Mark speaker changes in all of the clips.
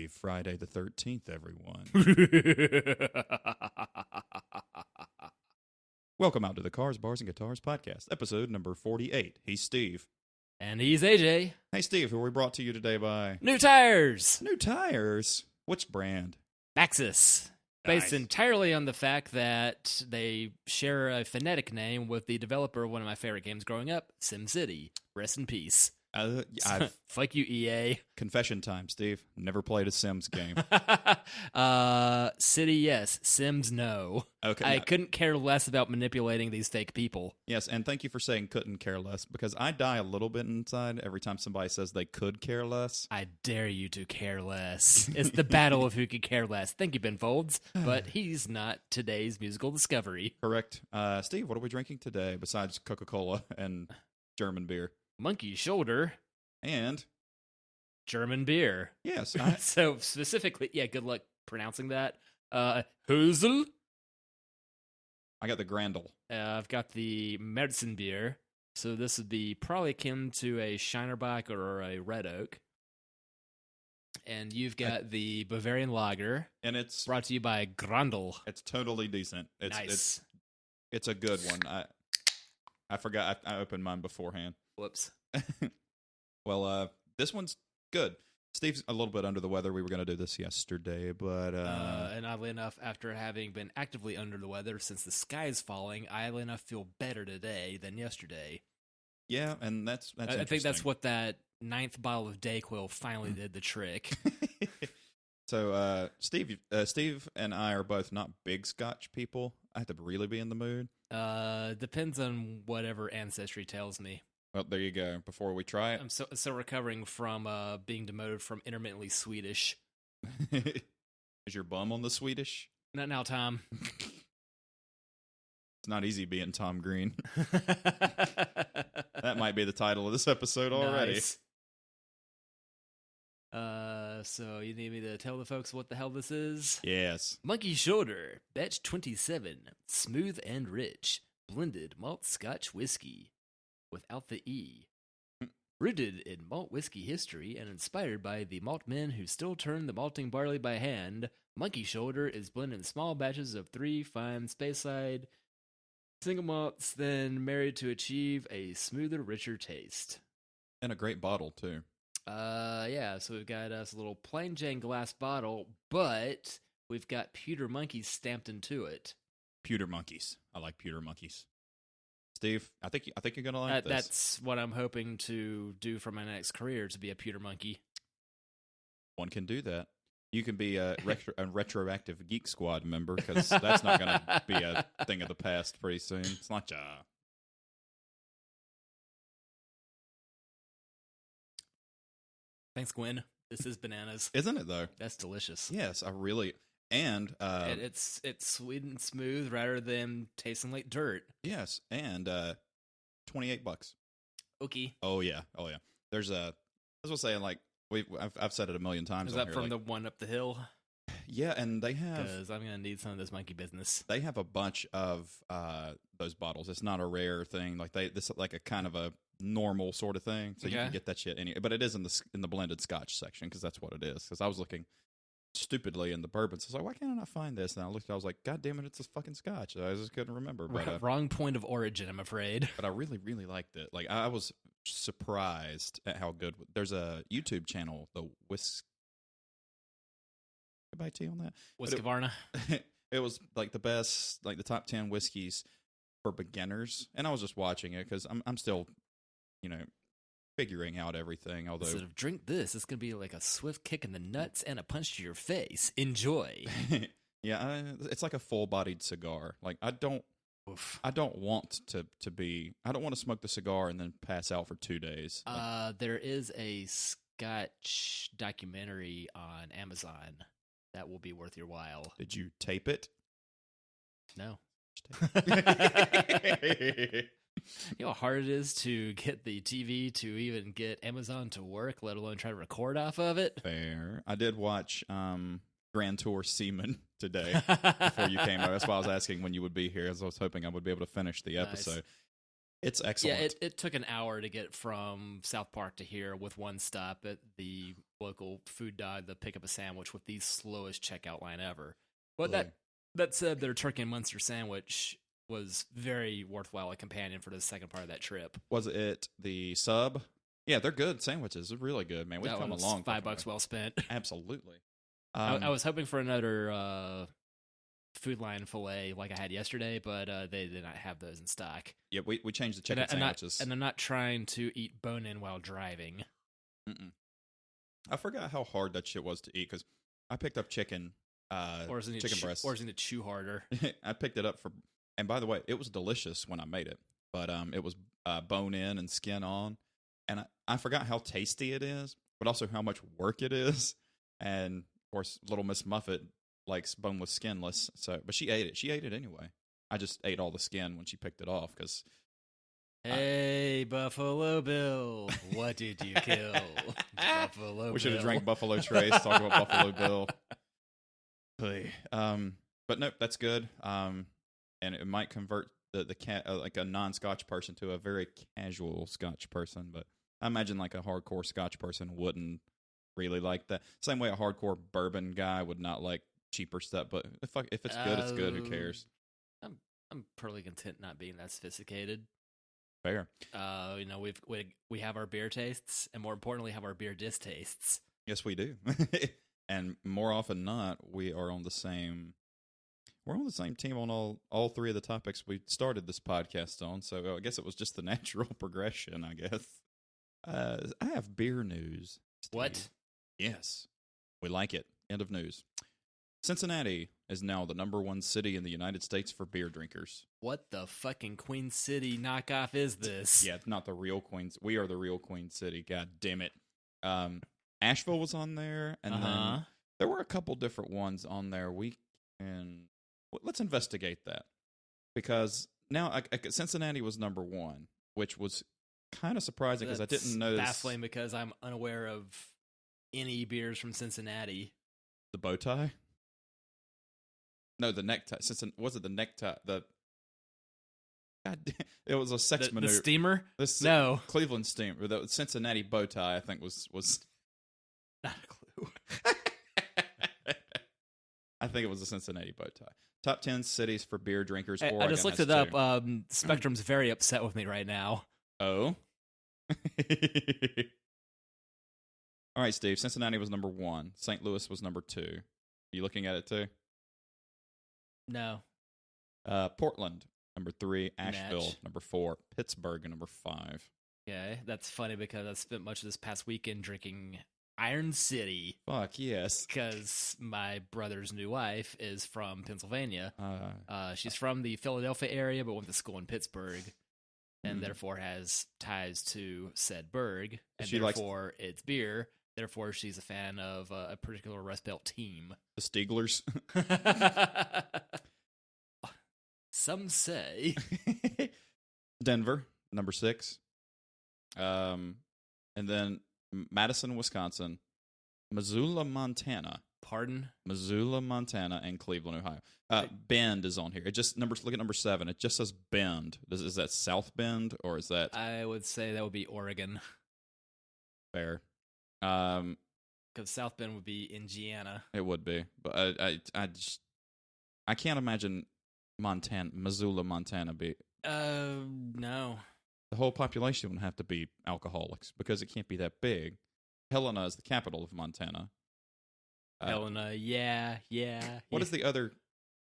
Speaker 1: Happy Friday the 13th, everyone. Welcome out to the Cars, Bars, and Guitars podcast, episode number 48. He's Steve.
Speaker 2: And he's AJ.
Speaker 1: Hey, Steve, who are we brought to you today by?
Speaker 2: New tires!
Speaker 1: New tires? Which brand?
Speaker 2: Maxxis. Based
Speaker 1: Nice.
Speaker 2: entirely on the fact that they share a phonetic name with the developer of one of my favorite games growing up, Sim City. Rest in peace. Fuck you, EA.
Speaker 1: Confession time, Steve. Never played a Sims game.
Speaker 2: City, yes. Sims, no.
Speaker 1: Okay.
Speaker 2: I couldn't care less about manipulating these fake people.
Speaker 1: Yes, and thank you for saying couldn't care less, because I die a little bit inside every time somebody says they could care less.
Speaker 2: I dare you to care less. It's the battle of who could care less. Thank you, Ben Folds, but he's not today's musical discovery.
Speaker 1: Correct. Steve, what are we drinking today besides Coca-Cola and German beer?
Speaker 2: Monkey Shoulder
Speaker 1: And,
Speaker 2: German beer.
Speaker 1: yes,
Speaker 2: So specifically, yeah, good luck pronouncing that. Hösel.
Speaker 1: I got the Grandel.
Speaker 2: I've got the Märzen beer. So this would be probably akin to a Shinerbach or a Red Oak. And you've got the Bavarian Lager.
Speaker 1: And it's
Speaker 2: Brought to you by Grandel.
Speaker 1: It's totally decent.
Speaker 2: Nice.
Speaker 1: It's a good one. I forgot I opened mine beforehand.
Speaker 2: Whoops.
Speaker 1: Well, this one's good. Steve's a little bit under the weather. We were going to do this yesterday, but
Speaker 2: And oddly enough, after having been actively under the weather since the sky is falling, I oddly enough feel better today than yesterday.
Speaker 1: yeah, and that's
Speaker 2: I think that's what that 9th bottle of Dayquil finally did the trick.
Speaker 1: So, Steve and I are both not big Scotch people. I have to really be in the mood.
Speaker 2: Depends on whatever ancestry tells me.
Speaker 1: Well, there you go. Before we try it,
Speaker 2: I'm so recovering from being demoted from intermittently Swedish.
Speaker 1: is your bum on the Swedish?
Speaker 2: Not now, Tom.
Speaker 1: It's not easy being Tom Green. That might be the title of this episode already.
Speaker 2: Nice. So you need me to tell the folks what the hell this is?
Speaker 1: Yes.
Speaker 2: Monkey Shoulder, batch 27, smooth and rich, blended malt Scotch whiskey, without the E. Rooted in malt whiskey history and inspired by the malt men who still turn the malting barley by hand, Monkey Shoulder is blended in small batches of 3 fine Speyside single malts, then married to achieve a smoother, richer taste.
Speaker 1: And a great bottle, too.
Speaker 2: Yeah, so we've got us a little plain Jane glass bottle, but we've got pewter monkeys stamped into it.
Speaker 1: Pewter monkeys. I like pewter monkeys. Steve, I think you're gonna like this.
Speaker 2: That's what I'm hoping to do for my next career, to be a pewter monkey.
Speaker 1: One can do that. You can be a retroactive Geek Squad member, because that's not gonna be a thing of the past pretty soon. It's not
Speaker 2: Thanks, Gwen. This is bananas.
Speaker 1: Isn't it though?
Speaker 2: That's delicious.
Speaker 1: Yes, I really and
Speaker 2: It's sweet and smooth rather than tasting like dirt.
Speaker 1: yes, and $28.
Speaker 2: Okay.
Speaker 1: Oh yeah. There's I was gonna say, like, I've said it a million times.
Speaker 2: Is
Speaker 1: on
Speaker 2: that
Speaker 1: here,
Speaker 2: from
Speaker 1: like,
Speaker 2: the one up the hill?
Speaker 1: Yeah, and they have
Speaker 2: Because I'm gonna need some of this monkey business.
Speaker 1: they have a bunch of those bottles. It's not a rare thing. Like this is like a kind of a normal sort of thing, so you
Speaker 2: Okay.
Speaker 1: can get that shit anyway. But it is in the blended Scotch section, because that's what it is. Because I was looking stupidly in the bourbons. I was like, why can't I not find this? And I looked. I was like, God damn it, it's a fucking Scotch. I just couldn't remember. But
Speaker 2: Wrong point of origin, I'm afraid.
Speaker 1: but I really, really liked it. Like, I was surprised at how good. There's a YouTube channel, the Whisk. Goodbye tea on that.
Speaker 2: Whiskavarna.
Speaker 1: It was like the best, like the top 10 whiskeys for beginners, and I was just watching it because I'm still, figuring out everything. Although,
Speaker 2: Instead of drink this, it's gonna be like a swift kick in the nuts and a punch to your face. Enjoy.
Speaker 1: yeah, it's like a full-bodied cigar. Like I don't want to be. I don't want to smoke the cigar and then pass out for 2 days.
Speaker 2: There is a Scotch documentary on Amazon that will be worth your while.
Speaker 1: Did you tape it?
Speaker 2: No. You know how hard it is to get the TV to even get Amazon to work, let alone try to record off of it?
Speaker 1: Fair. I did watch Grand Tour Seaman today before you came over. That's why I was asking when you would be here, as I was hoping I would be able to finish the episode.
Speaker 2: Nice.
Speaker 1: It's excellent.
Speaker 2: Yeah, it took an hour to get from South Park to here with one stop at the local food dog to pick up a sandwich with the slowest checkout line ever. But that said, their turkey and Munster sandwich was very worthwhile a companion for the second part of that trip.
Speaker 1: Was it the sub? Yeah, they're good sandwiches. They're really good, man. We've come along.
Speaker 2: $5 well spent.
Speaker 1: Absolutely.
Speaker 2: I was hoping for another Food Lion filet like I had yesterday, but they did not have those in stock.
Speaker 1: Yeah, we changed the chicken sandwiches.
Speaker 2: And I'm not trying to eat bone-in while driving.
Speaker 1: I forgot how hard that shit was to eat because I picked up chicken breast.
Speaker 2: Or is it to chew harder?
Speaker 1: I picked it up and by the way, it was delicious when I made it, but it was bone in and skin on, and I forgot how tasty it is, but also how much work it is, and of course, little Miss Muffet likes boneless, skinless. So, but she ate it. She ate it anyway. I just ate all the skin when she picked it off because.
Speaker 2: Hey, Buffalo Bill, what did you kill? Buffalo Bill.
Speaker 1: We should have drank Buffalo Trace. Talk about Buffalo Bill. But nope, that's good. And it might convert the like a non-Scotch person to a very casual Scotch person. But I imagine like a hardcore Scotch person wouldn't really like that. Same way a hardcore bourbon guy would not like cheaper stuff. But if it's good, it's good. Who cares?
Speaker 2: I'm pretty content not being that sophisticated.
Speaker 1: Fair.
Speaker 2: We have our beer tastes, and more importantly, have our beer distastes.
Speaker 1: Yes, we do. And more often than not, we are on the same. We're on the same team on all three of the topics we started this podcast on. So I guess it was just the natural progression. I guess. I have beer news. Steve.
Speaker 2: What?
Speaker 1: Yes, we like it. End of news. Cincinnati is now the #1 city in the United States for beer drinkers.
Speaker 2: What the fucking Queen City knockoff is this?
Speaker 1: Yeah, not the real Queens. We are the real Queen City. God damn it. Asheville was on there, and then there were a couple different ones on there. Let's investigate that, because now Cincinnati was #1, which was kind of surprising because I didn't know.
Speaker 2: Baffling because I'm unaware of any beers from Cincinnati.
Speaker 1: The bow tie. No, the necktie. Was it the necktie? It was a sex maneuver.
Speaker 2: The steamer? No.
Speaker 1: Cleveland steamer. The Cincinnati bow tie, I think, was
Speaker 2: not a clue.
Speaker 1: I think it was a Cincinnati bow tie. Top 10 cities for beer drinkers.
Speaker 2: Hey, I just looked it up. Spectrum's very upset with me right now.
Speaker 1: Oh? All right, Steve. Cincinnati was #1. St. Louis was #2. Are you looking at it too?
Speaker 2: No.
Speaker 1: Portland, #3. Asheville,
Speaker 2: Match.
Speaker 1: #4. Pittsburgh, #5.
Speaker 2: Okay, that's funny because I spent much of this past weekend drinking Iron City.
Speaker 1: Fuck, yes.
Speaker 2: Because my brother's new wife is from Pennsylvania. She's from the Philadelphia area, but went to school in Pittsburgh, and therefore has ties to said burg, and therefore it's beer. Therefore, she's a fan of a particular Rust Belt team.
Speaker 1: The Stieglers.
Speaker 2: Some say.
Speaker 1: Denver, #6. And then Madison, Wisconsin. Missoula, Montana.
Speaker 2: Pardon?
Speaker 1: Missoula, Montana, and Cleveland, Ohio. Bend is on here. It just look at #7. It just says Bend. Is that South Bend, or is that?
Speaker 2: I would say that would be Oregon.
Speaker 1: Fair.
Speaker 2: Because South Bend would be Indiana.
Speaker 1: It would be, but I can't imagine Missoula, Montana be.
Speaker 2: No.
Speaker 1: The whole population would have to be alcoholics because it can't be that big. Helena is the capital of Montana.
Speaker 2: Helena, yeah.
Speaker 1: What is the other?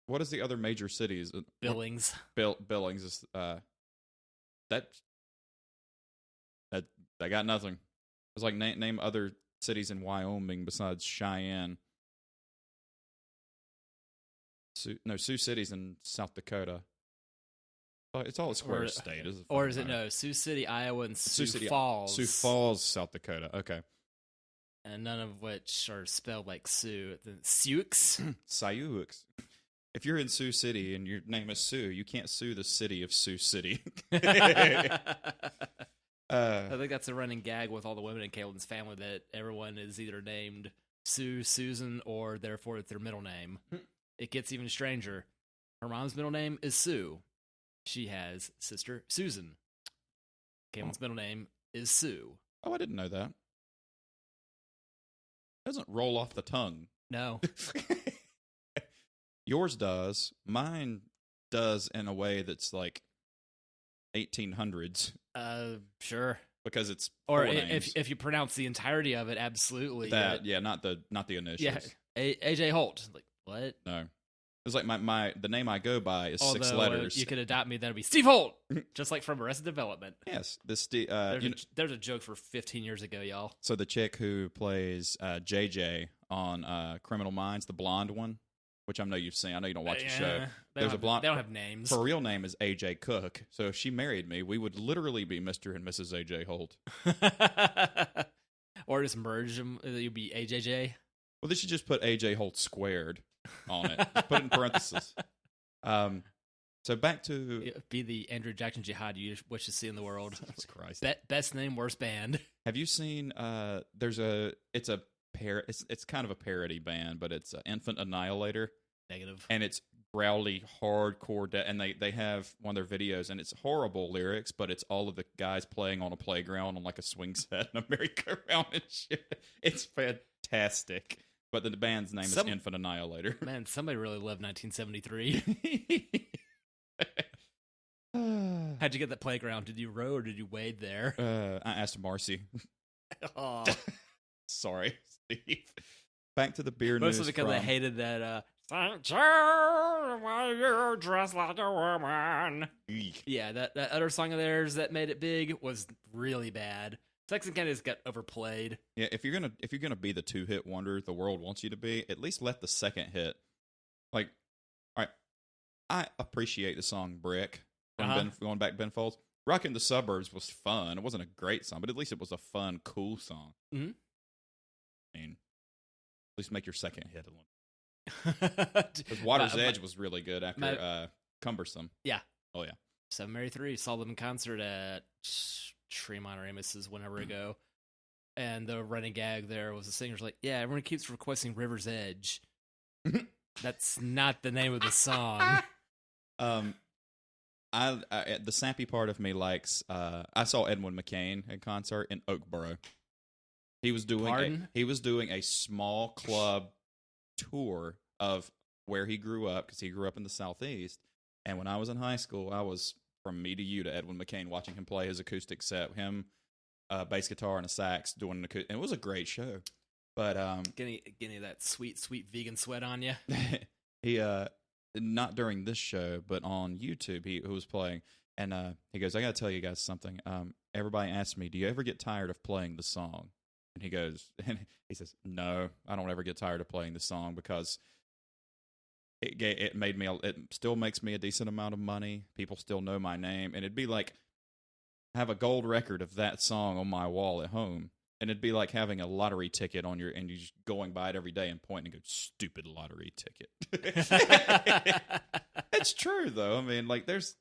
Speaker 1: What is the other major cities?
Speaker 2: Billings.
Speaker 1: Billings is that I got nothing. It's like name other cities in Wyoming besides Cheyenne. Sioux City's in South Dakota. It's all a square state.
Speaker 2: Or is it Sioux City, Iowa, and Sioux Falls?
Speaker 1: Sioux Falls, South Dakota. Okay.
Speaker 2: And none of which are spelled like Sioux. Sioux.
Speaker 1: Sioux. If you're in Sioux City and your name is Sue, you can't sue the city of Sioux City.
Speaker 2: I think that's a running gag with all the women in Caitlin's family that everyone is either named Sue, Susan, or therefore it's their middle name. It gets even stranger. Her mom's middle name is Sue. She has sister Susan. Caitlin's middle name is Sue.
Speaker 1: Oh, I didn't know that. doesn't roll off the tongue.
Speaker 2: No.
Speaker 1: Yours does. Mine does in a way that's like 1800s
Speaker 2: Sure.
Speaker 1: because it's
Speaker 2: Or
Speaker 1: four names.
Speaker 2: if you pronounce the entirety of it, absolutely.
Speaker 1: That not the initials.
Speaker 2: Yeah. AJ Holt. Like, what?
Speaker 1: No. It's like the name I go by is
Speaker 2: Although,
Speaker 1: 6 letters.
Speaker 2: You could adopt me, that'd be Steve Holt, just like from Arrested Development.
Speaker 1: Yes, there's
Speaker 2: a joke for 15 years ago, y'all.
Speaker 1: So the chick who plays JJ on Criminal Minds, the blonde one, which I know you've seen. I know you don't watch the show. There's a blonde.
Speaker 2: They don't have names.
Speaker 1: Her real name is AJ Cook. So if she married me, we would literally be Mr. and Mrs. AJ Holt.
Speaker 2: Or just merge them. You'd be AJJ.
Speaker 1: Well, they should just put AJ Holt squared on it. Put it in parentheses. So back to
Speaker 2: be the Andrew Jackson Jihad you wish to see in the world.
Speaker 1: Jesus Christ.
Speaker 2: Best name, worst band.
Speaker 1: Have you seen? It's kind of a parody band, but it's Infant Annihilator.
Speaker 2: Negative.
Speaker 1: And it's growly, hardcore, and they have one of their videos, and it's horrible lyrics, but it's all of the guys playing on a playground on like a swing set and a merry-go-round and shit. It's fantastic. But the band's name is Infant Annihilator.
Speaker 2: Man, somebody really loved 1973. How'd you get that playground? Did you row or did you wade there?
Speaker 1: I asked Marcy.
Speaker 2: Oh.
Speaker 1: Sorry, Steve. Back to the beer news.
Speaker 2: Mostly because I hated that, St. John, why you dressed like a woman?
Speaker 1: Eek.
Speaker 2: Yeah, that other song of theirs that made it big was really bad. Texan kind of just got overplayed.
Speaker 1: Yeah, if you're gonna be the 2-hit wonder the world wants you to be, at least let the second hit. Like, all right, I appreciate the song "Brick" from going back to Ben Folds. "Rockin' the Suburbs" was fun. It wasn't a great song, but at least it was a fun, cool song.
Speaker 2: Mm-hmm.
Speaker 1: I mean, at least make your second hit a little. Because Water's Edge was really good after Cumbersome.
Speaker 2: Yeah.
Speaker 1: Oh yeah.
Speaker 2: 7 Mary 3 saw them in concert at Tremont or Amos's whenever ago, and the running gag there was the singer's like, "Yeah, everyone keeps requesting River's Edge." That's not the name of the song.
Speaker 1: I the sappy part of me likes. I saw Edwin McCain in concert in Oakboro. He was doing a small club tour of where he grew up because he grew up in the Southeast. And when I was in high school, I was from me to you to Edwin McCain, watching him play his acoustic set. Him, bass guitar and a sax doing an acoustic. And it was a great show. But
Speaker 2: getting that sweet vegan sweat on you.
Speaker 1: He not during this show, but on YouTube, he was playing, and he goes, "I got to tell you guys something. Everybody asks me, do you ever get tired of playing the song?" And he goes, and he says, "No, I don't ever get tired of playing the song because it still makes me a decent amount of money. People still know my name, and it'd be like have a gold record of that song on my wall at home." And it'd be like having a lottery ticket and you just going by it every day and pointing and go, "Stupid lottery ticket." It's true though. I mean, like there's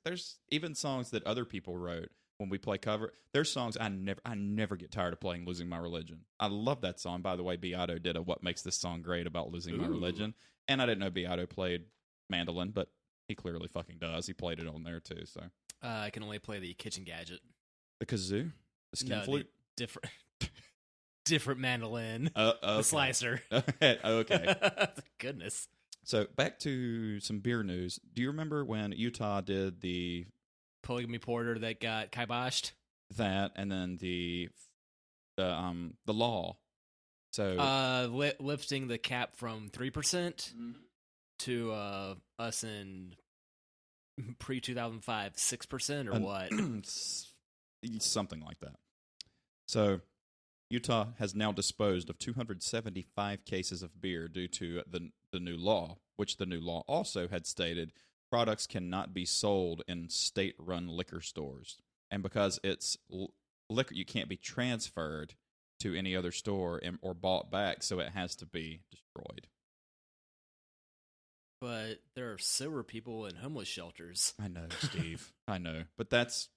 Speaker 1: even songs that other people wrote when we play cover. There's songs I never get tired of playing. "Losing My Religion." I love that song. By the way, Beato did a "What Makes This Song Great" about losing my religion. And I didn't know Beato played mandolin, but he clearly fucking does. He played it on there too. So
Speaker 2: I can only play the kitchen gadget.
Speaker 1: The kazoo? The skin flute?
Speaker 2: Different mandolin.
Speaker 1: Okay.
Speaker 2: The slicer.
Speaker 1: Okay.
Speaker 2: Goodness.
Speaker 1: So back to some beer news. Do you remember when Utah did the
Speaker 2: polygamy porter that got kiboshed?
Speaker 1: That and then the law. So
Speaker 2: lifting the cap from 3% to us in pre-2005 6% or what?
Speaker 1: Something like that. So Utah has now disposed of 275 cases of beer due to the new law, which the new law also had stated products cannot be sold in state-run liquor stores. And because it's liquor, you can't be transferred to any other store or bought back, so it has to be destroyed.
Speaker 2: But there are sober people in homeless shelters.
Speaker 1: I know, Steve. I know. But that's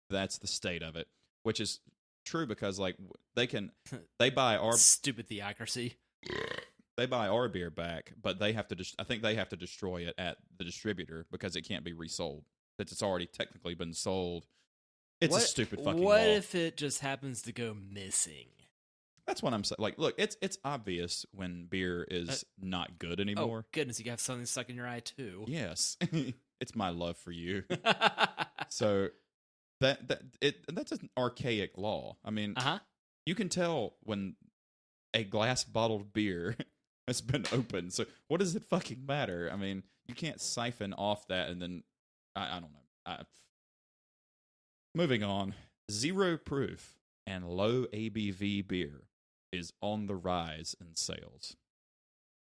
Speaker 1: the state of it, which is true because like they buy our
Speaker 2: stupid theocracy.
Speaker 1: They buy our beer back, but they have to I think they have to destroy it at the distributor because it can't be resold. Since it's already technically been sold. It's a stupid fucking law.
Speaker 2: What if it just happens to go missing?
Speaker 1: That's what I'm saying. Like, look, it's obvious when beer is not good anymore.
Speaker 2: Oh, goodness, you have something stuck in your eye, too.
Speaker 1: Yes. It's my love for you. So that's an archaic law. I mean, you can tell when a glass bottled beer has been opened. So what does it fucking matter? I mean, you can't siphon off that and then I don't know. Moving on, 0 proof and low ABV beer is on the rise in sales.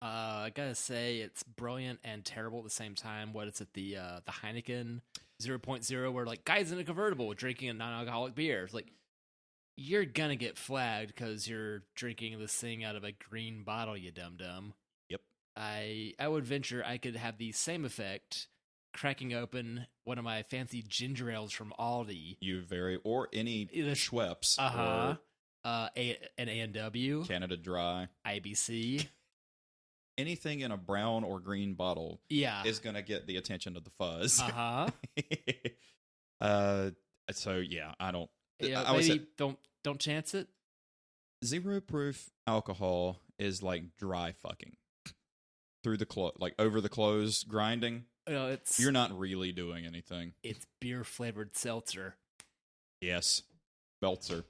Speaker 2: I gotta say, it's brilliant and terrible at the same time. What is it, the Heineken 0.0, where like guys in a convertible drinking a non-alcoholic beer? It's like, you're gonna get flagged because you're drinking this thing out of a green bottle, you dum-dum.
Speaker 1: Yep.
Speaker 2: I would venture I could have the same effect cracking open one of my fancy ginger ales from Aldi.
Speaker 1: Or any Schweppes. Or
Speaker 2: an A&W.
Speaker 1: Canada Dry.
Speaker 2: IBC.
Speaker 1: Anything in a brown or green bottle is going to get the attention of the fuzz. So, yeah, I don't...
Speaker 2: Yeah, maybe don't chance it.
Speaker 1: 0 proof alcohol is like dry fucking. Through the over the clothes grinding. You're not really doing anything.
Speaker 2: It's beer-flavored seltzer.
Speaker 1: Yes. Seltzer.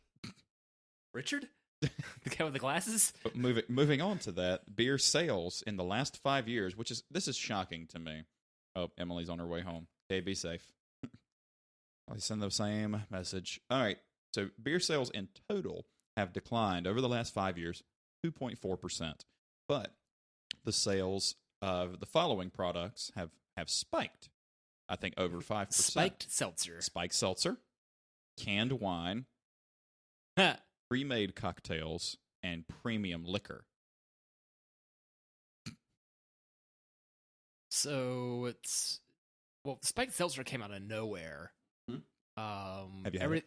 Speaker 2: Richard? The guy with the glasses?
Speaker 1: But moving on to that, beer sales in the last 5 years, this is shocking to me. Oh, Emily's on her way home. Okay, be safe. I send the same message. All right, so beer sales in total have declined over the last 5 years, 2.4%. But the sales of the following products have spiked, I think, over 5%.
Speaker 2: Spiked seltzer.
Speaker 1: Spiked seltzer, canned wine, pre-made cocktails, and premium liquor.
Speaker 2: So spiked seltzer came out of nowhere.
Speaker 1: Have you had it?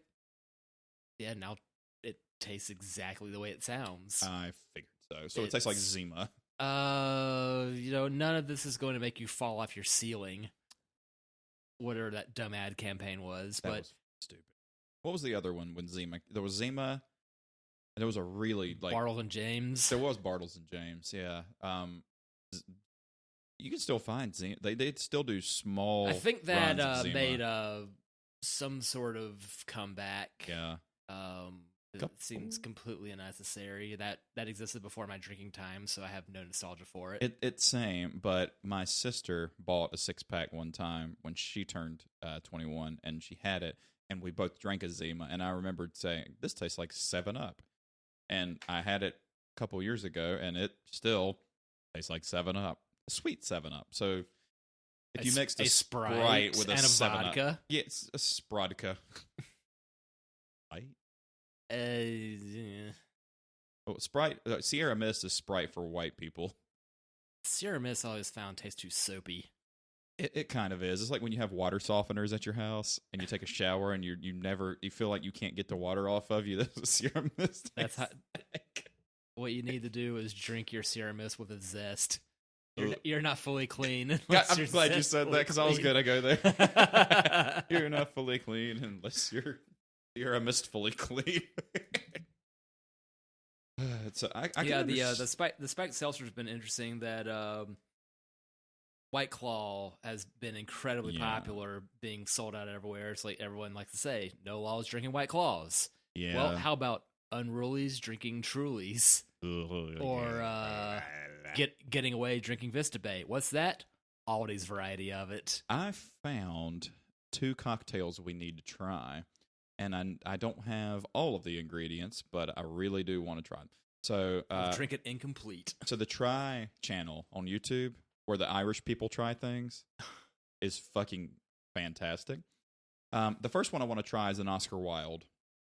Speaker 2: Yeah, now it tastes exactly the way it sounds.
Speaker 1: I figured so. So it tastes like Zima.
Speaker 2: None of this is going to make you fall off your ceiling. Whatever that dumb ad campaign was.
Speaker 1: That was stupid. What was the other one when Zima? There was Zima, and there was a really
Speaker 2: Bartles and James.
Speaker 1: There was Bartles and James, yeah. You can still find Zima. They still do small.
Speaker 2: I think that made some sort of comeback.
Speaker 1: Yeah.
Speaker 2: It seems completely unnecessary. That existed before my drinking time, so I have no nostalgia for it.
Speaker 1: It's same, but my sister bought a 6-pack one time when she turned 21, and she had it, and we both drank a Zima, and I remembered saying, this tastes like 7-Up. And I had it a couple years ago, and it still tastes like 7-Up. A sweet 7-Up. So if you mixed a Sprite with a 7-Up,
Speaker 2: vodka.
Speaker 1: Yeah, it's a Sprodka. Right?
Speaker 2: Yeah.
Speaker 1: Oh, Sprite. Sierra Mist is Sprite for white people.
Speaker 2: Sierra Mist I always found tastes too soapy.
Speaker 1: It kind of is. It's like when you have water softeners at your house and you take a shower and you feel like you can't get the water off of you. That's what Sierra Mist.
Speaker 2: That's how. What you need to do is drink your Sierra Mist with a zest. You're not fully clean.
Speaker 1: I'm glad you said that because I was gonna go there. You're not fully clean unless you're a mist fully clean. So
Speaker 2: the spiked seltzer has been interesting. That White Claw has been incredibly popular, being sold out everywhere. It's like everyone likes to say, no laws drinking White Claws.
Speaker 1: Yeah.
Speaker 2: Well, how about unrulies drinking Trulies? Or getting away drinking Vista Bay. What's that? Aldi's variety of it.
Speaker 1: I found 2 cocktails we need to try, and I don't have all of the ingredients, but I really do want to try them. So
Speaker 2: drink it incomplete.
Speaker 1: So the Try channel on YouTube, where the Irish people try things, is fucking fantastic. The first one I want to try is an Oscar Wilde,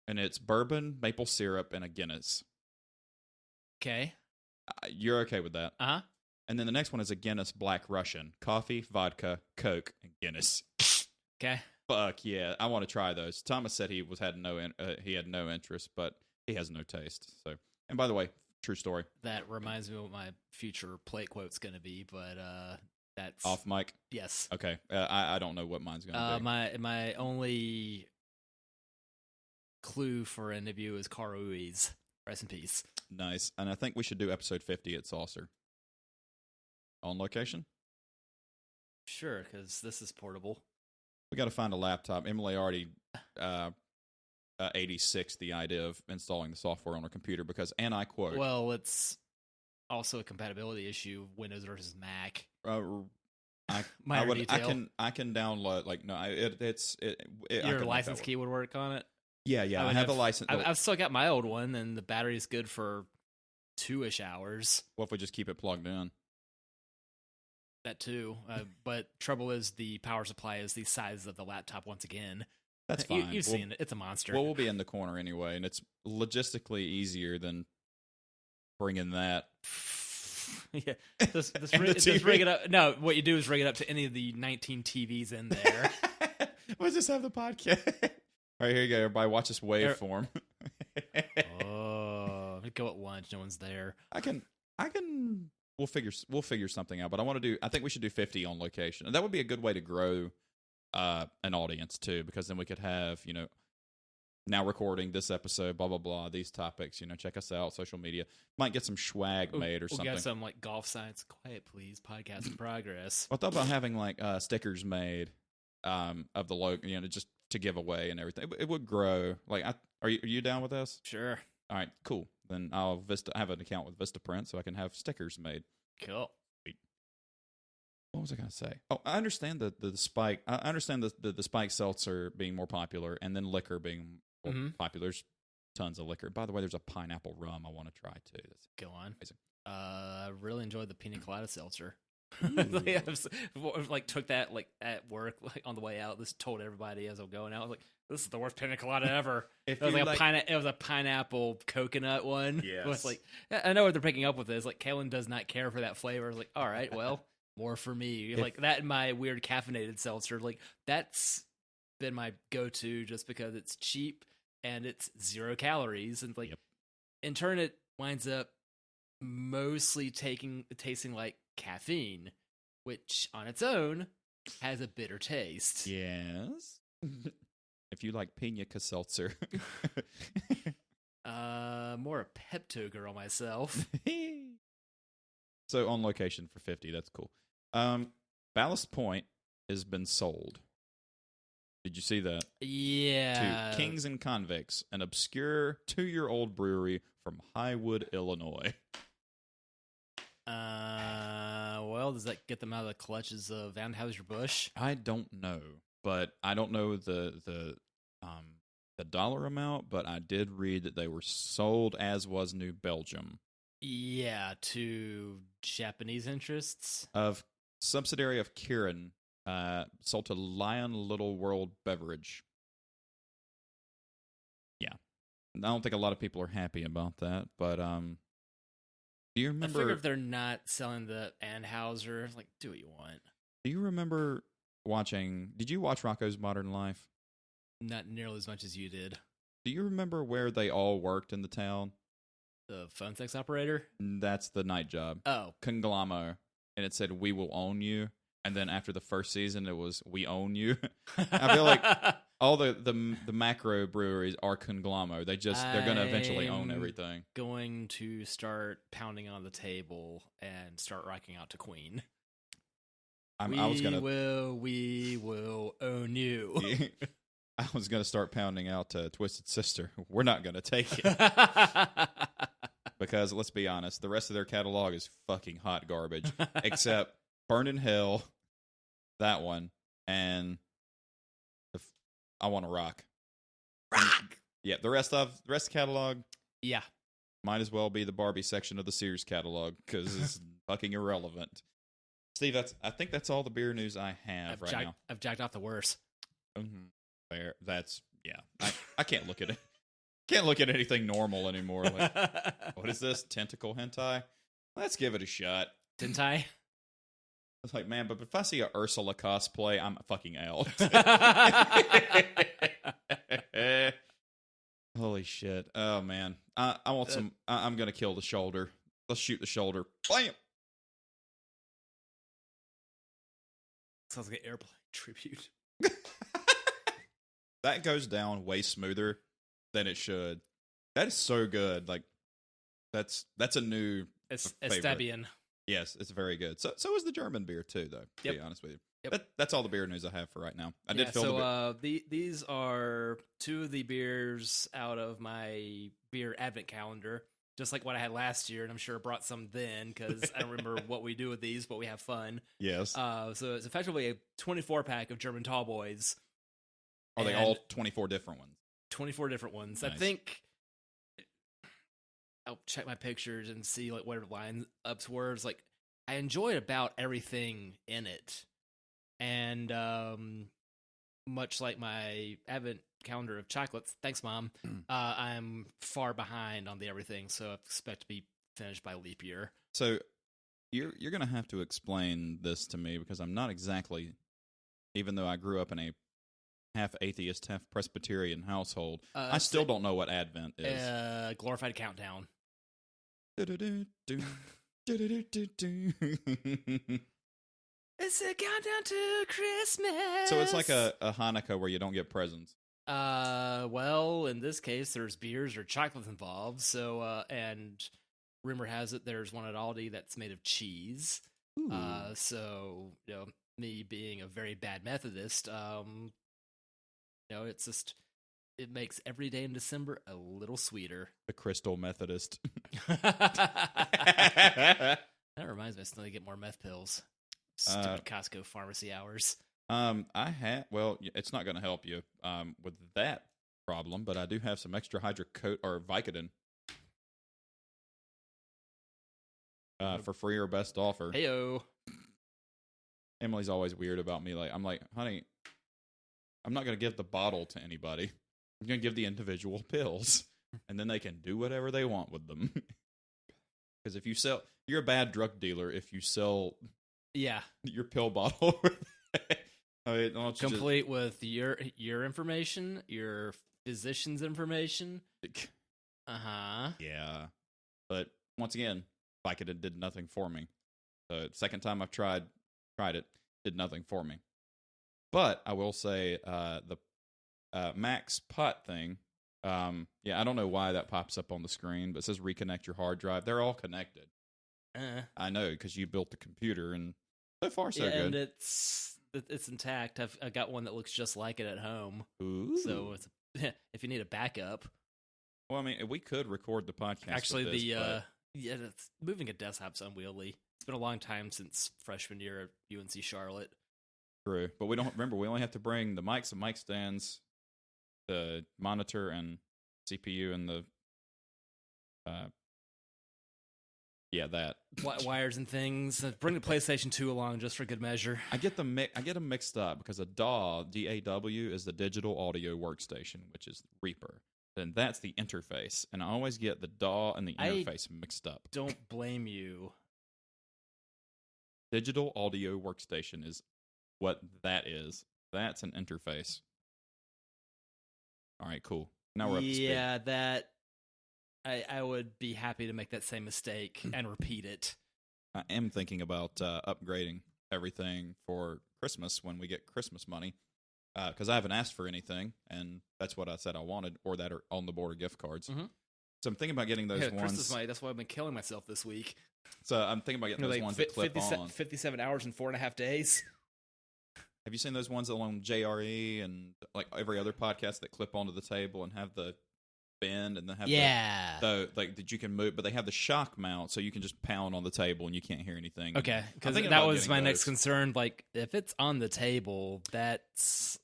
Speaker 1: and it's bourbon, maple syrup, and a Guinness.
Speaker 2: Okay.
Speaker 1: You're okay with that?
Speaker 2: Uh-huh.
Speaker 1: And then the next one is a Guinness Black Russian. Coffee, vodka, Coke, and Guinness.
Speaker 2: Okay.
Speaker 1: Fuck yeah, I want to try those. Thomas said he had no interest, but he has no taste. So, and by the way, true story.
Speaker 2: That reminds me of what my future plate quote's going to be, but that's
Speaker 1: off mic.
Speaker 2: Yes.
Speaker 1: Okay. I don't know what mine's going to be.
Speaker 2: My only clue for an interview is Carl Ruiz. Rest in peace.
Speaker 1: Nice. And I think we should do episode 50 at Saucer. On location?
Speaker 2: Sure, because this is portable.
Speaker 1: We got to find a laptop. Emily already 86 the idea of installing the software on her computer because, and I quote,
Speaker 2: Well, it's also a compatibility issue, Windows versus Mac.
Speaker 1: I can download
Speaker 2: Your license key would work on it.
Speaker 1: Yeah, I have the license.
Speaker 2: I've still got my old one, and the battery's good for 2-ish hours.
Speaker 1: What if we just keep it plugged in?
Speaker 2: That too, but trouble is the power supply is the size of the laptop once again.
Speaker 1: That's fine.
Speaker 2: You've seen it. It's a monster.
Speaker 1: Well, we'll be in the corner anyway, and it's logistically easier than bringing that.
Speaker 2: Yeah, just rig it up. No, what you do is rig it up to any of the 19 TVs in there.
Speaker 1: We'll just have the podcast. All right, here you go. Everybody watch this waveform.
Speaker 2: Oh, go at lunch. No one's there.
Speaker 1: I can. We'll figure something out. But I think we should do 50 on location, and that would be a good way to grow an audience too, because then we could have now recording this episode, blah blah blah, these topics. Check us out, social media. Might get some swag made or something.
Speaker 2: We'll get some like golf signs. Quiet, please. Podcast in progress.
Speaker 1: I thought about having like stickers made of the logo, just to give away and everything. It would grow. Like, are you down with this?
Speaker 2: Sure.
Speaker 1: All right, cool. Then I'll have an account with Vistaprint so I can have stickers made.
Speaker 2: Cool.
Speaker 1: What was I going to say? Oh, I understand the spike. I understand the spike seltzer being more popular, and then liquor being more popular. There's tons of liquor. By the way, there's a pineapple rum I want to try too. That's
Speaker 2: Go on.
Speaker 1: amazing.
Speaker 2: I really enjoyed the pina colada seltzer. Like took that like at work, like on the way out. This told everybody as I'm going out. I was like, "This is the worst pina colada ever." It was it was a pineapple coconut one.
Speaker 1: Yes.
Speaker 2: It was like, I know what they're picking up with this. Like, Kaylin does not care for that flavor. I was like, all right, well, more for me. Like that and my weird caffeinated seltzer. Like that's been my go-to just because it's cheap and it's 0 calories, and like in turn it winds up mostly tasting like caffeine, which on its own has a bitter taste.
Speaker 1: Yes. If you like pina seltzer.
Speaker 2: More a Pepto girl myself.
Speaker 1: So on location for 50, that's cool. Ballast Point has been sold. Did you see that?
Speaker 2: Yeah.
Speaker 1: To Kings and Convicts, an obscure 2-year-old brewery from Highwood, Illinois.
Speaker 2: Well, does that get them out of the clutches of Anheuser-Busch?
Speaker 1: I don't know, but I don't know the dollar amount, but I did read that they were sold, as was New Belgium.
Speaker 2: Yeah, to Japanese interests.
Speaker 1: Of subsidiary of Kirin, sold to Lion Little World Beverage. Yeah. I don't think a lot of people are happy about that, but do you remember?
Speaker 2: I figure if they're not selling the Anheuser, like, do what you want.
Speaker 1: Do you remember did you watch Rocko's Modern Life?
Speaker 2: Not nearly as much as you did.
Speaker 1: Do you remember where they all worked in the town?
Speaker 2: The phone sex operator?
Speaker 1: That's the night job.
Speaker 2: Oh.
Speaker 1: Conglamo. And it said, "We will own you." And then after the first season, it was, "We own you." I feel like all the macro breweries are Conglamo. They're going to eventually own everything.
Speaker 2: Going to start pounding on the table and start rocking out to Queen. We will own you.
Speaker 1: I was going to start pounding out to Twisted Sister. We're not going to take it. Because let's be honest, the rest of their catalog is fucking hot garbage. Except Burn in Hell, that one, and I Want to Rock.
Speaker 2: Rock!
Speaker 1: Yeah, the rest of the catalog,
Speaker 2: yeah,
Speaker 1: might as well be the Barbie section of the Sears catalog because it's fucking irrelevant. Steve, I think that's all the beer news I have now.
Speaker 2: I've jacked off the worst.
Speaker 1: Mm-hmm. Fair. I can't look at it. Can't look at anything normal anymore. Like, what is this? Tentacle hentai? Let's give it a shot.
Speaker 2: Hentai?
Speaker 1: It's like, man, but if I see a Ursula cosplay, I'm fucking out. Holy shit. Oh, man. I want some. I'm going to kill the shoulder. Let's shoot the shoulder. Bam!
Speaker 2: Sounds like an airplane tribute.
Speaker 1: That goes down way smoother than it should. That is so good. Like, That's a new favorite.
Speaker 2: Estabian.
Speaker 1: Yes, it's very good. So is the German beer too, though. To be honest with you, that's all the beer news I have for right now. I did fill
Speaker 2: these are two of the beers out of my beer advent calendar, just like what I had last year, and I'm sure I brought some then because I don't remember what we do with these, but we have fun.
Speaker 1: Yes.
Speaker 2: So it's effectively a 24-pack of German tall boys.
Speaker 1: Are they all 24 different ones? 24
Speaker 2: different ones.
Speaker 1: Nice.
Speaker 2: I think I'll check my pictures and see like what lineups were. It's like I enjoyed about everything in it, and much like my advent calendar of chocolates, thanks Mom, I'm far behind on the everything, so I expect to be finished by leap year.
Speaker 1: So you're gonna have to explain this to me because I'm not exactly, even though I grew up in a half atheist, half Presbyterian household, I still don't know what Advent is.
Speaker 2: Glorified countdown. It's a countdown to Christmas.
Speaker 1: So it's like a Hanukkah where you don't get presents.
Speaker 2: Well, in this case, there's beers or chocolates involved. So, and rumor has it there's one at Aldi that's made of cheese.
Speaker 1: Ooh.
Speaker 2: So, me being a very bad Methodist, it's just, it makes every day in December a little sweeter.
Speaker 1: The Crystal Methodist.
Speaker 2: That reminds me, I still need to get more meth pills. Stupid Costco pharmacy hours.
Speaker 1: It's not going to help you with that problem, but I do have some extra Vicodin for free or best offer.
Speaker 2: Heyo.
Speaker 1: Emily's always weird about me. I'm like, honey, I'm not going to give the bottle to anybody. I'm going to give the individual pills, and then they can do whatever they want with them. Because if you're a bad drug dealer if you sell your pill bottle
Speaker 2: complete with your information, your physician's information.
Speaker 1: Yeah. But once again, Vicodin did nothing for me. The second time I've tried it, did nothing for me. But I will say the Max pot thing, I don't know why that pops up on the screen, but it says reconnect your hard drive. They're all connected. I know, because you built the computer, and so far so good.
Speaker 2: And it's intact. I've got one that looks just like it at home.
Speaker 1: Ooh.
Speaker 2: So if you need a backup.
Speaker 1: Well, I mean, we could record the podcast.
Speaker 2: Actually, moving a desktop's unwieldy. It's been a long time since freshman year at UNC Charlotte.
Speaker 1: True, but we don't remember. We only have to bring the mics and mic stands, the monitor and CPU, and the that
Speaker 2: wires and things. Bring the PlayStation 2 along just for good measure.
Speaker 1: I get them mixed up because a DAW, DAW, is the digital audio workstation, which is Reaper. And that's the interface, and I always get the DAW and the interface mixed up.
Speaker 2: Don't blame you.
Speaker 1: Digital audio workstation is what that is. That's an interface. All right, cool. Now we're up to speed.
Speaker 2: Yeah, that I would be happy to make that same mistake and repeat it.
Speaker 1: I am thinking about upgrading everything for Christmas when we get Christmas money, because I haven't asked for anything, and that's what I said I wanted, or that are on the border gift cards.
Speaker 2: Mm-hmm.
Speaker 1: So I'm thinking about getting those ones.
Speaker 2: Christmas money. That's why I've been killing myself this week.
Speaker 1: So I'm thinking about getting those ones that clip on.
Speaker 2: 57 hours and 4.5 days.
Speaker 1: Have you seen those ones along JRE and like every other podcast that clip onto the table and have the bend and then have the that you can move, but they have the shock mount so you can just pound on the table and you can't hear anything.
Speaker 2: Okay, because that was my next concern. Like if it's on the table, that's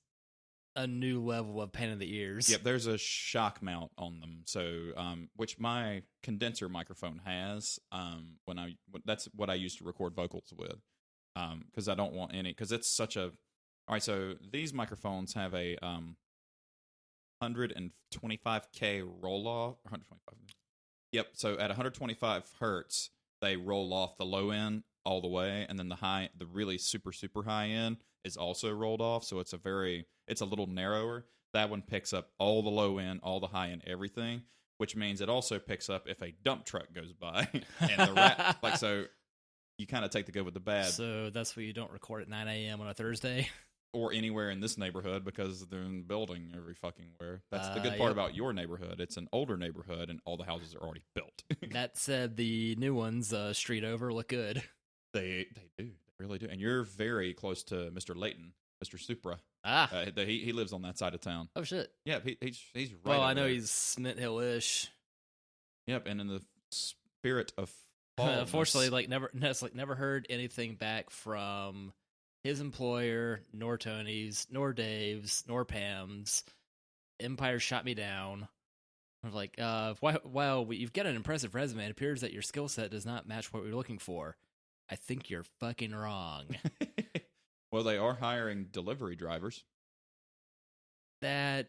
Speaker 2: a new level of pain in the ears.
Speaker 1: Yep, there's a shock mount on them. So, which my condenser microphone has. That's what I used to record vocals with. Because I don't want any. Because it's such a. All right, so these microphones have a 125K roll off. 125. Yep. So at 125 hertz, they roll off the low end all the way, and then the really super high end is also rolled off. So it's a little narrower. That one picks up all the low end, all the high end, everything. Which means it also picks up if a dump truck goes by, and the so. You kind of take the good with the bad.
Speaker 2: So that's why you don't record at 9 a.m. on a Thursday?
Speaker 1: or anywhere in this neighborhood because they're in building every fucking where. That's the good part about your neighborhood. It's an older neighborhood, and all the houses are already built.
Speaker 2: That said, the new ones, street over, look good.
Speaker 1: They do. They really do. And you're very close to Mr. Layton, Mr. Supra. He lives on that side of town.
Speaker 2: Oh, shit.
Speaker 1: Yeah, he's right.
Speaker 2: Well, I know
Speaker 1: there.
Speaker 2: he's Mint Hill-ish.
Speaker 1: Yep, and in the spirit of fall.
Speaker 2: Unfortunately, never heard anything back from his employer, nor Tony's, nor Dave's, nor Pam's. Empire shot me down. I'm like, while you've got an impressive resume, it appears that your skill set does not match what we're looking for. I think you're fucking wrong.
Speaker 1: Well, they are hiring delivery drivers.
Speaker 2: That,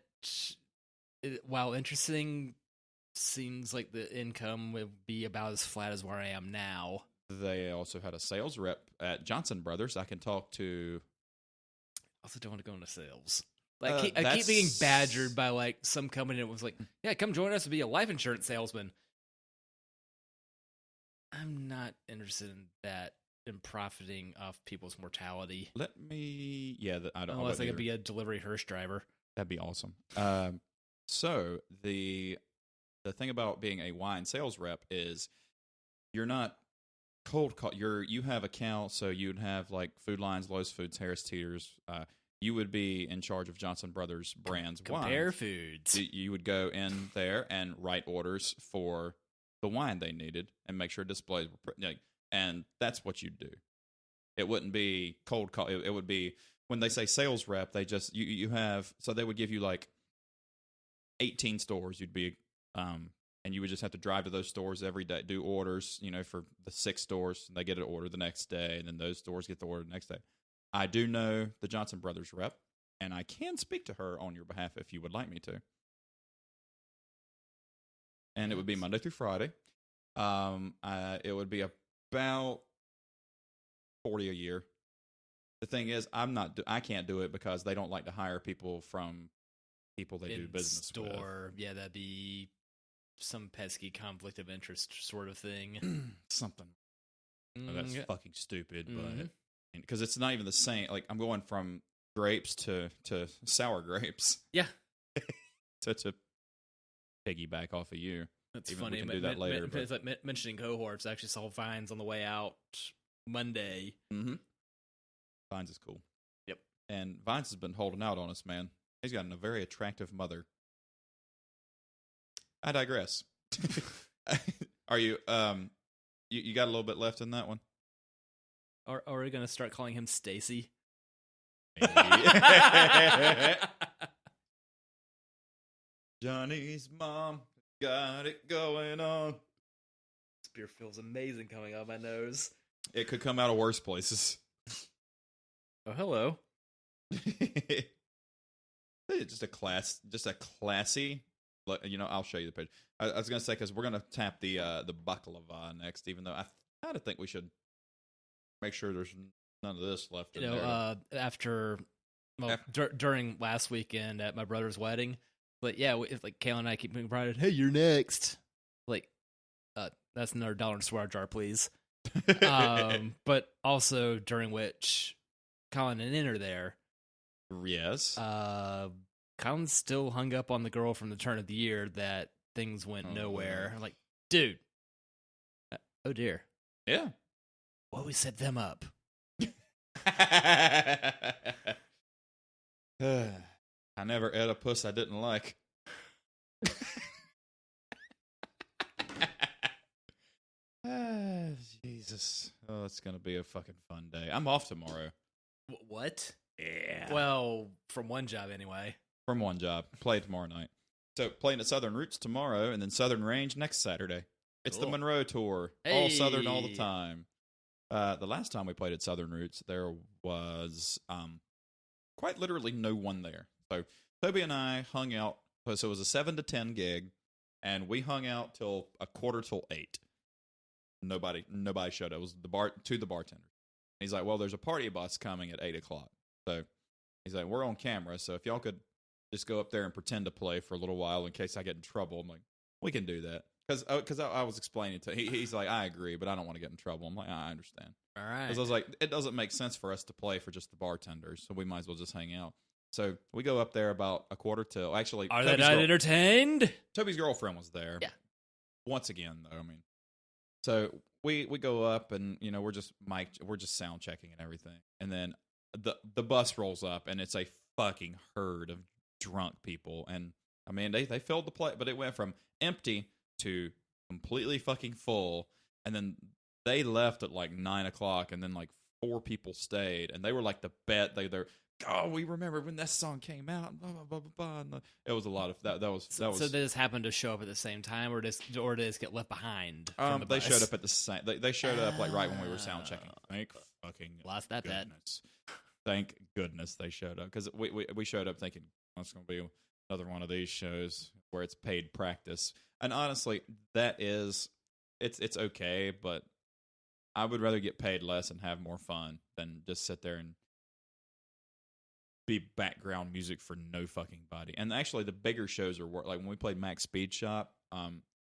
Speaker 2: while interesting, seems like the income would be about as flat as where I am now.
Speaker 1: They also had a sales rep at Johnson Brothers. I can talk to.
Speaker 2: I also don't want to go into sales. I keep being badgered by some company that was like, "Yeah, come join us to be a life insurance salesman." I'm not interested in that, in profiting off people's mortality.
Speaker 1: I don't.
Speaker 2: Unless I could be a delivery hearse driver.
Speaker 1: That'd be awesome. So the thing about being a wine sales rep is you're not cold call. You have accounts, so you'd have like Food Lions, Lowe's Foods, Harris Teeter's. You would be in charge of Johnson Brothers brands
Speaker 2: Compare
Speaker 1: wines.
Speaker 2: foods.
Speaker 1: You would go in there and write orders for the wine they needed and make sure displays were and that's what you'd do. It wouldn't be cold call. It would be when they say sales rep, they just you have, so they would give you like 18 stores. You'd be and you would just have to drive to those stores every day, do orders, for the 6 stores, and they get an order the next day, and then those stores get the order the next day. I do know the Johnson Brothers rep, and I can speak to her on your behalf if you would like me to. And it would be Monday through Friday. It would be about $40 a year. The thing is, I can't do it because they don't like to hire people from people they do business
Speaker 2: with. Yeah, that'd be some pesky conflict of interest sort of thing.
Speaker 1: Something. That's fucking stupid, but because it's not even the same. Like, I'm going from grapes to sour grapes.
Speaker 2: Yeah.
Speaker 1: to piggyback off of you.
Speaker 2: That's
Speaker 1: even
Speaker 2: funny.
Speaker 1: We can do that later.
Speaker 2: It's like mentioning cohorts. I actually saw Vines on the way out Monday.
Speaker 1: Mm-hmm. Vines is cool.
Speaker 2: Yep.
Speaker 1: And Vines has been holding out on us, man. He's got a very attractive mother. I digress. Are you, you got a little bit left in that one?
Speaker 2: Are we going to start calling him Stacy?
Speaker 1: Johnny's mom got it going on.
Speaker 2: This beer feels amazing coming out of my nose.
Speaker 1: It could come out of worse places.
Speaker 2: Oh, hello.
Speaker 1: Just a classy. I'll show you the page. I was gonna say, because we're gonna tap the baklava next, even though I kind of think we should make sure there's none of this left.
Speaker 2: During last weekend at my brother's wedding, Kayla and I keep being proud. Hey, you're next. That's another $1 in swear jar, please. But also during which Colin and Inn are there.
Speaker 1: Yes.
Speaker 2: Colin's still hung up on the girl from the turn of the year that things went nowhere. I'm like, dude. Oh dear.
Speaker 1: Yeah.
Speaker 2: Well, we set them up.
Speaker 1: I never ate a puss I didn't like. Jesus. Oh, it's going to be a fucking fun day. I'm off tomorrow.
Speaker 2: What?
Speaker 1: Yeah.
Speaker 2: Well, from one job anyway.
Speaker 1: From one job. Play tomorrow night. So playing at Southern Roots tomorrow and then Southern Range next Saturday. It's the Monroe Tour. Hey. All Southern all the time. The last time we played at Southern Roots, there was quite literally no one there. So Toby and I hung out. So it was a 7 to 10 gig, and we hung out till 7:45. Nobody showed up. It was the bartender. He's like, well, there's a party bus coming at 8:00. So he's like, we're on camera, so if y'all could just go up there and pretend to play for a little while in case I get in trouble. I'm like, we can do that. Because I was explaining to he's like, I agree, but I don't want to get in trouble. I'm like, I understand.
Speaker 2: All right.
Speaker 1: Because I was like, it doesn't make sense for us to play for just the bartenders, so we might as well just hang out. So we go up there about a quarter till. Actually,
Speaker 2: Are they not entertained?
Speaker 1: Toby's girlfriend was there.
Speaker 2: Yeah.
Speaker 1: Once again, though, I mean, so we go up and we're just sound checking and everything, and then the bus rolls up and it's a fucking herd of drunk people, and I mean they filled the place, but it went from empty to completely fucking full, and then they left at like 9:00, and then like 4 people stayed, and they were like they're oh, we remember when that song came out, blah blah blah blah blah. It was a lot of that was
Speaker 2: So they just happened to show up at the same time, or did they just get left behind?
Speaker 1: They showed up at the same. They showed up like right when we were sound checking. Thank fucking
Speaker 2: lost that bet.
Speaker 1: Thank goodness they showed up, because we showed up thinking, oh, it's going to be another one of these shows where it's paid practice. And honestly, it's okay, but I would rather get paid less and have more fun than just sit there and be background music for no fucking body. And actually, the bigger shows are like when we played Max Speed Shop.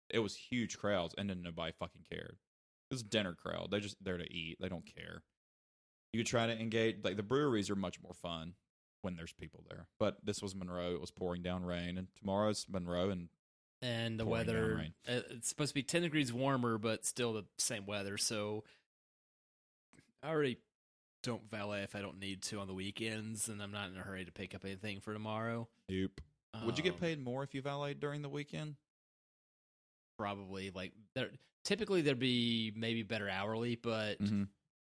Speaker 1: It was huge crowds, and then nobody fucking cared. It was a dinner crowd. They're just there to eat. They don't care. You could try to engage. Like the breweries are much more fun when there's people there. But this was Monroe. It was pouring down rain, and tomorrow's Monroe,
Speaker 2: and the weather. It's supposed to be 10 degrees warmer, but still the same weather. So I already don't valet if I don't need to on the weekends, and I'm not in a hurry to pick up anything for tomorrow.
Speaker 1: Nope. Would you get paid more if you valeted during the weekend?
Speaker 2: Probably. Like typically there'd be maybe better hourly, but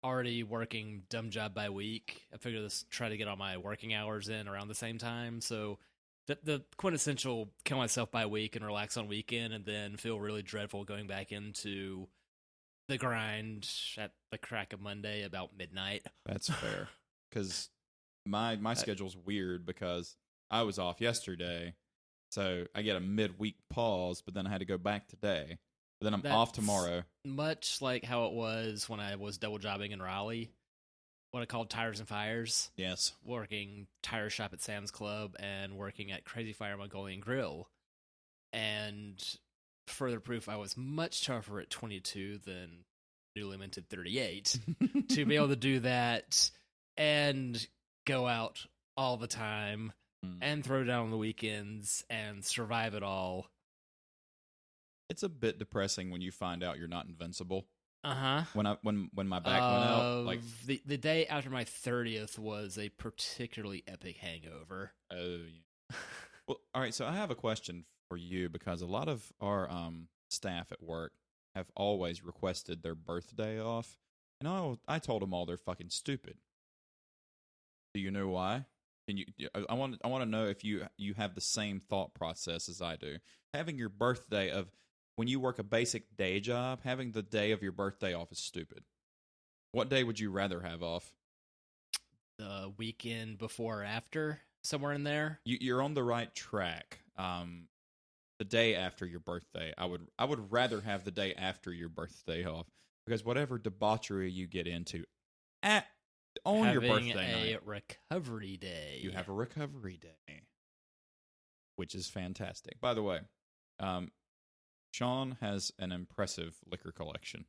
Speaker 2: already working dumb job by week. I figured let's try to get all my working hours in around the same time. So the quintessential kill myself by week and relax on weekend, and then feel really dreadful going back into the grind at the crack of Monday about midnight.
Speaker 1: That's fair. Because my schedule's weird because I was off yesterday, so I get a midweek pause, but then I had to go back today. But then I'm off tomorrow. Much
Speaker 2: like how it was when I was double jobbing in Raleigh, what I called Tires and Fires.
Speaker 1: Yes.
Speaker 2: Working tire shop at Sam's Club and working at Crazy Fire Mongolian Grill. And further proof, I was much tougher at 22 than newly minted 38 to be able to do that and go out all the time and throw down on the weekends and survive it all.
Speaker 1: It's a bit depressing when you find out you're not invincible.
Speaker 2: Uh-huh.
Speaker 1: When my back went out, like
Speaker 2: the day after my 30th was a particularly epic hangover.
Speaker 1: Oh yeah. Well, all right, so I have a question for you, because a lot of our staff at work have always requested their birthday off, and I told them all they're fucking stupid. Do you know why? Can you? I want to know if you have the same thought process as I do. Having your birthday of when you work a basic day job, having the day of your birthday off is stupid. What day would you rather have off?
Speaker 2: The weekend before or after, somewhere in there.
Speaker 1: You're on the right track. The day after your birthday, I would rather have the day after your birthday off, because whatever debauchery you get into on your birthday
Speaker 2: night, recovery day.
Speaker 1: You have a recovery day, which is fantastic. By the way, Sean has an impressive liquor collection.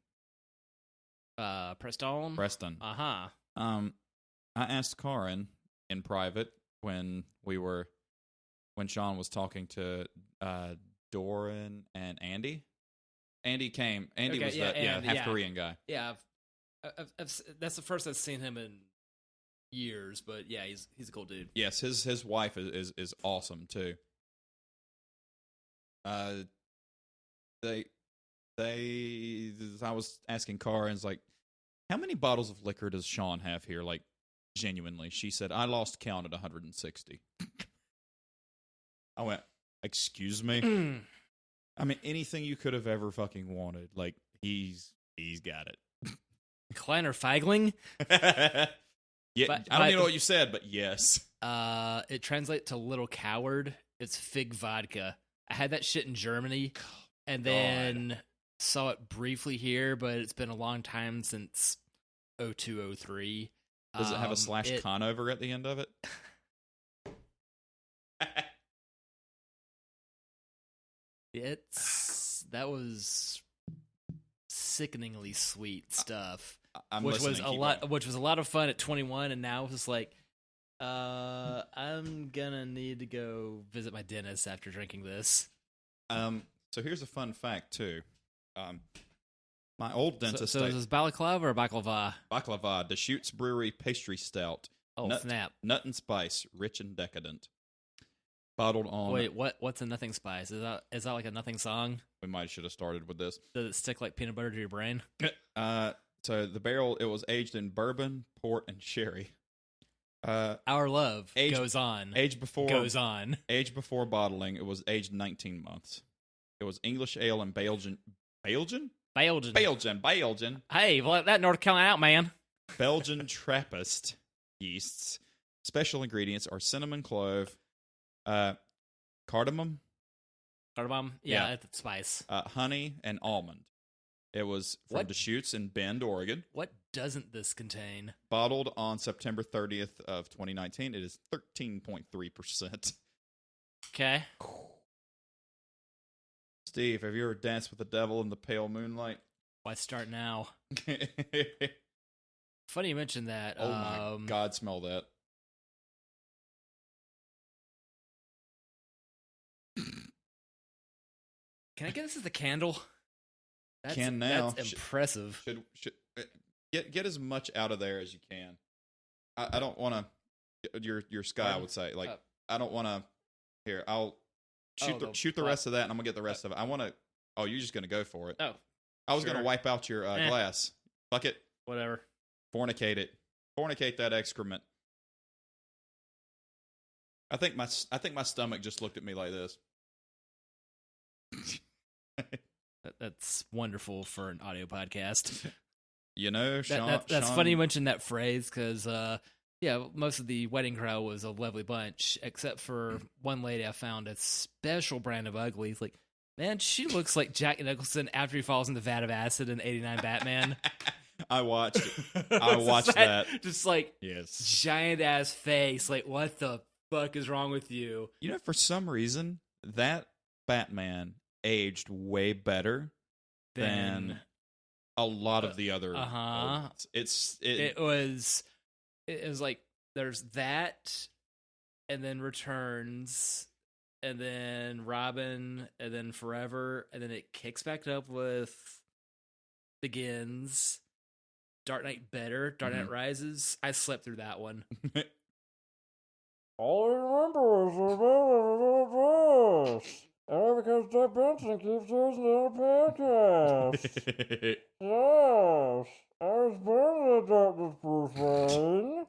Speaker 2: Preston.
Speaker 1: Uh-huh. I asked Karin in private when Sean was talking to Doran and Andy. Andy came. Andy was half Korean guy.
Speaker 2: Yeah, that's the first I've seen him in years, but yeah, he's a cool dude.
Speaker 1: Yes, his wife is awesome too. I was asking Karin's like, how many bottles of liquor does Sean have here? Like, genuinely, she said, I lost count at 160. I went, excuse me? I mean, anything you could have ever fucking wanted. Like, he's got it.
Speaker 2: Kleiner Feigling?
Speaker 1: Yeah, I don't even know what you said, but yes.
Speaker 2: It translates to little coward. It's fig vodka. I had that shit in Germany, and then saw it briefly here, but it's been a long time since 0203.
Speaker 1: Does it have a / Conover at the end of it?
Speaker 2: sickeningly sweet stuff.
Speaker 1: I'm
Speaker 2: which
Speaker 1: listening.
Speaker 2: was a
Speaker 1: Keep
Speaker 2: lot
Speaker 1: going.
Speaker 2: which was a lot of fun at 21, and now it's just like I'm gonna need to go visit my dentist after drinking this.
Speaker 1: So here's a fun fact too. My old dentist.
Speaker 2: So is this balaclava or baklava?
Speaker 1: Baklava, Deschutes Brewery pastry stout.
Speaker 2: Oh, snap.
Speaker 1: Nut and spice, rich and decadent. Bottled on.
Speaker 2: Wait, what's a nothing spice? Is that like a nothing song?
Speaker 1: We should have started with this.
Speaker 2: Does it stick like peanut butter to your brain?
Speaker 1: So the barrel, it was aged in bourbon, port, and sherry.
Speaker 2: Our love goes on.
Speaker 1: Aged before
Speaker 2: bottling,
Speaker 1: it was aged 19 months. It was English ale and Belgian.
Speaker 2: Belgian.
Speaker 1: Hey,
Speaker 2: let that North Carolina out, man.
Speaker 1: Belgian Trappist yeasts. Special ingredients are cinnamon clove, cardamom.
Speaker 2: Cardamom? Yeah, that's spice.
Speaker 1: Honey and almond. It was from Deschutes in Bend, Oregon.
Speaker 2: What doesn't this contain?
Speaker 1: Bottled on September 30th of 2019. It is 13.3%.
Speaker 2: Okay.
Speaker 1: Steve, have you ever danced with the devil in the pale moonlight?
Speaker 2: Why start now? Funny you mentioned that.
Speaker 1: Oh my God, smell that.
Speaker 2: Can I get this as a candle? That's impressive.
Speaker 1: Should get as much out of there as you can. I don't want to. Your sky would say like I don't want to. Here, I'll shoot the rest of that, and I'm gonna get the rest of it. I want to. Oh, you're just gonna go for it.
Speaker 2: Oh,
Speaker 1: I was gonna wipe out your glass. Fuck it.
Speaker 2: Whatever.
Speaker 1: Fornicate it. Fornicate that excrement. I think my stomach just looked at me like this.
Speaker 2: That's wonderful for an audio podcast.
Speaker 1: You know,
Speaker 2: that's
Speaker 1: Sean,
Speaker 2: funny you mentioned that phrase because, most of the wedding crowd was a lovely bunch, except for one lady I found a special brand of ugly. It's like, man, she looks like Jack Nicholson after he falls in the vat of acid in '89 Batman.
Speaker 1: I watched that.
Speaker 2: Just like,
Speaker 1: yes,
Speaker 2: giant ass face. Like, what the fuck is wrong with you?
Speaker 1: You know, for some reason, that Batman aged way better than a lot of the other. It
Speaker 2: was like there's that, and then Returns, and then Robin, and then Forever, and then it kicks back up with Begins, Dark Knight better, Dark Knight Rises. I slept through that one.
Speaker 3: All I remember is because Doug Benson keeps using it on a podcast. Yes, I was born in the darkness, Bruce Wayne.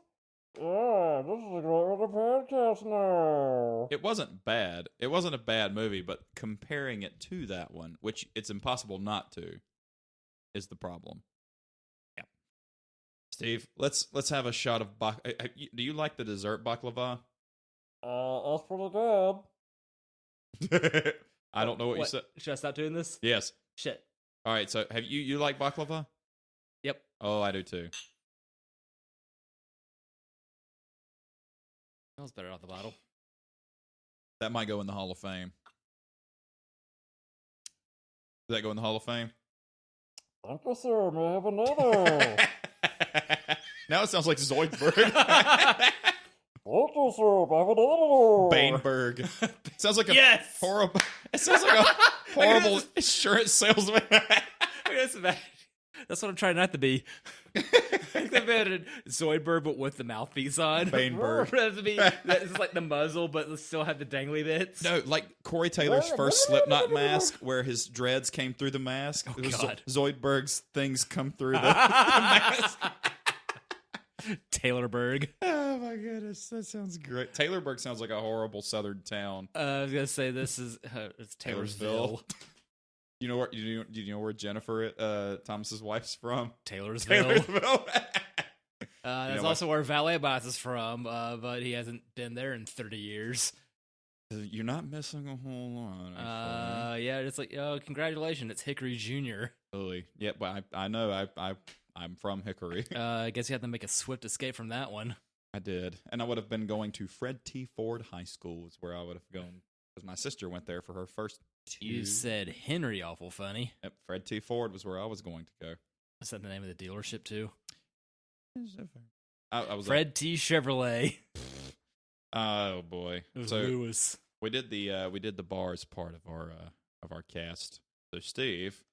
Speaker 3: Yeah, this is a great little podcast now.
Speaker 1: It wasn't bad. It wasn't a bad movie, but comparing it to that one, which it's impossible not to, is the problem. Yeah. Steve, let's have a shot of do you like the dessert baklava?
Speaker 3: That's pretty good.
Speaker 1: I don't know what you said.
Speaker 2: Should I stop doing this?
Speaker 1: Yes.
Speaker 2: Shit.
Speaker 1: All right, so have you like baklava?
Speaker 2: Yep.
Speaker 1: Oh, I do too.
Speaker 2: Smells better out the bottle.
Speaker 1: That might go in the Hall of Fame. Does that go in the Hall of Fame?
Speaker 3: Thank you, sir. May I have another?
Speaker 1: Now it sounds like Zoidberg.
Speaker 3: Thank you, sir. May I have another?
Speaker 1: Baneberg. Sounds like a horrible. It sounds like a horrible insurance salesman.
Speaker 2: That's what I'm trying not to be. Zoidberg, but with the mouthpiece on.
Speaker 1: Baneberg.
Speaker 2: That's like the muzzle, but still have the dangly bits.
Speaker 1: No, like Corey Taylor's first Slipknot mask, where his dreads came through the mask.
Speaker 2: Oh, God.
Speaker 1: Zoidberg's things come through the mask.
Speaker 2: Taylorberg.
Speaker 1: Oh my goodness, that sounds great. Taylorberg sounds like a horrible southern town.
Speaker 2: I was gonna say this is it's Taylorsville.
Speaker 1: You know where? Do you know where Jennifer Thomas's wife's from?
Speaker 2: Taylorsville. That's also where Valet is from, but he hasn't been there in 30 years.
Speaker 1: You're not missing a whole lot.
Speaker 2: Yeah, it's like, congratulations, it's Hickory Jr.
Speaker 1: Really? Yeah, but I know I'm from Hickory.
Speaker 2: I guess you had to make a swift escape from that one.
Speaker 1: I did, and I would have been going to Fred T. Ford High School is where I would have gone because my sister went there for her first 2.
Speaker 2: You said Henry awful funny.
Speaker 1: Yep, Fred T. Ford was where I was going to go.
Speaker 2: Is that the name of the dealership, too?
Speaker 1: I was
Speaker 2: Fred T. Chevrolet.
Speaker 1: Oh boy!
Speaker 2: It was
Speaker 1: So
Speaker 2: Lewis.
Speaker 1: we did the bars part of our cast. So Steve,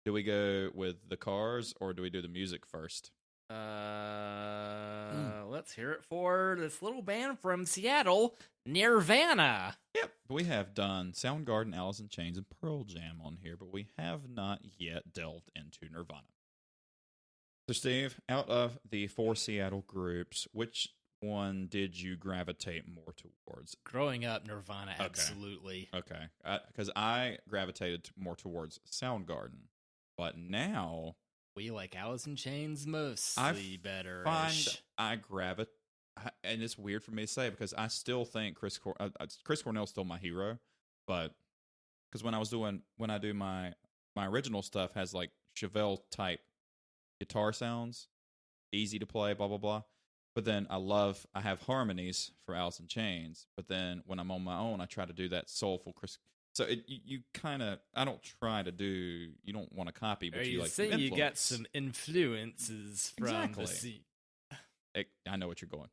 Speaker 1: do we go with the cars or do we do the music first?
Speaker 2: Let's hear it for this little band from Seattle, Nirvana.
Speaker 1: Yep, we have done Soundgarden, Alice in Chains, and Pearl Jam on here, but we have not yet delved into Nirvana. So Steve, out of the 4 Seattle groups, which one did you gravitate more towards?
Speaker 2: Growing up, Nirvana, absolutely.
Speaker 1: Okay, because I gravitated more towards Soundgarden, but now
Speaker 2: We like Alice in Chains mostly better.
Speaker 1: I gravitate, and it's weird for me to say because I still think Chris Cornell's still my hero, but because when I do my original stuff has like Chevelle type guitar sounds, easy to play, blah blah blah. But then I have harmonies for Alice in Chains. But then when I'm on my own, I try to do that soulful Chris. So you kind of, I don't try to do, you don't want to copy, but you like
Speaker 2: saying
Speaker 1: influence.
Speaker 2: you got some influences from
Speaker 1: Exactly.
Speaker 2: the scene.
Speaker 1: I know what you're going.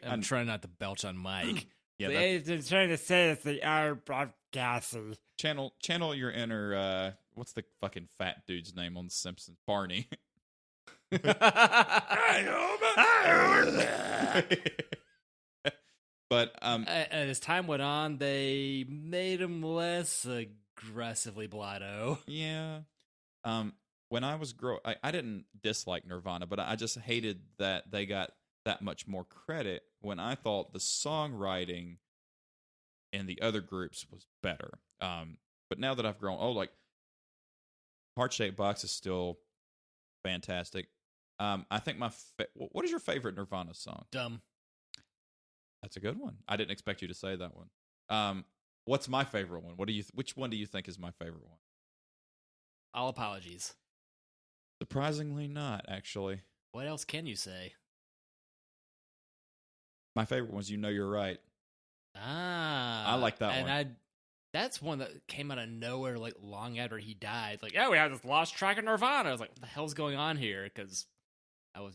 Speaker 2: I'm trying not to belch on Mike.
Speaker 1: Yeah,
Speaker 3: They're trying to say it's the hour broadcasting.
Speaker 1: channel your inner, what's the fucking fat dude's name on The Simpsons? Barney. But
Speaker 2: as time went on, they made him less aggressively blotto.
Speaker 1: yeah. When I was I didn't dislike Nirvana, but I just hated that they got that much more credit when I thought the songwriting in the other groups was better. But now that I've grown, like Heart Shaped Box is still fantastic. I think what is your favorite Nirvana song?
Speaker 2: Dumb.
Speaker 1: That's a good one. I didn't expect you to say that one. What's my favorite one? Which one do you think is my favorite one?
Speaker 2: All apologies.
Speaker 1: Surprisingly not, actually.
Speaker 2: What else can you say?
Speaker 1: My favorite one's You Know You're Right.
Speaker 2: I
Speaker 1: like that one.
Speaker 2: That's one that came out of nowhere, like long after he died. Like, we have this lost track of Nirvana. I was like, what the hell's going on here? Because I was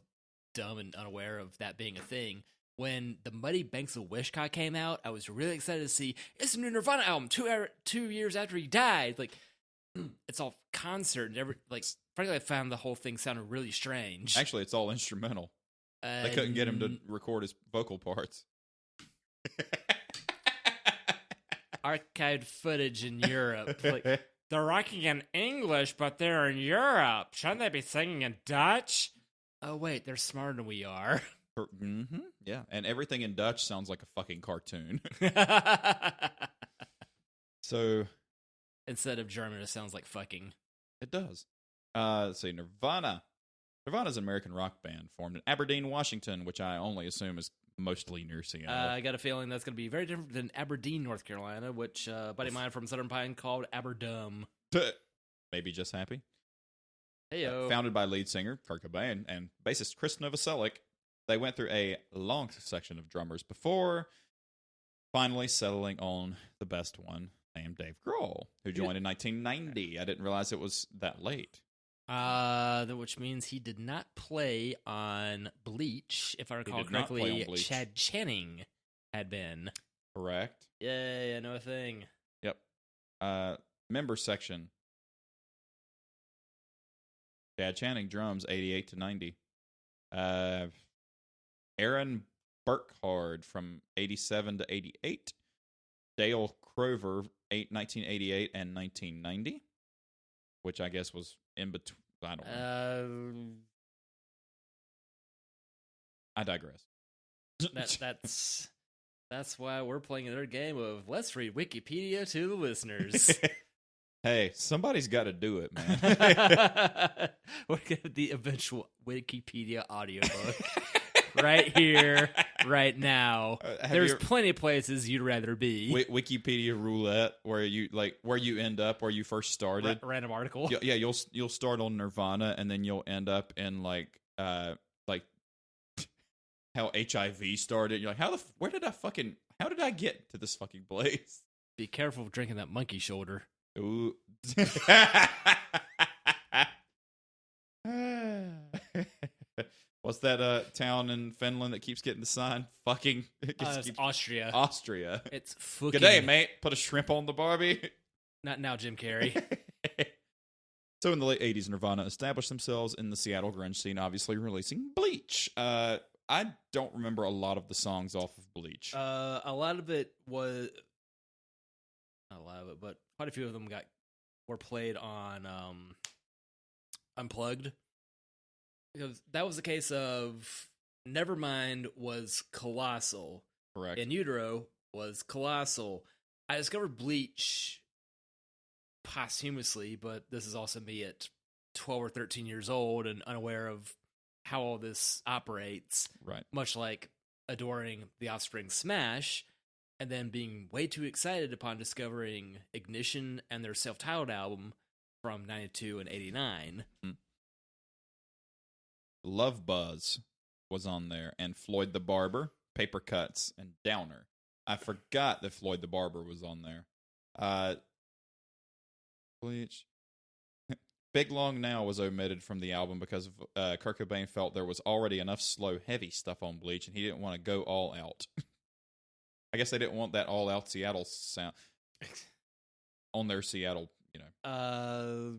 Speaker 2: dumb and unaware of that being a thing. When the Muddy Banks of Wishkot came out, I was really excited to see it's a new Nirvana album 2 years after he died. Like, it's all concert and frankly, I found the whole thing sounded really strange.
Speaker 1: Actually, it's all instrumental. They couldn't get him to record his vocal parts.
Speaker 2: Archived footage in Europe. Like,
Speaker 3: They're writing in English, but they're in Europe. Shouldn't they be singing in Dutch?
Speaker 2: oh wait, they're smarter than we are.
Speaker 1: Mm-hmm. Yeah, and everything in Dutch sounds like a fucking cartoon. So
Speaker 2: Instead of German, it sounds like fucking.
Speaker 1: it does. Let's see, Nirvana. Nirvana's an American rock band formed in Aberdeen, Washington, which I only assume is mostly near Seattle.
Speaker 2: I got a feeling that's going to be very different than Aberdeen, North Carolina, which a buddy of mine from Southern Pine called Aberdum.
Speaker 1: Maybe just happy.
Speaker 2: Heyo.
Speaker 1: Founded by lead singer Kurt Cobain and bassist Chris Novoselic, they went through a long succession of drummers before finally settling on the best one, named Dave Grohl, who joined in 1990. I didn't realize it was that late.
Speaker 2: Which means he did not play on Bleach, if I recall
Speaker 1: did not play
Speaker 2: correctly.
Speaker 1: on Bleach.
Speaker 2: Chad Channing had been.
Speaker 1: Correct.
Speaker 2: Yeah, I know a thing.
Speaker 1: Yep. Member section. Chad Channing drums 88 to 90. Aaron Burkhard from 87 to 88. Dale Crover 1988 and 1990, which I guess was in between. I don't know. I digress.
Speaker 2: That's why we're playing another game of let's read Wikipedia to the listeners.
Speaker 1: Hey, somebody's got to do it, man.
Speaker 2: We're getting the eventual Wikipedia audiobook right here, right now. There's plenty of places you'd rather be.
Speaker 1: Wikipedia Roulette, where you end up where you first started.
Speaker 2: Random article.
Speaker 1: Yeah, you'll start on Nirvana, and then you'll end up in like how HIV started. You're like, how did I get to this fucking place?
Speaker 2: Be careful of drinking that monkey shoulder.
Speaker 1: Ooh. What's that town in Finland that keeps getting the sign? Fucking
Speaker 2: It's Austria.
Speaker 1: Austria.
Speaker 2: It's fucking...
Speaker 1: Good day, mate. Put a shrimp on the Barbie.
Speaker 2: Not now, Jim Carrey.
Speaker 1: So in the late 80s, Nirvana established themselves in the Seattle grunge scene, obviously releasing Bleach. I don't remember a lot of the songs off of Bleach.
Speaker 2: A lot of it was... Not a lot of it, but quite a few of them were played on Unplugged. Because that was the case of Nevermind was Colossal.
Speaker 1: Correct.
Speaker 2: In Utero was Colossal. I discovered Bleach posthumously, but this is also me at 12 or 13 years old and unaware of how all this operates.
Speaker 1: Right.
Speaker 2: Much like adoring The Offspring Smash, and then being way too excited upon discovering Ignition and their self-titled album from 92 and 89.
Speaker 1: Love Buzz was on there, and Floyd the Barber, Paper Cuts, and Downer. I forgot that Floyd the Barber was on there. Bleach. Big Long Now was omitted from the album because Kurt Cobain felt there was already enough slow, heavy stuff on Bleach, and he didn't want to go all out. I guess they didn't want that all out Seattle sound on their Seattle,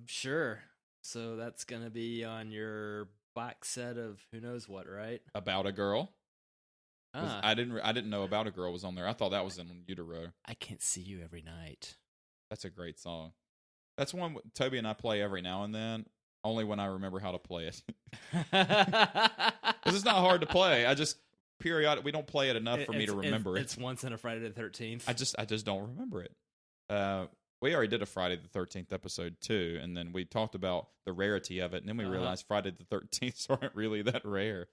Speaker 2: Sure. So that's going to be on your box set of who knows what, right?
Speaker 1: About a Girl.
Speaker 2: Ah.
Speaker 1: I didn't know About a Girl was on there. I thought that was in Utero.
Speaker 2: I Can't See You Every Night.
Speaker 1: That's a great song. That's one Toby and I play every now and then, only when I remember how to play it. Because it's not hard to play. I just we don't play it enough for me to remember it.
Speaker 2: It's once in a Friday the 13th.
Speaker 1: I just don't remember it. We already did a Friday the 13th episode too, and then we talked about the rarity of it, and then we realized Friday the 13th aren't really that rare.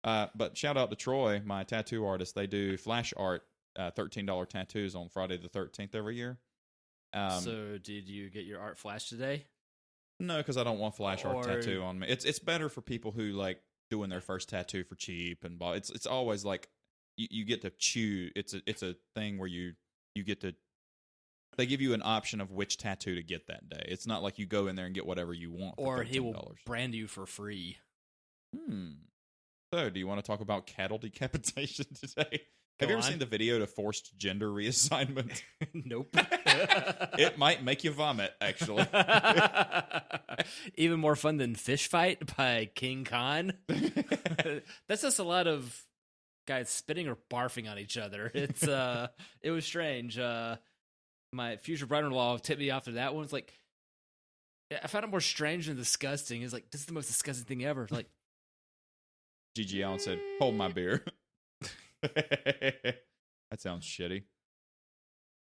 Speaker 1: But shout out to Troy, my tattoo artist. They do flash art, $13 tattoos on Friday the 13th every year.
Speaker 2: So did you get your art flashed today?
Speaker 1: No, because I don't want flash art tattoo on me. It's better for people who like doing their first tattoo for cheap, and it's always like you get to choose. It's a thing where you get to. They give you an option of which tattoo to get that day. It's not like you go in there and get whatever you want. For
Speaker 2: or
Speaker 1: $13.
Speaker 2: he will brand you for free.
Speaker 1: So, do you want to talk about cattle decapitation today? Have you ever seen the video to forced gender reassignment?
Speaker 2: Nope.
Speaker 1: It might make you vomit, actually.
Speaker 2: Even more fun than Fish Fight by King Khan. That's just a lot of guys spitting or barfing on each other. It was strange. My future brother-in-law tipped me off to that one. It's like, I found it more strange and disgusting. It's like, this is the most disgusting thing ever. It's like,
Speaker 1: G.G. Allen said, "Hold my beer." That sounds shitty.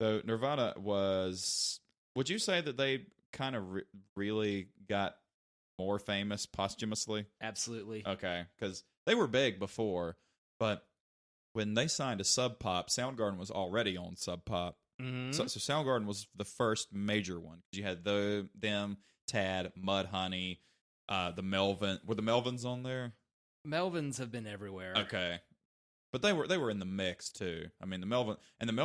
Speaker 1: So Nirvana was... Would you say that they kind of really got more famous posthumously?
Speaker 2: Absolutely.
Speaker 1: Okay, because they were big before, but when they signed to Sub Pop, Soundgarden was already on Sub Pop.
Speaker 2: Mm-hmm.
Speaker 1: So Soundgarden was the first major one. You had them, Tad, Mudhoney, the Melvin. Were the Melvins on there?
Speaker 2: Melvins have been everywhere.
Speaker 1: Okay, but they were in the mix too. I mean, the Melvins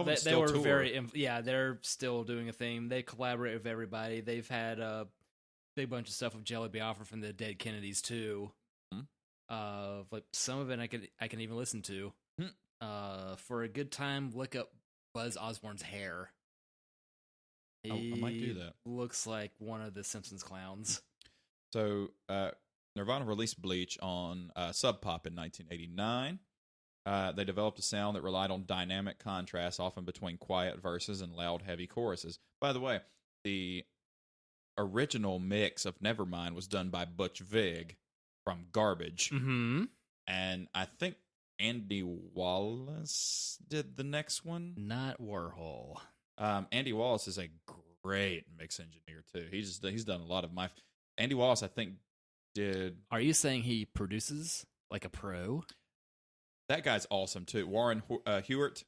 Speaker 2: they
Speaker 1: still
Speaker 2: were
Speaker 1: tour.
Speaker 2: they're still doing a thing. They collaborate with everybody. They've had a big bunch of stuff with Jelly Biafra from the Dead Kennedys too. Like some of it I can even listen to. For a good time, look up Buzz Osborne's hair.
Speaker 1: I might do that.
Speaker 2: Looks like one of the Simpsons clowns.
Speaker 1: So Nirvana released Bleach on Sub Pop in 1989. They developed a sound that relied on dynamic contrast, often between quiet verses and loud, heavy choruses. By the way, the original mix of Nevermind was done by Butch Vig from Garbage.
Speaker 2: Mm-hmm.
Speaker 1: And I think Andy Wallace did the next one.
Speaker 2: Not Warhol.
Speaker 1: Andy Wallace is a great mix engineer, too. He's done a lot of my... Andy Wallace, I think, did...
Speaker 2: Are you saying he produces like a pro?
Speaker 1: That guy's awesome, too. Warren Hewart.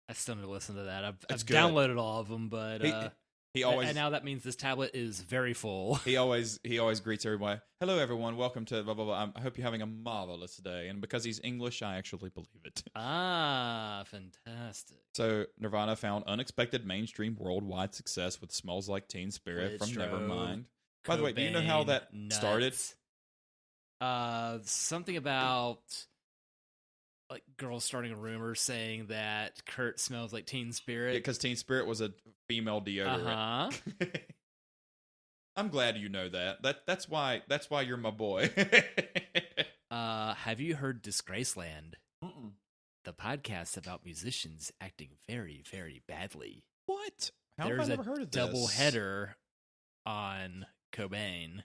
Speaker 2: I still need to listen to that. I've
Speaker 1: good.
Speaker 2: downloaded all of them, but
Speaker 1: he always...
Speaker 2: And now that means this tablet is very full.
Speaker 1: He always greets everybody. Hello, everyone. Welcome to blah, blah, blah. I hope you're having a marvelous day. And because he's English, I actually believe it.
Speaker 2: Ah, fantastic.
Speaker 1: So Nirvana found unexpected mainstream worldwide success with "Smells Like Teen Spirit" from
Speaker 2: Strobe,
Speaker 1: Nevermind. By the way, do you know how that started?
Speaker 2: Something about like girls starting a rumor saying that Kurt smells like Teen Spirit.
Speaker 1: Because Teen Spirit was a female deodorant. I'm glad you know that. That's why you're my boy.
Speaker 2: Have you heard Disgraceland? Mm-mm. The podcast about musicians acting very, very badly.
Speaker 1: What? How have I never heard of this?
Speaker 2: There's a double header on Cobain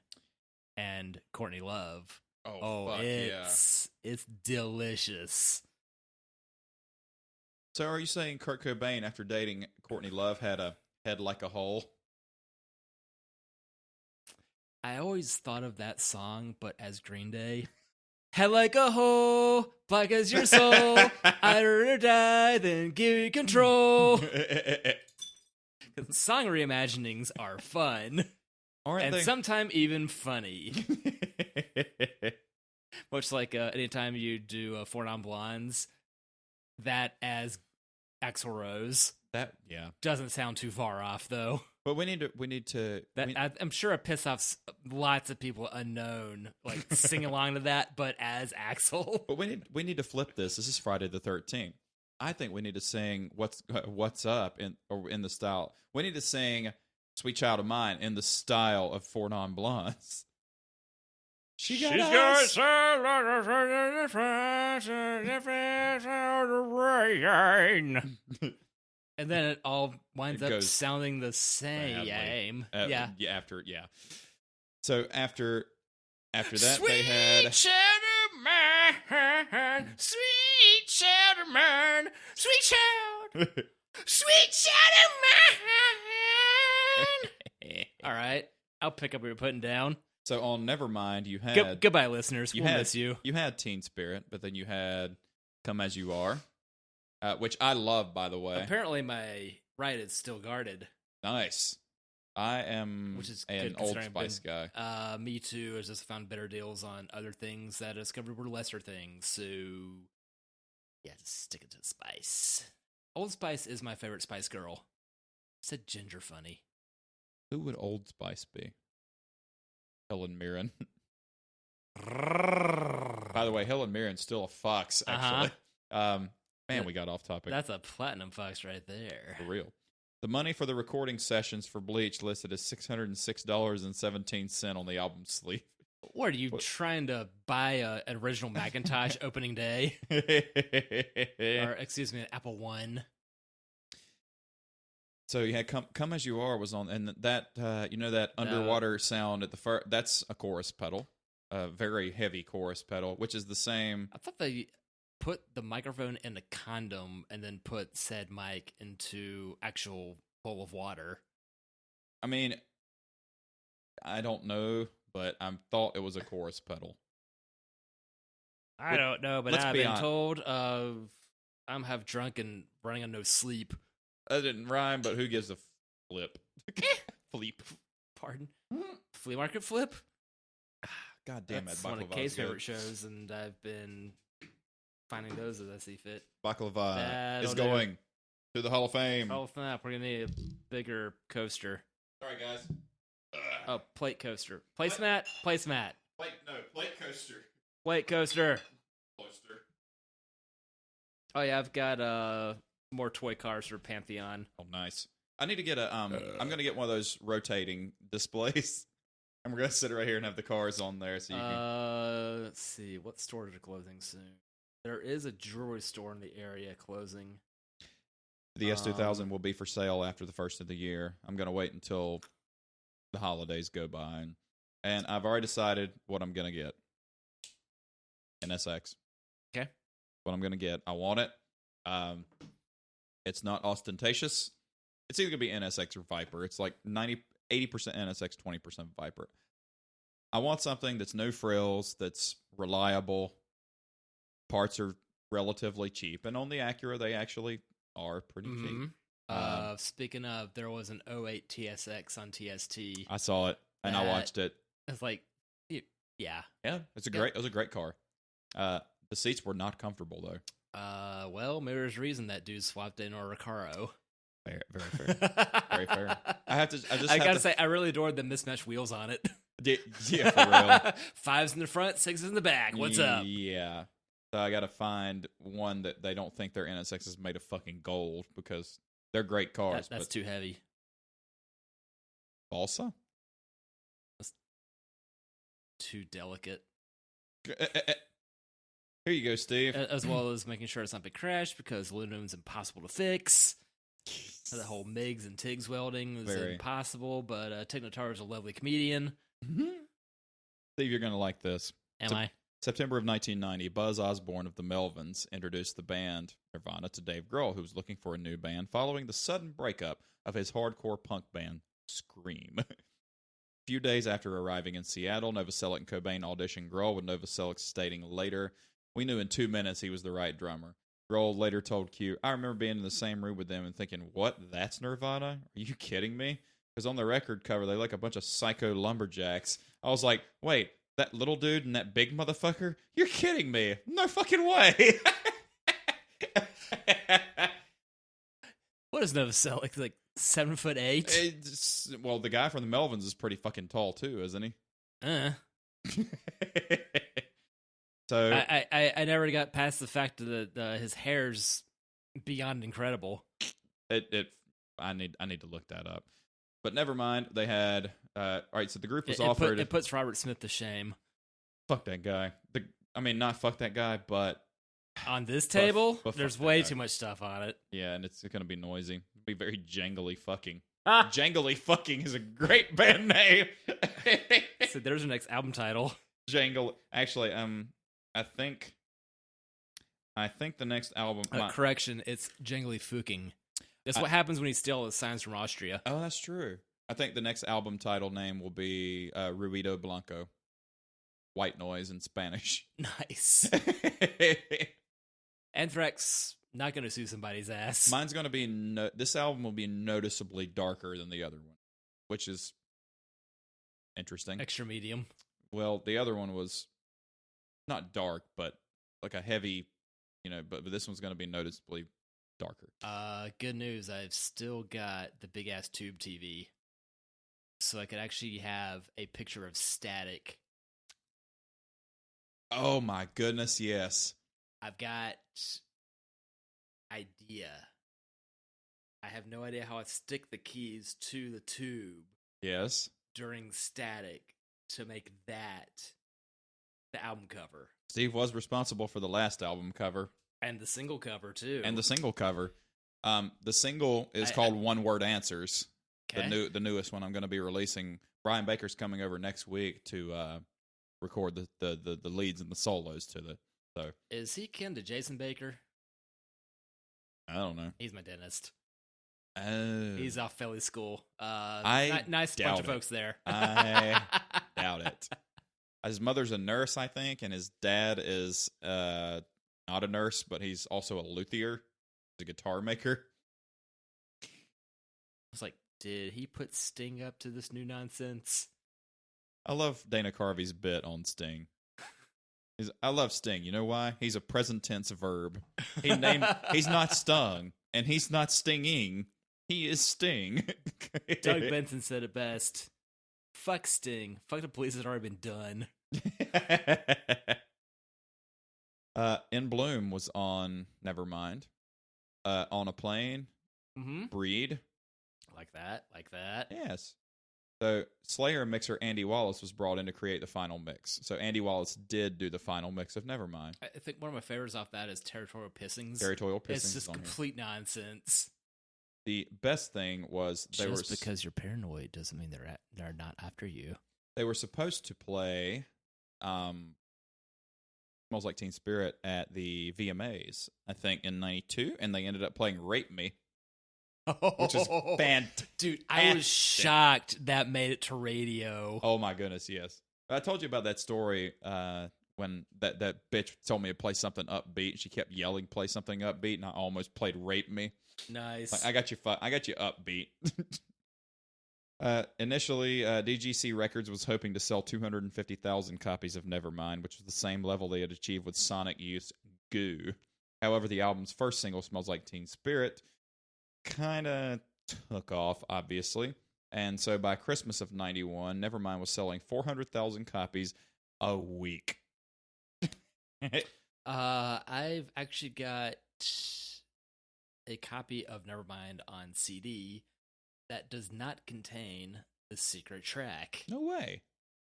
Speaker 2: and Courtney Love.
Speaker 1: Oh,
Speaker 2: it's delicious.
Speaker 1: So are you saying Kurt Cobain, after dating Courtney Love, had a head like a hole?
Speaker 2: I always thought of that song, but as Green Day. Head like a hole, black as your soul. I'd rather die than give you control. Song reimaginings are fun. And sometimes even funny. Much like anytime you do Four Non Blondes, that as Axl Rose.
Speaker 1: That
Speaker 2: doesn't sound too far off though.
Speaker 1: But we need to.
Speaker 2: I'm sure it piss off lots of people unknown, like sing along to that, but as Axl.
Speaker 1: But we need to flip this. This is Friday the 13th. I think we need to sing "What's Up" in the style. We need to sing "Sweet Child of Mine" in the style of Four Non Blondes. She's got
Speaker 2: rain. And then it all winds up sounding the same.
Speaker 1: So after that,
Speaker 2: sweet
Speaker 1: they had
Speaker 2: child of mine, sweet child of mine, sweet child, sweet child of mine. All right, I'll pick up what you're putting down.
Speaker 1: So on Nevermind, you had
Speaker 2: goodbye, listeners. We'll miss you.
Speaker 1: You had Teen Spirit, but then you had Come As You Are. Which I love, by the way.
Speaker 2: Apparently, my right is still guarded.
Speaker 1: Nice. I am an Old Spice guy.
Speaker 2: Me too. I just found better deals on other things that I discovered were lesser things. So, yeah, just stick it to Spice. Old Spice is my favorite Spice Girl. Said Ginger funny.
Speaker 1: Who would Old Spice be? Helen Mirren. By the way, Helen Mirren's still a fox, actually. Man, we got off topic.
Speaker 2: That's a platinum fox right there.
Speaker 1: For real. The money for the recording sessions for Bleach listed as $606.17 on the album sleeve.
Speaker 2: What are you trying to buy an original Macintosh opening day? Or, excuse me, an Apple One?
Speaker 1: So you had Come As You Are was on, and that, that underwater sound at the first, that's a chorus pedal. A very heavy chorus pedal, which is the same.
Speaker 2: I thought they put the microphone in a condom and then put said mic into actual bowl of water.
Speaker 1: I mean, I don't know, but I thought it was a chorus pedal.
Speaker 2: I don't know, but I've been told I'm half drunk and running on no sleep.
Speaker 1: That didn't rhyme, but who gives a flip?
Speaker 2: Flip. Pardon? Flea market flip?
Speaker 1: God damn
Speaker 2: That's
Speaker 1: it.
Speaker 2: one of Kay's favorite shows, and I've been finding those as I see fit.
Speaker 1: Baklava is going to the Hall of Fame.
Speaker 2: Oh, snap. We're going to need a bigger coaster.
Speaker 1: Sorry, guys.
Speaker 2: Oh, plate coaster. Placemat? Placemat.
Speaker 1: Plate coaster.
Speaker 2: Plate coaster. Oh, yeah, I've got more toy cars for Pantheon.
Speaker 1: Oh, nice. I need to get I'm going to get one of those rotating displays. And we're going to sit right here and have the cars on there. So you can...
Speaker 2: Let's see. What stores are closing soon? There is a jewelry store in the area closing.
Speaker 1: The S2000 will be for sale after the first of the year. I'm going to wait until the holidays go by. And I've already decided what I'm going to get. NSX.
Speaker 2: Okay.
Speaker 1: What I'm going to get. I want it. It's not ostentatious. It's either going to be NSX or Viper. It's like 80% NSX, 20% Viper. I want something that's no frills, that's reliable. Parts are relatively cheap. And on the Acura, they actually are pretty cheap.
Speaker 2: Speaking of, there was an 08 TSX on TST.
Speaker 1: I saw it, and I watched it.
Speaker 2: It's like, yeah.
Speaker 1: Yeah, it was a great car. The seats were not comfortable, though.
Speaker 2: Well, maybe there's a reason that dude swapped in or Recaro.
Speaker 1: Very, very fair. Very fair. I
Speaker 2: gotta say, I really adored the mismatched wheels on it.
Speaker 1: Yeah, for real.
Speaker 2: 5's in the front, 6's in the back. What's up?
Speaker 1: Yeah. So I gotta find one that they don't think their NSX is made of fucking gold because they're great cars.
Speaker 2: That's
Speaker 1: but
Speaker 2: too heavy.
Speaker 1: Balsa?
Speaker 2: That's too delicate.
Speaker 1: Here you go, Steve.
Speaker 2: As well as making sure it's not big crash because aluminum's impossible to fix. The whole MIGs and TIGs welding is impossible, but Technotar is a lovely comedian.
Speaker 1: Steve, you're going to like this.
Speaker 2: Am I?
Speaker 1: September of 1990, Buzz Osborne of the Melvins introduced the band Nirvana to Dave Grohl, who was looking for a new band following the sudden breakup of his hardcore punk band, Scream. A few days after arriving in Seattle, Novoselic and Cobain auditioned Grohl, with Novoselic stating later, "We knew in 2 minutes he was the right drummer." Grohl later told Q, "I remember being in the same room with them and thinking, what, that's Nirvana? Are you kidding me? Because on the record cover, they look like a bunch of psycho lumberjacks." I was like, wait, that little dude and that big motherfucker? You're kidding me. No fucking way.
Speaker 2: What is Novoselic? Like 7'8"?
Speaker 1: Well, the guy from the Melvins is pretty fucking tall too, isn't he? So
Speaker 2: I never got past the fact that his hair's beyond incredible.
Speaker 1: I need to look that up. But never mind. They had all right. So the group was offered.
Speaker 2: It puts Robert Smith to shame.
Speaker 1: Fuck that guy. Not fuck that guy, but
Speaker 2: on this table,
Speaker 1: but
Speaker 2: there's way too much stuff on it.
Speaker 1: Yeah, and it's going to be noisy. It'll be very jangly fucking. Jangly fucking is a great band name.
Speaker 2: So there's your next album title.
Speaker 1: Jangle. Actually, I think the next album.
Speaker 2: Correction, it's Jangly Fucking. That's what happens when you steal the signs from Austria.
Speaker 1: Oh, that's true. I think the next album title name will be Ruido Blanco. White noise in Spanish.
Speaker 2: Nice. Anthrax not going to sue somebody's ass.
Speaker 1: Mine's going to be this album will be noticeably darker than the other one, which is interesting.
Speaker 2: Extra medium.
Speaker 1: Well, the other one was not dark, but like a heavy, but this one's going to be noticeably darker.
Speaker 2: Good news. I've still got the big ass tube TV, so I could actually have a picture of Static.
Speaker 1: Oh my goodness, yes.
Speaker 2: I've got idea. I have no idea how I stick the keys to the tube.
Speaker 1: Yes.
Speaker 2: During Static to make that the album cover.
Speaker 1: Steve was responsible for the last album cover.
Speaker 2: And the single cover, too.
Speaker 1: The single is called One Word Answers.
Speaker 2: Okay.
Speaker 1: The newest one I'm going to be releasing. Brian Baker's coming over next week to record the leads and the solos to it. So
Speaker 2: is he kin to Jason Baker?
Speaker 1: I don't know.
Speaker 2: He's my dentist.
Speaker 1: Oh.
Speaker 2: He's off Philly school.
Speaker 1: doubt
Speaker 2: Nice bunch of folks there.
Speaker 1: I doubt it. His mother's a nurse, I think, and his dad is not a nurse, but he's also a luthier. He's a guitar maker.
Speaker 2: I was like, did he put Sting up to this new nonsense?
Speaker 1: I love Dana Carvey's bit on Sting. I love Sting. You know why? He's a present tense verb. He's not stung, and he's not stinging. He is Sting.
Speaker 2: Doug Benson said it best. Fuck Sting. Fuck the police has already been done.
Speaker 1: In Bloom was on Nevermind. On a Plane.
Speaker 2: Mm-hmm.
Speaker 1: Breed.
Speaker 2: Like that.
Speaker 1: Yes. So Slayer mixer Andy Wallace was brought in to create the final mix. So Andy Wallace did do the final mix of Nevermind.
Speaker 2: I think one of my favorites off that is Territorial Pissings.
Speaker 1: It's
Speaker 2: just complete nonsense.
Speaker 1: The best thing was
Speaker 2: because you're paranoid doesn't mean they're not after you.
Speaker 1: They were supposed to play Smells Like Teen Spirit at the VMAs, I think, in 92, and they ended up playing Rape Me. Which is fantastic.
Speaker 2: Dude, I was shocked that made it to radio.
Speaker 1: Oh my goodness, yes. I told you about that story when that bitch told me to play something upbeat. She kept yelling, play something upbeat, and I almost played Rape Me.
Speaker 2: Nice.
Speaker 1: Like, I got you upbeat. Initially, DGC Records was hoping to sell 250,000 copies of Nevermind, which was the same level they had achieved with Sonic Youth's Goo. However, the album's first single, Smells Like Teen Spirit, kind of took off, obviously. And so by Christmas of 91, Nevermind was selling 400,000 copies a week.
Speaker 2: I've actually got a copy of Nevermind on CD that does not contain the secret track.
Speaker 1: No way.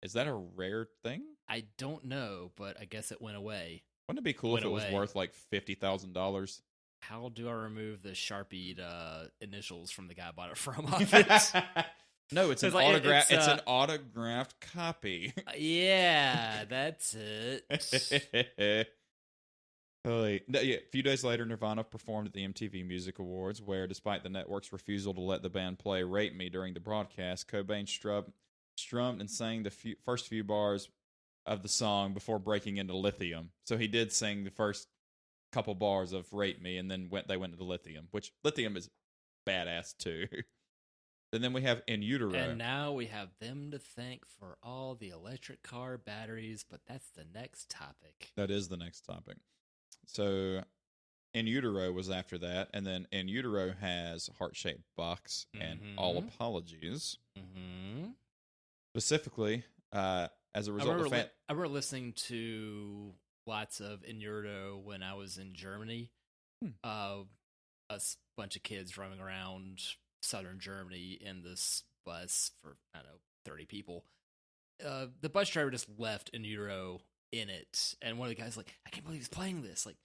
Speaker 1: Is that a rare thing?
Speaker 2: I don't know, but I guess it went away.
Speaker 1: Wouldn't it be cool if it was worth like $50,000?
Speaker 2: How do I remove the Sharpied initials from the guy I bought it from off it?
Speaker 1: No, it's an autograph. It's an autographed copy.
Speaker 2: Yeah, that's it.
Speaker 1: A few days later, Nirvana performed at the MTV Music Awards, where, despite the network's refusal to let the band play "Rape Me" during the broadcast, Cobain strummed and sang the first few bars of the song before breaking into Lithium. So he did sing the first couple bars of "Rape Me," and then they went into Lithium, which Lithium is badass too. And then we have In Utero.
Speaker 2: And now we have them to thank for all the electric car batteries, but that's the next topic.
Speaker 1: That is the next topic. So In Utero was after that, and then In Utero has Heart-Shaped Box and All Apologies.
Speaker 2: Mm-hmm.
Speaker 1: Specifically, as a result
Speaker 2: I remember listening to lots of In Utero when I was in Germany. A bunch of kids roaming around southern Germany in this bus for, I don't know, 30 people. The bus driver just left In Utero in it, and one of the guys like, I can't believe he's playing this. Like,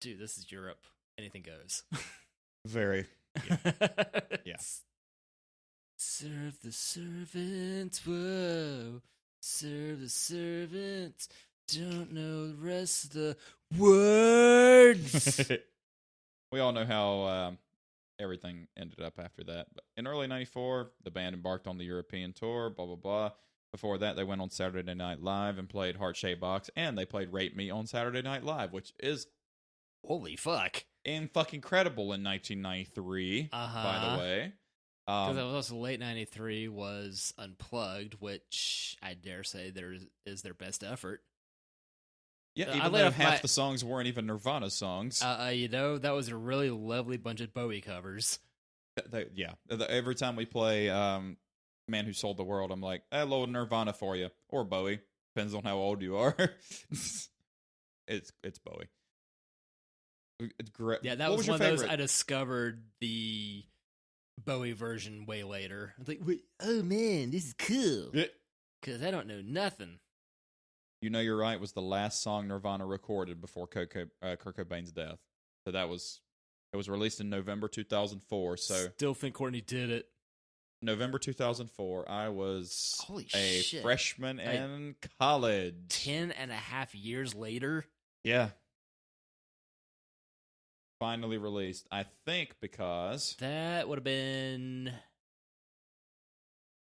Speaker 2: dude, this is Europe. Anything goes.
Speaker 1: Very. Yeah.
Speaker 2: Serve the servants, whoa. Serve the servants. Don't know the rest of the words.
Speaker 1: We all know how everything ended up after that. But in early 94, the band embarked on the European tour, blah, blah, blah. Before that, they went on Saturday Night Live and played Heart-Shaped Box, and they played Rape Me on Saturday Night Live, which is
Speaker 2: holy fuck.
Speaker 1: And fucking incredible in 1993, by the way.
Speaker 2: Because that was also late 93 was Unplugged, which I dare say is their best effort.
Speaker 1: Yeah, even though half the songs weren't even Nirvana songs.
Speaker 2: That was a really lovely bunch of Bowie covers.
Speaker 1: Every time we play Man Who Sold the World, I'm like, a little Nirvana for you. Or Bowie. Depends on how old you are. It's Bowie. It's great.
Speaker 2: Yeah, that was one of those I discovered the Bowie version way later. I was like, wait, oh man, this is cool. Because I don't know nothing.
Speaker 1: You Know You're Right was the last song Nirvana recorded before Kurt Cobain's death. So it was released in November 2004. So
Speaker 2: still think Courtney did it.
Speaker 1: November 2004, I was a
Speaker 2: shit.
Speaker 1: freshman in college.
Speaker 2: 10 and a half years later?
Speaker 1: Yeah. Finally released, I think, because
Speaker 2: that would have been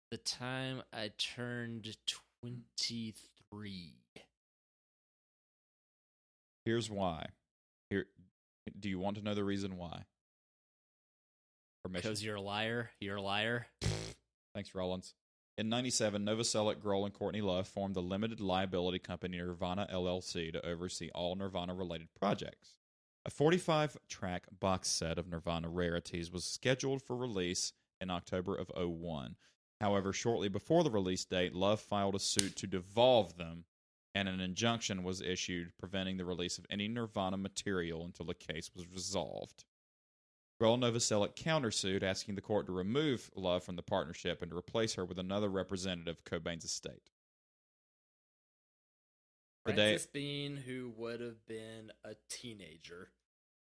Speaker 2: the time I turned 23.
Speaker 1: Here's why. Do you want to know the reason why?
Speaker 2: Because you're a liar. You're a liar.
Speaker 1: Thanks, Rollins. In 97, Novoselic, Grohl, and Courtney Love formed the limited liability company Nirvana LLC to oversee all Nirvana-related projects. A 45-track box set of Nirvana rarities was scheduled for release in October of 2001. However, shortly before the release date, Love filed a suit to devolve them, and an injunction was issued preventing the release of any Nirvana material until the case was resolved. Grohl and Novoselic countersued, asking the court to remove Love from the partnership and to replace her with another representative of Cobain's estate.
Speaker 2: Frances Bean, who would have been a teenager.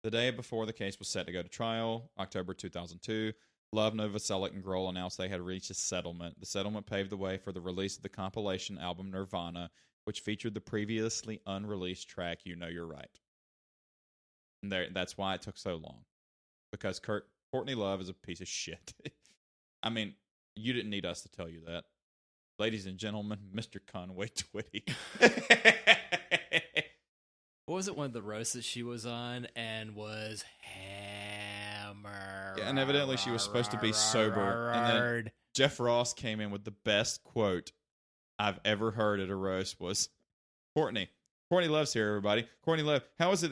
Speaker 1: The day before the case was set to go to trial, October 2002, Love, Novoselic, and Grohl announced they had reached a settlement. The settlement paved the way for the release of the compilation album Nirvana, which featured the previously unreleased track You Know You're Right. And that's why it took so long. Because Courtney Love is a piece of shit. I mean, you didn't need us to tell you that. Ladies and gentlemen, Mr. Conway Twitty.
Speaker 2: What was it, one of the roasts that she was on and was hammered?
Speaker 1: Yeah, and evidently she was supposed to be sober. And then Jeff Ross came in with the best quote I've ever heard at a roast was, Courtney, Courtney Love's here, everybody. Courtney Love, how is it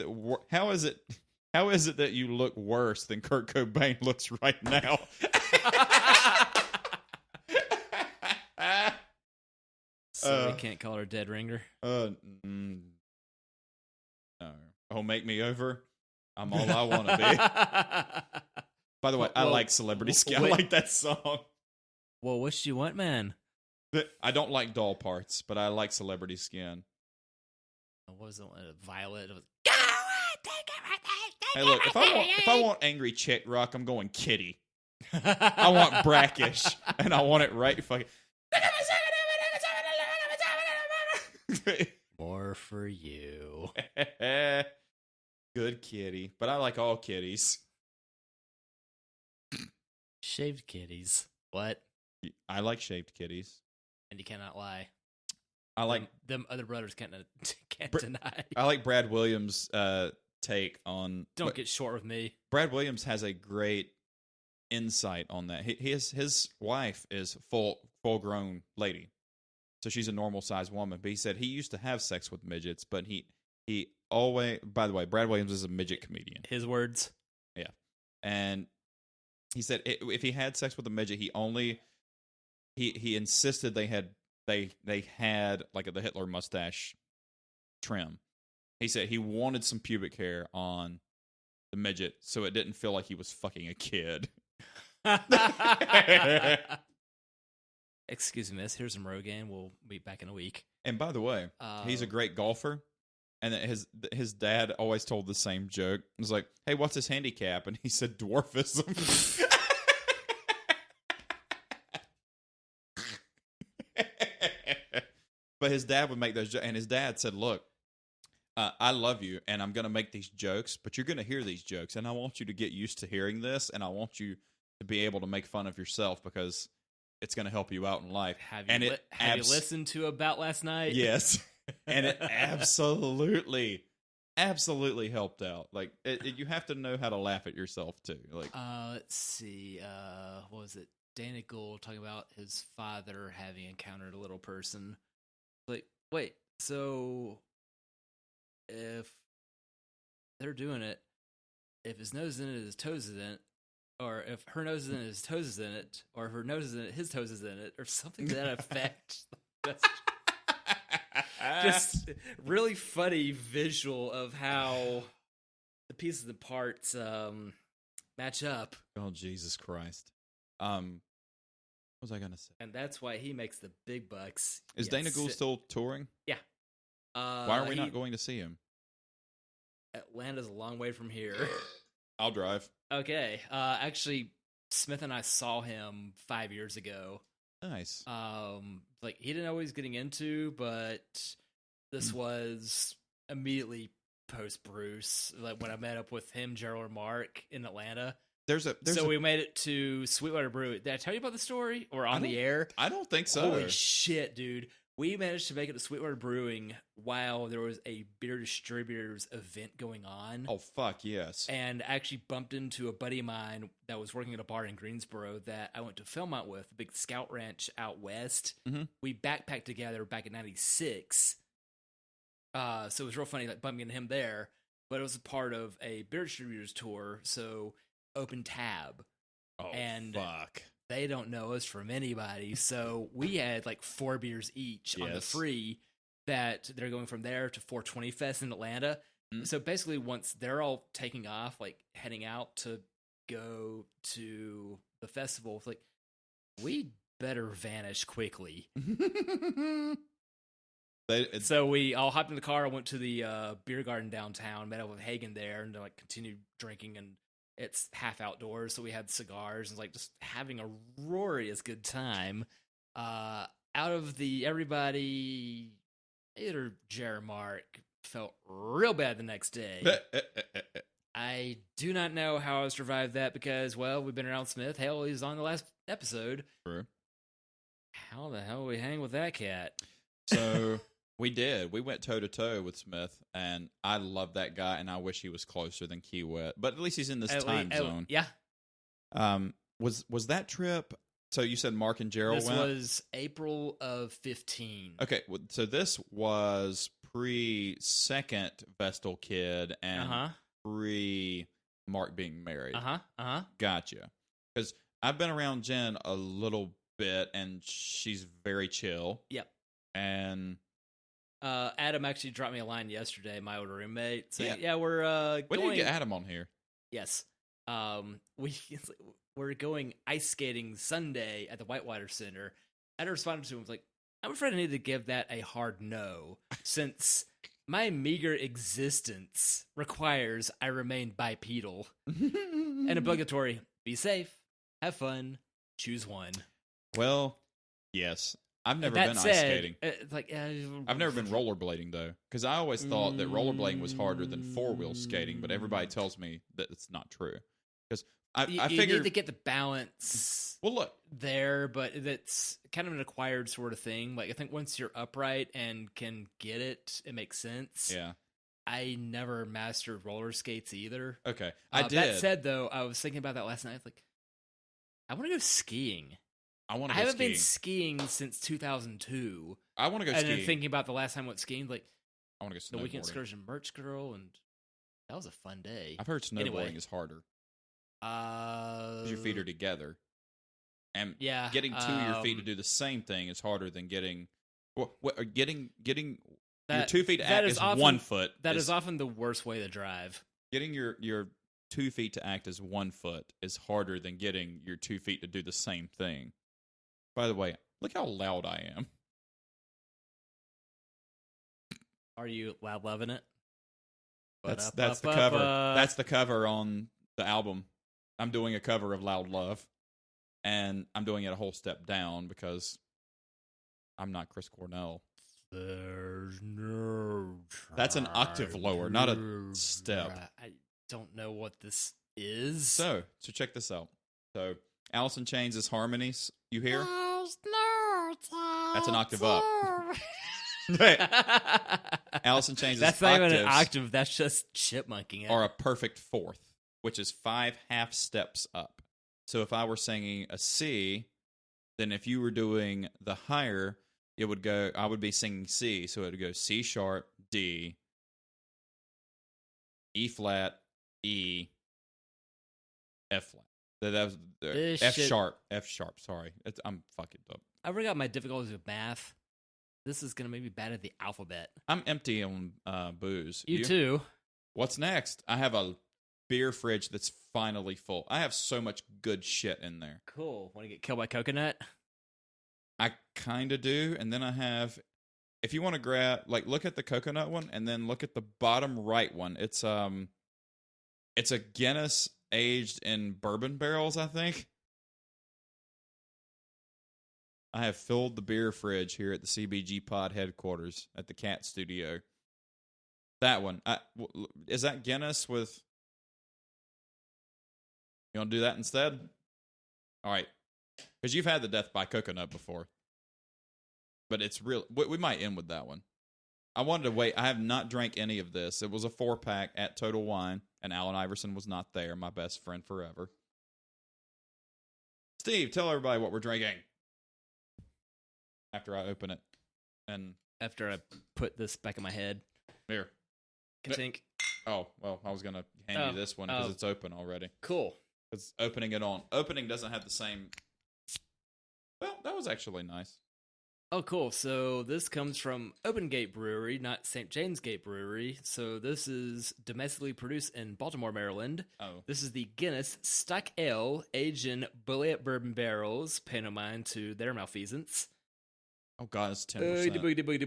Speaker 1: that you look worse than Kurt Cobain looks right now?
Speaker 2: So we can't call her Dead Ringer.
Speaker 1: No. Oh, make me over. I'm all I want to be. By the way, I like Celebrity Skin. I like that song.
Speaker 2: Well, what you want, man?
Speaker 1: I don't like doll parts, but I like Celebrity Skin.
Speaker 2: What was the one? Violet. It was,
Speaker 1: Hey, look, if I want angry chick rock, I'm going Kitty. I want brackish, and I want it right fucking.
Speaker 2: More for you.
Speaker 1: Good kitty, but I like all kitties.
Speaker 2: Shaved kitties. What?
Speaker 1: I like shaved kitties.
Speaker 2: And you cannot lie.
Speaker 1: I like
Speaker 2: them other brothers can't deny.
Speaker 1: I like Brad Williams' take on.
Speaker 2: Don't get short with me.
Speaker 1: Brad Williams has a great insight on that. His wife is full grown lady, so she's a normal sized woman. But he said he used to have sex with midgets, but he always. By the way, Brad Williams is a midget comedian.
Speaker 2: His words.
Speaker 1: Yeah, and he said if he had sex with a midget, he insisted they had like the Hitler mustache trim. He said he wanted some pubic hair on the midget so it didn't feel like he was fucking a kid.
Speaker 2: Excuse me, miss. Here's some Rogaine. We'll be back in a week.
Speaker 1: And by the way, he's a great golfer. And his dad always told the same joke. It was like, hey, what's his handicap? And he said dwarfism. But his dad would make those jokes. And his dad said, look, I love you, and I'm going to make these jokes, but you're going to hear these jokes, and I want you to get used to hearing this, and I want you to be able to make fun of yourself because it's going to help you out in life.
Speaker 2: Have you listened to About Last Night?
Speaker 1: Yes. And it absolutely helped out. Like, you have to know how to laugh at yourself, too. Like,
Speaker 2: let's see. What was it? Dana Gould talking about his father having encountered a little person. Like, wait, so if they're doing it, if his nose is in it, his toes is in it, or if her nose is in it, his toes is in it, or if her nose is in it, his toes is in it, or something to that effect. That's just really funny visual of how the pieces and parts match up.
Speaker 1: Oh, Jesus Christ. What was I going to say?
Speaker 2: And that's why he makes the big bucks.
Speaker 1: Is Dana Gould still touring?
Speaker 2: Yeah.
Speaker 1: Why are we not going to see him?
Speaker 2: Atlanta's a long way from here.
Speaker 1: I'll drive.
Speaker 2: Okay. Actually, Smith and I saw him 5 years ago.
Speaker 1: Nice.
Speaker 2: Like, he didn't know what he was getting into, but this was immediately post Bruce. Like, when I met up with him, Gerald, and Mark in Atlanta. We made it to Sweetwater Brewery. Did I tell you about the story? Or on the air?
Speaker 1: I don't think so.
Speaker 2: Holy shit, dude. We managed to make it to Sweetwater Brewing while there was a beer distributors event going on.
Speaker 1: Oh, fuck, yes.
Speaker 2: And actually bumped into a buddy of mine that was working at a bar in Greensboro that I went to film out with, a big scout ranch out west.
Speaker 1: Mm-hmm.
Speaker 2: We backpacked together back in 96. So it was real funny, like bumping into him there. But it was a part of a beer distributors tour, so open tab.
Speaker 1: Oh,
Speaker 2: and
Speaker 1: fuck.
Speaker 2: They don't know us from anybody, so we had like 4 beers each on the free that they're going from there to 420 Fest in Atlanta. Mm-hmm. So basically, once they're all taking off, like heading out to go to the festival, it's like, we better vanish quickly. So we all hopped in the car. I went to the beer garden downtown, met up with Hagen there, and like continued drinking. And it's half outdoors, so we had cigars and like just having a roarious good time. Out of everybody, either Jer or Mark felt real bad the next day. I do not know how I survived that because, well, we've been around Smith. Hell, he's on the last episode.
Speaker 1: True.
Speaker 2: How the hell we hang with that cat?
Speaker 1: So we did. We went toe-to-toe with Smith, and I love that guy, and I wish he was closer than Key West. But at least he's in this time zone.
Speaker 2: Yeah.
Speaker 1: Was that trip... So you said Mark and Gerald went?
Speaker 2: This was April of 15.
Speaker 1: Okay, so this was pre-second Vestal kid and pre-Mark being married. Gotcha. Because I've been around Jen a little bit, and she's very chill.
Speaker 2: Yep.
Speaker 1: And
Speaker 2: Adam actually dropped me a line yesterday, my old roommate, saying, we're
Speaker 1: when
Speaker 2: going...
Speaker 1: did you get Adam on here?
Speaker 2: Yes. We're going ice skating Sunday at the Whitewater Center. And I responded to him, like, I'm afraid I need to give that a hard no, since my meager existence requires I remain bipedal. And obligatory, be safe, have fun, choose one.
Speaker 1: Well, yes. I've never been ice skating. I've never been rollerblading, though, because I always thought that rollerblading was harder than four-wheel skating, but everybody tells me that it's not true. Because I figured...
Speaker 2: You need to get the balance there, but it's kind of an acquired sort of thing. Like, I think once you're upright and can get it, it makes sense.
Speaker 1: Yeah.
Speaker 2: I never mastered roller skates either.
Speaker 1: Okay. I did.
Speaker 2: That said, though, I was thinking about that last night. Like, I want to go skiing.
Speaker 1: I
Speaker 2: haven't been skiing since 2002.
Speaker 1: I want to go skiing.
Speaker 2: And then thinking about the last time I went skiing, like,
Speaker 1: I want to go snowboarding.
Speaker 2: The Weekend Excursion Merch Girl, and that was a fun day.
Speaker 1: I've heard snowboarding is harder. Because your feet are together. And getting to your feet to do the same thing is harder than getting your 2 feet to act as often, 1 foot.
Speaker 2: That is often the worst way to drive.
Speaker 1: Getting your 2 feet to act as 1 foot is harder than getting your 2 feet to do the same thing. By the way, look how loud I am.
Speaker 2: Are you loud loving it?
Speaker 1: That's the cover. That's the cover on the album. I'm doing a cover of Loud Love, and I'm doing it a whole step down because I'm not Chris Cornell.
Speaker 2: There's no.
Speaker 1: That's an octave lower, not a step.
Speaker 2: I don't know what this is.
Speaker 1: So check this out. So Alice in Chains' harmonies, you hear? That's an octave up. Alice in Chains'
Speaker 2: that's not even an octave. That's just chipmunking it.
Speaker 1: Are a perfect fourth, which is 5 half steps up. So if I were singing a C, then if you were doing the higher, it would go. I would be singing C, so it would go C sharp, D, E flat, E, F flat. That was F sharp. Sorry, I'm fucking up.
Speaker 2: I already got my difficulties with math. This is gonna make me bad at the alphabet.
Speaker 1: I'm empty on booze.
Speaker 2: You too.
Speaker 1: What's next? I have a beer fridge that's finally full. I have so much good shit in there.
Speaker 2: Cool. Want to get killed by coconut?
Speaker 1: I kind of do, and then I have. If you want to grab, look at the coconut one, and then look at the bottom right one. It's a Guinness aged in bourbon barrels, I think. I have filled the beer fridge here at the CBGPod headquarters at the Cat Studio. That one. Is that Guinness with... You want to do that instead? All right. Because you've had the Death by Coconut before. But it's real. We might end with that one. I wanted to wait. I have not drank any of this. It was a 4-pack at Total Wine, and Alan Iverson was not there, my best friend forever. Steve, tell everybody what we're drinking. After I open it. And
Speaker 2: after I put this back in my head.
Speaker 1: Here.
Speaker 2: Katink.
Speaker 1: Oh, well, I was going to hand you this one because it's open already.
Speaker 2: Cool.
Speaker 1: It's opening it on. Opening doesn't have the same... Well, that was actually nice.
Speaker 2: Oh, cool. So this comes from Open Gate Brewery, not St. James Gate Brewery. So this is domestically produced in Baltimore, Maryland.
Speaker 1: Oh. This
Speaker 2: is the Guinness Stock Ale, aged in Bullet bourbon barrels, paying no mind to their malfeasance.
Speaker 1: Oh, God, it's 10%.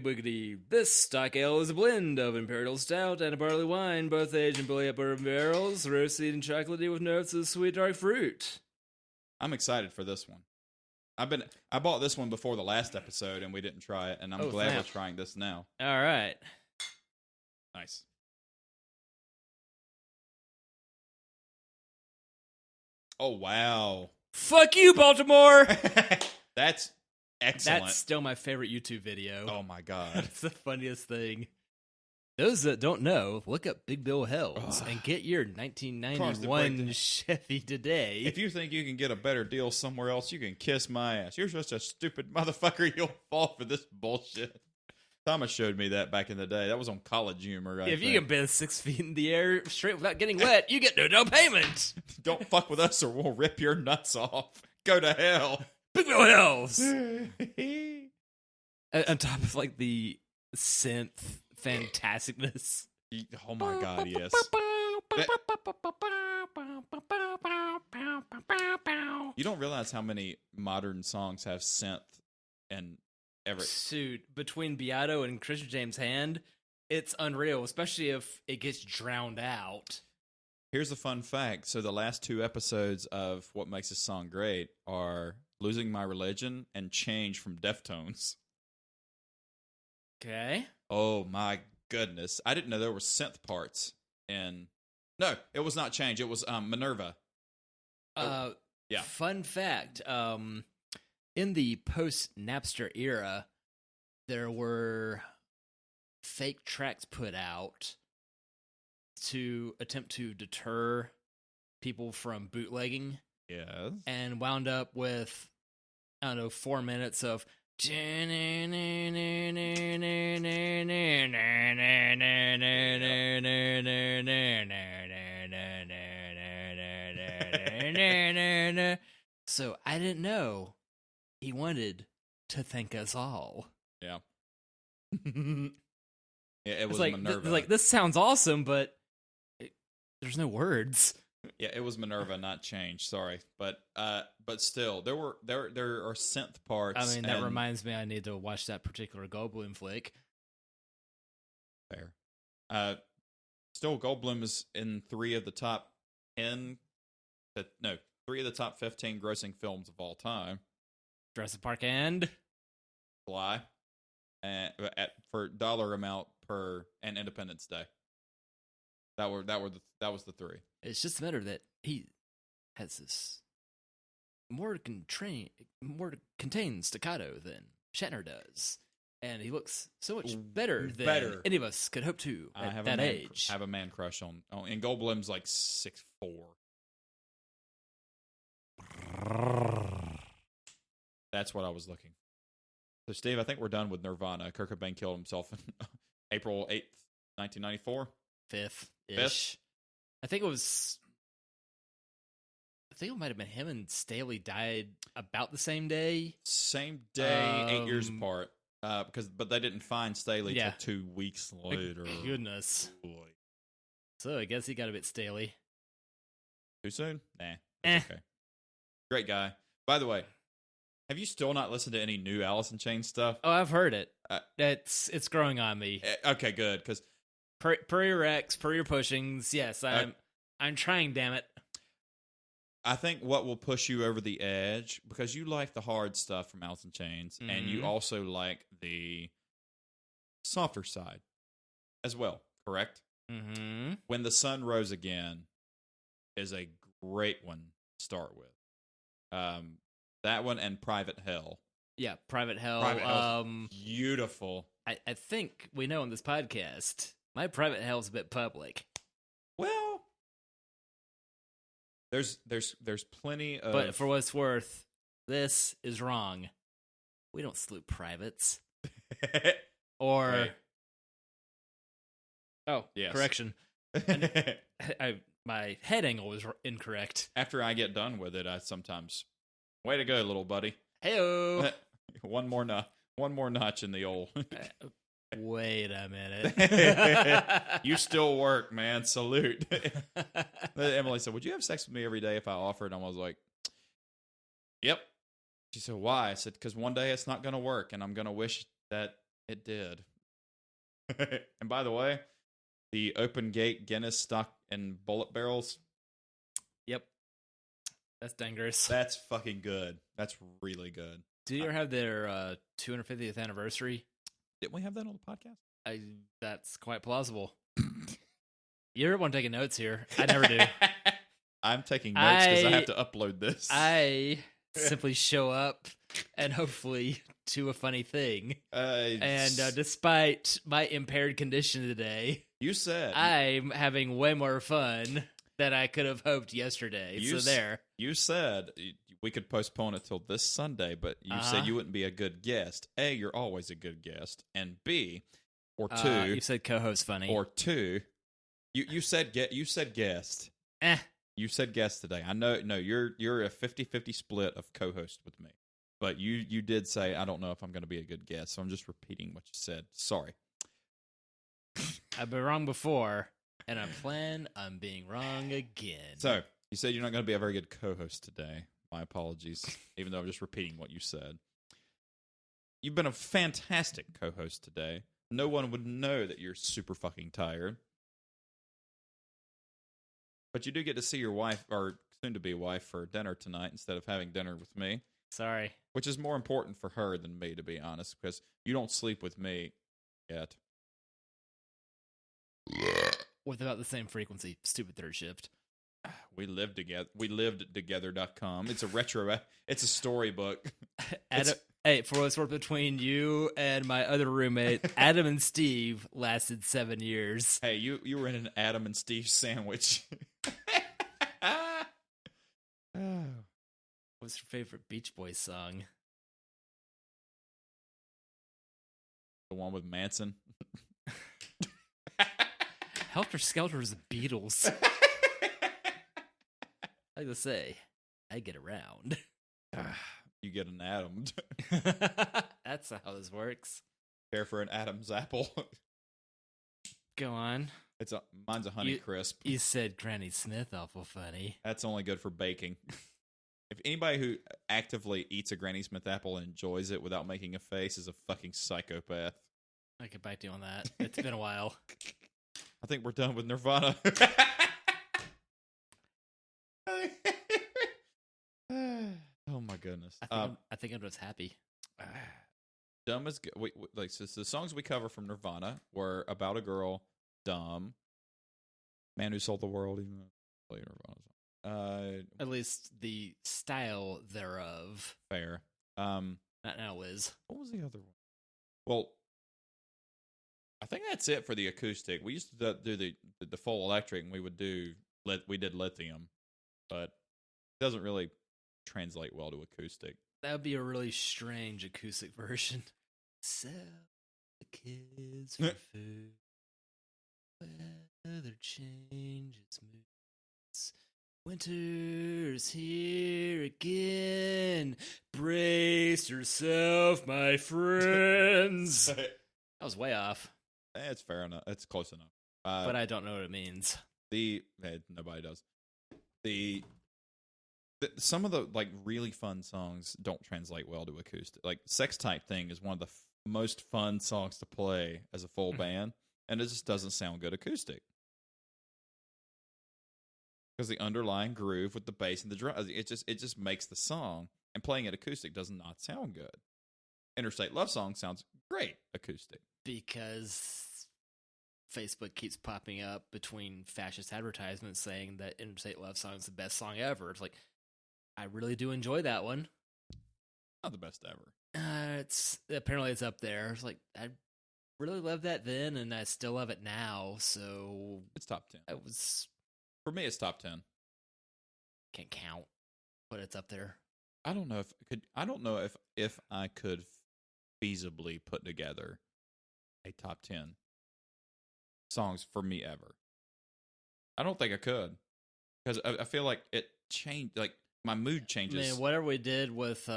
Speaker 2: Boogity. This stock ale is a blend of Imperial Stout and a barley wine, both aged in Bullet bourbon barrels, roasted and chocolatey with notes of sweet dark fruit.
Speaker 1: I'm excited for this one. I bought this one before the last episode, and we didn't try it, and I'm glad we're trying this now.
Speaker 2: All right.
Speaker 1: Nice. Oh, wow.
Speaker 2: Fuck you, Baltimore!
Speaker 1: That's excellent.
Speaker 2: That's still my favorite YouTube video.
Speaker 1: Oh, my God.
Speaker 2: It's the funniest thing. Those that don't know, look up Big Bill Hells and get your 1991 Chevy today.
Speaker 1: If you think you can get a better deal somewhere else, you can kiss my ass. You're just a stupid motherfucker. You'll fall for this bullshit. Thomas showed me that back in the day. That was on College Humor.
Speaker 2: If you can bend 6 feet in the air straight without getting wet, you get no down payment.
Speaker 1: Don't fuck with us or we'll rip your nuts off. Go to hell.
Speaker 2: Big Bill Hells. On top of like the synth fantasticness.
Speaker 1: Oh my God, yes. You don't realize how many modern songs have synth and
Speaker 2: Suit between Beato and Christian James Hand, it's unreal, especially if it gets drowned out.
Speaker 1: Here's a fun fact. So the last 2 episodes of What Makes This Song Great are Losing My Religion and Change from Deftones.
Speaker 2: Okay.
Speaker 1: Oh my goodness. I didn't know there were synth parts in... No, it was not Change. It was Minerva. Yeah.
Speaker 2: Fun fact. In the post-Napster era, there were fake tracks put out to attempt to deter people from bootlegging.
Speaker 1: Yes.
Speaker 2: And wound up with, 4 minutes of... So I didn't know he wanted to thank us all.
Speaker 1: Yeah. It was
Speaker 2: like,
Speaker 1: Minerva.
Speaker 2: this sounds awesome, but there's no words.
Speaker 1: Yeah, it was Minerva, not Change. Sorry, but still, there are synth parts.
Speaker 2: I mean, that reminds me, I need to watch that particular Goldblum flick.
Speaker 1: Fair. Still, Goldblum is in 3 of the top 10. 3 of the top 15 grossing films of all time.
Speaker 2: Jurassic Park and
Speaker 1: Fly, for dollar amount per and Independence Day. That was the 3.
Speaker 2: It's just a matter that he has this more contained staccato than Shatner does, and he looks so much better than any of us could hope to at that age.
Speaker 1: I have a man crush on and Goldblum's like 6'4". That's what I was looking for. So, Steve, I think we're done with Nirvana. Kurt Cobain killed himself on April 8th, 1994.
Speaker 2: 5th-ish. I think it might have been him and Staley died about the same day.
Speaker 1: Same day, 8 years apart. But they didn't find Staley till 2 weeks later.
Speaker 2: Goodness.
Speaker 1: Boy.
Speaker 2: So I guess he got a bit Staley.
Speaker 1: Too soon? Nah. That's okay. Great guy. By the way, have you still not listened to any new Alice in Chains stuff?
Speaker 2: Oh, I've heard it. It's growing on me.
Speaker 1: Okay, good. Because
Speaker 2: per your ex, per your pushings, yes, I'm trying. Damn it!
Speaker 1: I think what will push you over the edge, because you like the hard stuff from Alice in Chains, and you also like the softer side as well. Correct?
Speaker 2: Mm-hmm.
Speaker 1: When the Sun Rose Again is a great one to start with. That one and Private Hell.
Speaker 2: Yeah, Private Hell.
Speaker 1: Private Hell's beautiful.
Speaker 2: I think we know on this podcast, my Private Hell's a bit public.
Speaker 1: Well, there's plenty of...
Speaker 2: But for what it's worth, this is wrong. We don't salute privates. Or...
Speaker 1: Hey.
Speaker 2: Oh,
Speaker 1: yes.
Speaker 2: Correction. My head angle was incorrect.
Speaker 1: After I get done with it, I sometimes... Way to go, little buddy.
Speaker 2: Hey-o.
Speaker 1: One more notch in the old...
Speaker 2: Wait a minute.
Speaker 1: You still work, man. Salute. Emily said, would you have sex with me every day if I offered? And I was like, yep. She said, why? I said, because one day it's not going to work, and I'm going to wish that it did. And by the way, the open gate Guinness stock and bullet barrels.
Speaker 2: Yep. That's dangerous.
Speaker 1: That's fucking good. That's really good.
Speaker 2: Do you ever have their 250th anniversary?
Speaker 1: Didn't we have that on the podcast?
Speaker 2: That's quite plausible. You ever want to take notes here? I never do.
Speaker 1: I'm taking notes because I have to upload this.
Speaker 2: I simply show up and hopefully do a funny thing. And despite my impaired condition today,
Speaker 1: you said
Speaker 2: I'm having way more fun that I could have hoped yesterday.
Speaker 1: You
Speaker 2: So there.
Speaker 1: You said we could postpone it till this Sunday, but you said you wouldn't be a good guest. A, you're always a good guest, and B, or two,
Speaker 2: You said co-host funny.
Speaker 1: or two, you said guest. You said guest today. I know. No, you're a 50-50 split of co-host with me, but you did say I don't know if I'm going to be a good guest, so I'm just repeating what you said. Sorry.
Speaker 2: I've been wrong before, and I plan on being wrong again.
Speaker 1: So you said you're not going to be a very good co-host today. My apologies, even though I'm just repeating what you said. You've been a fantastic co-host today. No one would know that you're super fucking tired. But you do get to see your wife, or soon-to-be wife, for dinner tonight instead of having dinner with me.
Speaker 2: Sorry.
Speaker 1: Which is more important for her than me, to be honest, because you don't sleep with me yet.
Speaker 2: With about the same frequency. Stupid third shift.
Speaker 1: We lived together. We lived together.com. It's a retro. It's a storybook.
Speaker 2: Hey, for what's worth, between you and my other roommate, Adam and Steve, lasted 7 years.
Speaker 1: Hey, you were in an Adam and Steve sandwich.
Speaker 2: What's your favorite Beach Boys song?
Speaker 1: The one with Manson.
Speaker 2: Helter Skelter is the Beatles. Like to say, I get around.
Speaker 1: You get an Adam.
Speaker 2: That's how this works.
Speaker 1: Care for an Adam's apple?
Speaker 2: Go on.
Speaker 1: Mine's a Honey Crisp.
Speaker 2: You said Granny Smith awful funny.
Speaker 1: That's only good for baking. If anybody who actively eats a Granny Smith apple and enjoys it without making a face is a fucking psychopath.
Speaker 2: I could back you on that. It's been a while.
Speaker 1: I think we're done with Nirvana. Oh my goodness!
Speaker 2: I think I'm just happy.
Speaker 1: Dumb as so the songs we cover from Nirvana were About a Girl, Dumb, Man Who Sold the World, even though Nirvana.
Speaker 2: At least the style thereof.
Speaker 1: Fair.
Speaker 2: Not now, Wiz.
Speaker 1: What was the other one? Well, I think that's it for the acoustic. We used to do the full electric, and we did lithium, but it doesn't really translate well to acoustic.
Speaker 2: That would be a really strange acoustic version. Sell the kids for food. Weather changes moods. Winter's here again. Brace yourself, my friends. That was way off.
Speaker 1: It's fair enough. It's close enough.
Speaker 2: But I don't know what it means.
Speaker 1: Nobody does. Some of the really fun songs don't translate well to acoustic. Like Sex Type Thing is one of the most fun songs to play as a full band, and it just doesn't sound good acoustic. Because the underlying groove with the bass and the drum, it just makes the song, and playing it acoustic does not sound good. Interstate Love Song sounds great acoustic.
Speaker 2: Because Facebook keeps popping up between fascist advertisements saying that Interstate Love Song is the best song ever. It's like, I really do enjoy that one.
Speaker 1: Not the best ever.
Speaker 2: Apparently it's up there. It's like, I really loved that then, and I still love it now. So
Speaker 1: it's top 10. For me, it's top 10.
Speaker 2: Can't count, but it's up there.
Speaker 1: I don't know if I could feasibly put together a top 10 songs for me ever. I don't think I could, because I feel like it changed. Like my mood changes.
Speaker 2: Man, whatever we did with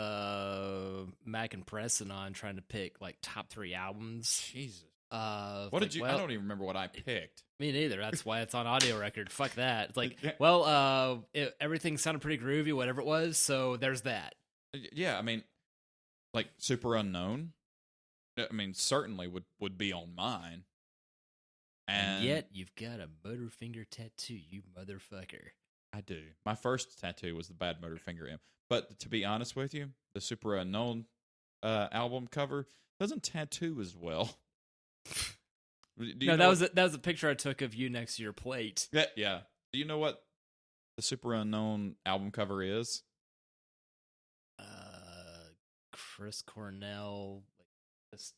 Speaker 2: Mac and Preston on trying to pick like top 3 albums.
Speaker 1: Jesus. What did you? I don't even remember what I picked.
Speaker 2: Me neither. That's why it's on audio record. Fuck that. It's like, everything sounded pretty groovy, whatever it was. So there's that.
Speaker 1: Yeah, I mean, like Super Unknown. I mean, certainly would be on mine.
Speaker 2: And yet you've got a Motorfinger tattoo, you motherfucker.
Speaker 1: I do. My first tattoo was the Bad Motorfinger M. But to be honest with you, the Super Unknown album cover doesn't tattoo as well.
Speaker 2: That was a picture I took of you next to your plate.
Speaker 1: Yeah. Do you know what the Super Unknown album cover is?
Speaker 2: Chris Cornell, just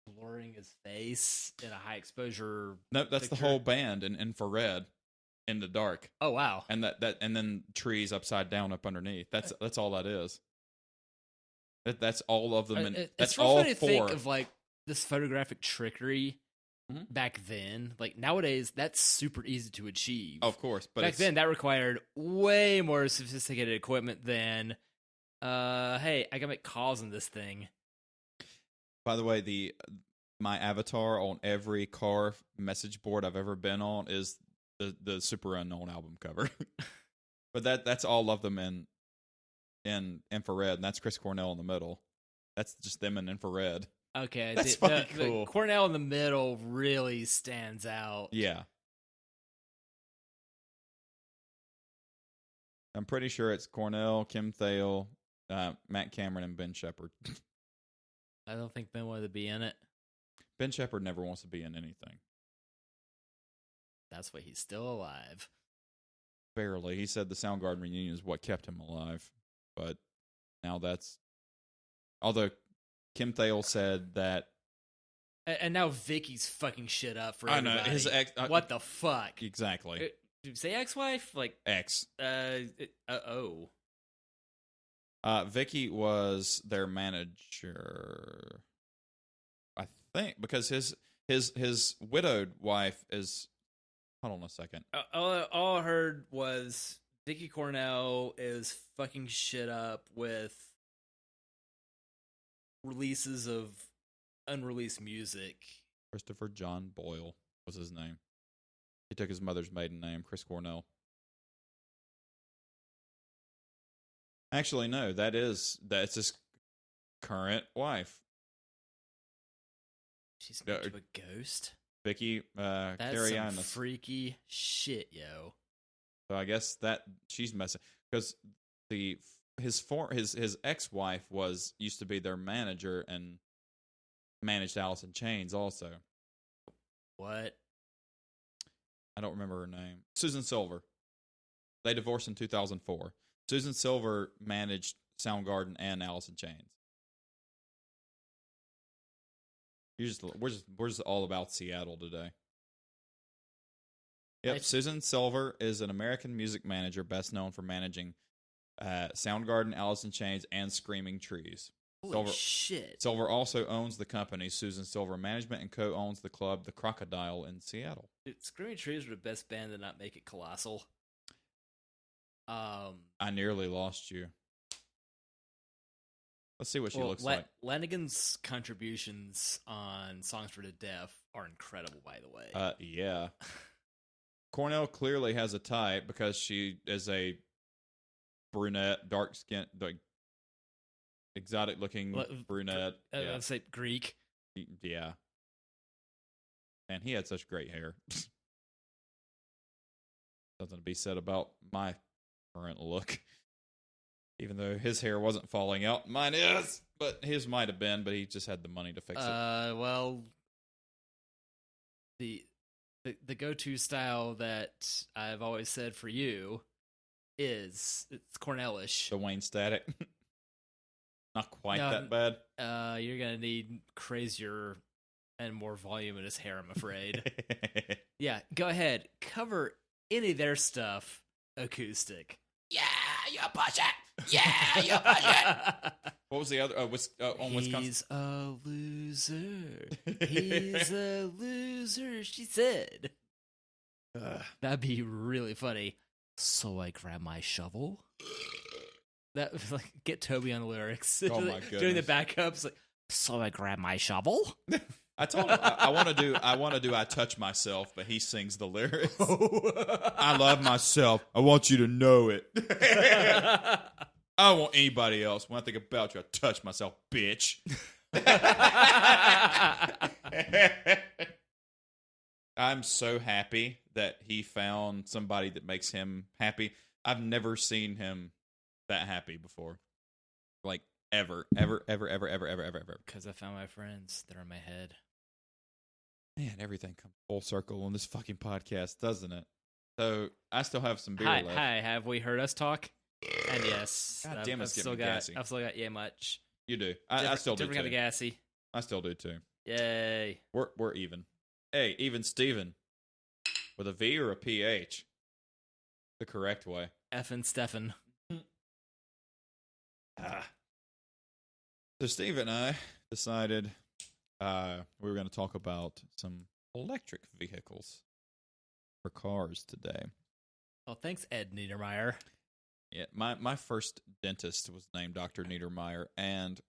Speaker 2: blurring his face in a high exposure.
Speaker 1: No, that's
Speaker 2: picture.
Speaker 1: the whole band in infrared. in the dark,
Speaker 2: Oh wow.
Speaker 1: and and then trees upside down up underneath. That's all that is. That's all of them. And
Speaker 2: It's
Speaker 1: that's
Speaker 2: real
Speaker 1: all
Speaker 2: funny to think
Speaker 1: four.
Speaker 2: of like this photographic trickery
Speaker 1: Mhm.
Speaker 2: back then. Like nowadays, that's super easy to achieve.
Speaker 1: Of course, but
Speaker 2: back then, that required way more sophisticated equipment than, hey, I can make calls in this thing.
Speaker 1: by the way, my avatar on every car message board I've ever been on is the Super Unknown album cover. But that's all of them in infrared, and that's Chris Cornell in the middle. That's just them in infrared.
Speaker 2: Okay,
Speaker 1: That's fucking cool.
Speaker 2: The Cornell in the middle really stands out.
Speaker 1: Yeah. I'm pretty sure it's Cornell, Kim Thale, Matt Cameron, and Ben Shepherd.
Speaker 2: I don't think Ben wanted to be in it.
Speaker 1: Ben Shepherd never wants to be in anything.
Speaker 2: That's why he's still alive.
Speaker 1: Barely. He said the Soundgarden reunion is what kept him alive. But now that's... Although Kim Thale said that...
Speaker 2: And now Vicky's fucking shit up for
Speaker 1: I know,
Speaker 2: everybody.
Speaker 1: his ex...
Speaker 2: What the fuck?
Speaker 1: Exactly.
Speaker 2: Did you say ex-wife? Like,
Speaker 1: Ex.
Speaker 2: oh.
Speaker 1: Vicky was their manager, I think, because his widowed wife is... Hold on a second.
Speaker 2: All I heard was Vicky Cornell is fucking shit up with releases of unreleased music.
Speaker 1: Christopher John Boyle was his name. He took his mother's maiden name, Chris Cornell. Actually, no, that's his current wife.
Speaker 2: She's married to a ghost?
Speaker 1: Vicky
Speaker 2: That's
Speaker 1: Carianis.
Speaker 2: some freaky shit, yo.
Speaker 1: So I guess that she's messing because his ex-wife used to be their manager and managed Alice in Chains also.
Speaker 2: What?
Speaker 1: I don't remember her name. Susan Silver. They divorced in 2004. Susan Silver managed Soundgarden and Alice in Chains. We're just all about Seattle today. Yep, Susan Silver is an American music manager best known for managing Soundgarden, Alice in Chains, and Screaming Trees.
Speaker 2: Holy shit.
Speaker 1: Silver also owns the company Susan Silver Management and co-owns the club The Crocodile in Seattle.
Speaker 2: Dude, Screaming Trees were the best band to not make it colossal.
Speaker 1: I nearly lost you. Let's see what she looks like.
Speaker 2: Lanigan's contributions on Songs for the Deaf are incredible, by the way.
Speaker 1: Yeah. Cornell clearly has a type because she is a brunette, dark skin, like exotic looking brunette.
Speaker 2: I'd say Greek.
Speaker 1: Yeah. And he had such great hair. Something to be said about my current look. Even though his hair wasn't falling out, mine is. But his might have been, but he just had the money to fix it.
Speaker 2: Well, the go-to style that I've always said for you it's Cornellish.
Speaker 1: The Wayne Static. Not quite that bad.
Speaker 2: You're gonna need crazier and more voluminous hair, I'm afraid. Yeah, go ahead. Cover any of their stuff acoustic.
Speaker 1: Yeah, you push it. Yeah, you push it. What was the other? On Wisconsin.
Speaker 2: He's a loser. He's a loser, she said. That'd be really funny. So I grab my shovel. That was like get Toby on the lyrics.
Speaker 1: Oh my goodness.
Speaker 2: Doing the backups, like, so I grab my shovel.
Speaker 1: I told him I want to do I touch myself, but he sings the lyrics. I love myself. I want you to know it. I don't want anybody else. When I think about you, I touch myself, bitch. I'm so happy that he found somebody that makes him happy. I've never seen him that happy before. Like, ever.
Speaker 2: Because I found my friends. They're in my head.
Speaker 1: Man, everything comes full circle on this fucking podcast, doesn't it? So, I still have some beer left.
Speaker 2: Hi, have we heard us talk? And yes.
Speaker 1: God damn, it's getting gassy.
Speaker 2: I've still got much.
Speaker 1: You do. I still do,
Speaker 2: different
Speaker 1: too.
Speaker 2: kind of gassy.
Speaker 1: I still do, too.
Speaker 2: Yay.
Speaker 1: We're even. Hey, even Steven. With a V or a PH? the correct way.
Speaker 2: Effin' Stefan.
Speaker 1: So Steve and I decided we were going to talk about some electric vehicles for cars today.
Speaker 2: Well, thanks, Ed Niedermeyer.
Speaker 1: Yeah, my first dentist was named Dr. Niedermeyer, and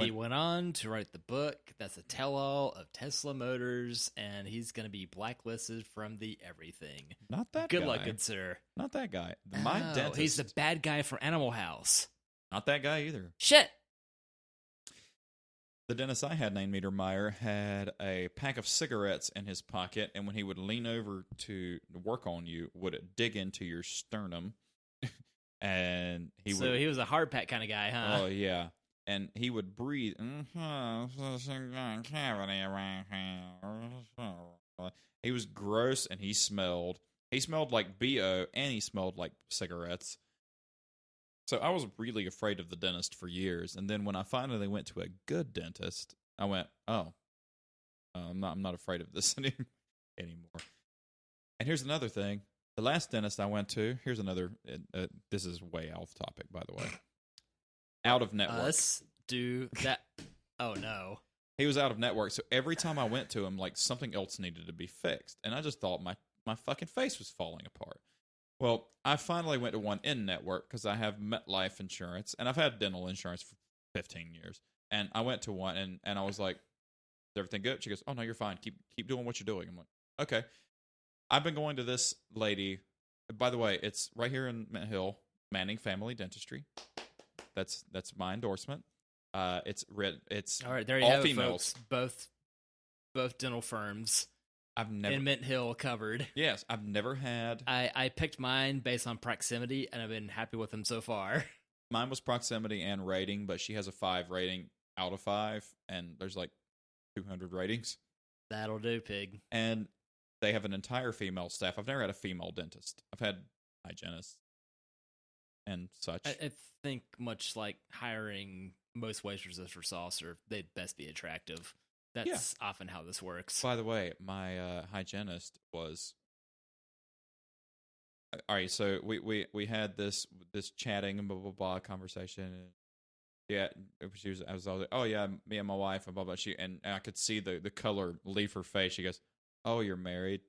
Speaker 2: He went on to write the book that's a tell-all of Tesla Motors, and he's going to be blacklisted from the everything.
Speaker 1: Not that
Speaker 2: Good
Speaker 1: guy.
Speaker 2: luck, good sir.
Speaker 1: Not that guy. My dentist.
Speaker 2: He's the bad guy from Animal House.
Speaker 1: Not that guy either.
Speaker 2: Shit!
Speaker 1: The dentist I had named Niedermeyer had a pack of cigarettes in his pocket, and when he would lean over to work on you, would dig into your sternum, and he
Speaker 2: was a hard pack kind of guy, huh?
Speaker 1: Oh yeah, and he would breathe. He was gross, and he smelled. He smelled like BO, and he smelled like cigarettes. So I was really afraid of the dentist for years, and then when I finally went to a good dentist, I went, "Oh, I'm not afraid of this anymore." And here's another thing: the last dentist I went to, here's another. This is way off topic, by the way. Out of network.
Speaker 2: Us do that. Oh no.
Speaker 1: He was out of network, so every time I went to him, like something else needed to be fixed, and I just thought my fucking face was falling apart. Well, I finally went to one in network because I have MetLife insurance, and I've had dental insurance for 15 years. And I went to one, and I was like, "Is everything good?" She goes, "Oh no, you're fine. Keep doing what you're doing." I'm like, "Okay." I've been going to this lady. By the way, it's right here in Mint Hill, Manning Family Dentistry. That's my endorsement. It's red. It's
Speaker 2: All right, there you
Speaker 1: all
Speaker 2: have
Speaker 1: females.
Speaker 2: it, folks. Both dental firms
Speaker 1: I've never
Speaker 2: in Mint Hill covered.
Speaker 1: Yes, I've never had.
Speaker 2: I picked mine based on proximity, and I've been happy with them so far.
Speaker 1: Mine was proximity and rating, but she has a 5 rating out of 5, and there's like 200 ratings.
Speaker 2: That'll do, pig.
Speaker 1: And they have an entire female staff. I've never had a female dentist. I've had hygienists and such.
Speaker 2: I think much like hiring most waitresses for saucer, they'd best be attractive. That's often how this works.
Speaker 1: By the way, my hygienist was... All right, so we had this chatting and blah, blah, blah conversation. And yeah, I was all like, "Oh, yeah, me and my wife," and blah, blah. And I could see the color leave her face. She goes, "Oh, you're married?"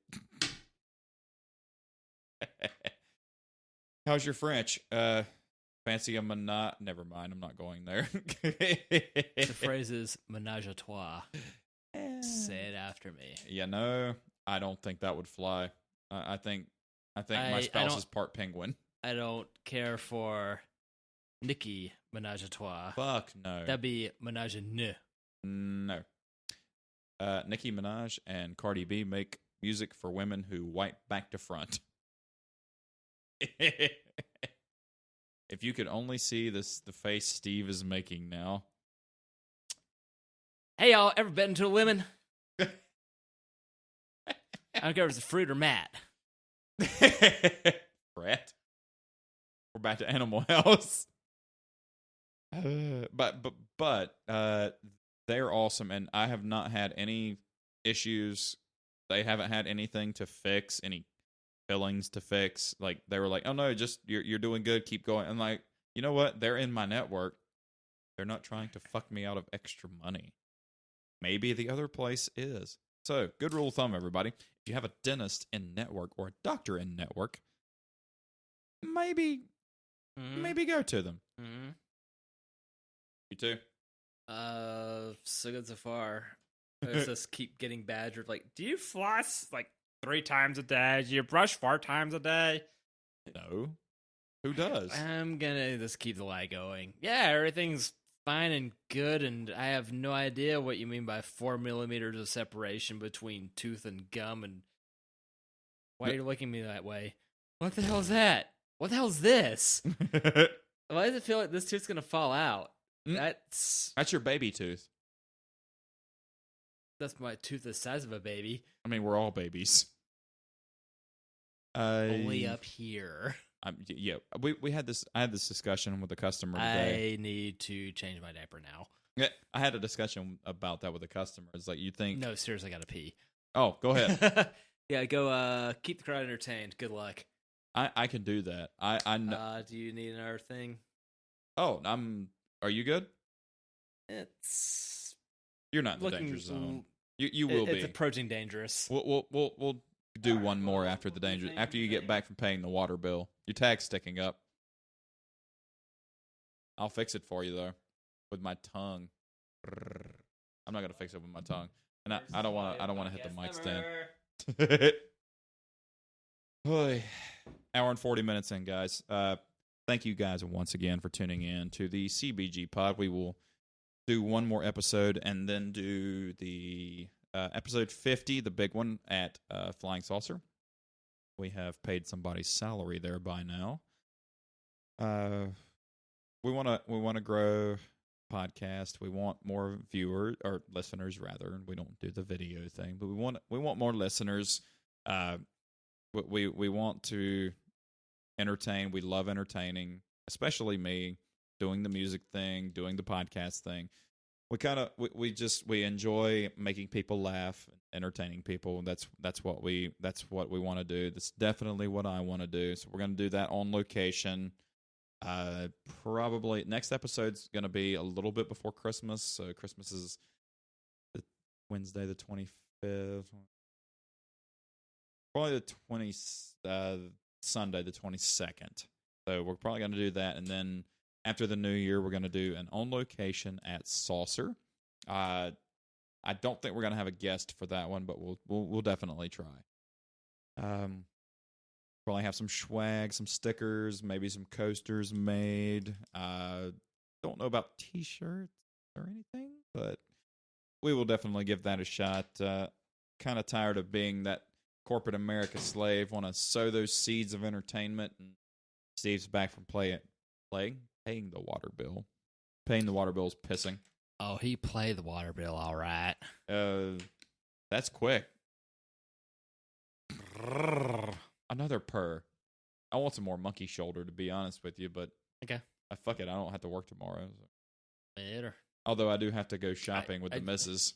Speaker 1: How's your French? Fancy a menage? Never mind, I'm not going there.
Speaker 2: The phrase is menage a trois. Say it after me.
Speaker 1: Yeah, no, I don't think that would fly. I think my spouse is part penguin.
Speaker 2: I don't care for Nicki menage a trois.
Speaker 1: Fuck no.
Speaker 2: That'd be menage a ne.
Speaker 1: No. Nicki Minaj and Cardi B make music for women who wipe back to front. If you could only see the face Steve is making now.
Speaker 2: Hey, y'all, ever bitten into a lemon? I don't care if it's a fruit or mat.
Speaker 1: Brett. We're back to Animal House. But they're awesome, and I have not had any issues. They haven't had anything to fix, any fillings to fix. Like, they were like, "Oh no, just you're doing good, keep going." I'm like, you know what? They're in my network. They're not trying to fuck me out of extra money. Maybe the other place is. So, good rule of thumb, everybody. If you have a dentist in network or a doctor in network, maybe go to them.
Speaker 2: Mm-hmm.
Speaker 1: You too?
Speaker 2: So good so far. I just keep getting badgered. Like, do you floss like 3 times a day? Do you brush 4 times a day?
Speaker 1: No. Who does?
Speaker 2: I'm gonna just keep the lie going. Yeah, everything's fine and good, and I have no idea what you mean by 4 millimeters of separation between tooth and gum, and why are you looking at me that way? What the hell is that? What the hell is this? Why does it feel like this tooth's gonna fall out? That's
Speaker 1: your baby tooth.
Speaker 2: That's my tooth the size of a baby.
Speaker 1: I mean, we're all babies.
Speaker 2: Only up here.
Speaker 1: Yeah, we had this. I had this discussion with a customer today.
Speaker 2: I need to change my diaper now.
Speaker 1: Yeah, I had a discussion about that with a customer. It's like, you think?
Speaker 2: No, seriously, I gotta pee.
Speaker 1: Oh, go ahead.
Speaker 2: Yeah, go. Keep the crowd entertained. Good luck.
Speaker 1: I can do that. I know.
Speaker 2: Do you need another thing?
Speaker 1: Oh, Are you good?
Speaker 2: It's
Speaker 1: You're not in the danger zone. You will be.
Speaker 2: It's approaching dangerous.
Speaker 1: We'll do one more after the danger. After you get back from paying the water bill, your tag's sticking up. I'll fix it for you though, with my tongue. I'm not gonna fix it with my tongue, and I don't want to hit the mic stand. Boy, hour and 40 minutes in, guys. Thank you guys once again for tuning in to the CBGPod. We will do one more episode and then do the episode 50, the big one at Flying Saucer. We have paid somebody's salary there by now. We want to grow podcast. We want more viewers or listeners rather. We don't do the video thing, but we want more listeners. We want to entertain. We love entertaining, especially me doing the music thing, doing the podcast thing. We enjoy making people laugh, entertaining people. That's what we want to do. That's definitely what I want to do. So we're going to do that on location. Probably next episode's going to be a little bit before Christmas. So Christmas is the Wednesday the 25th. Probably the Sunday the 22nd. So we're probably going to do that, and then after the new year, we're going to do an on location at Saucer. I don't think we're going to have a guest for that one, but we'll definitely try. Probably have some swag, some stickers, maybe some coasters made. Don't know about T-shirts or anything, but we will definitely give that a shot. Kind of tired of being that corporate America slave. Want to sow those seeds of entertainment. And Steve's back from paying the water bill. Paying the water bill is pissing.
Speaker 2: Oh, he played the water bill all right.
Speaker 1: That's quick. Another purr. I want some more monkey shoulder, to be honest with you, but
Speaker 2: okay.
Speaker 1: Fuck it. I don't have to work tomorrow. So.
Speaker 2: Later.
Speaker 1: Although I do have to go shopping with the missus.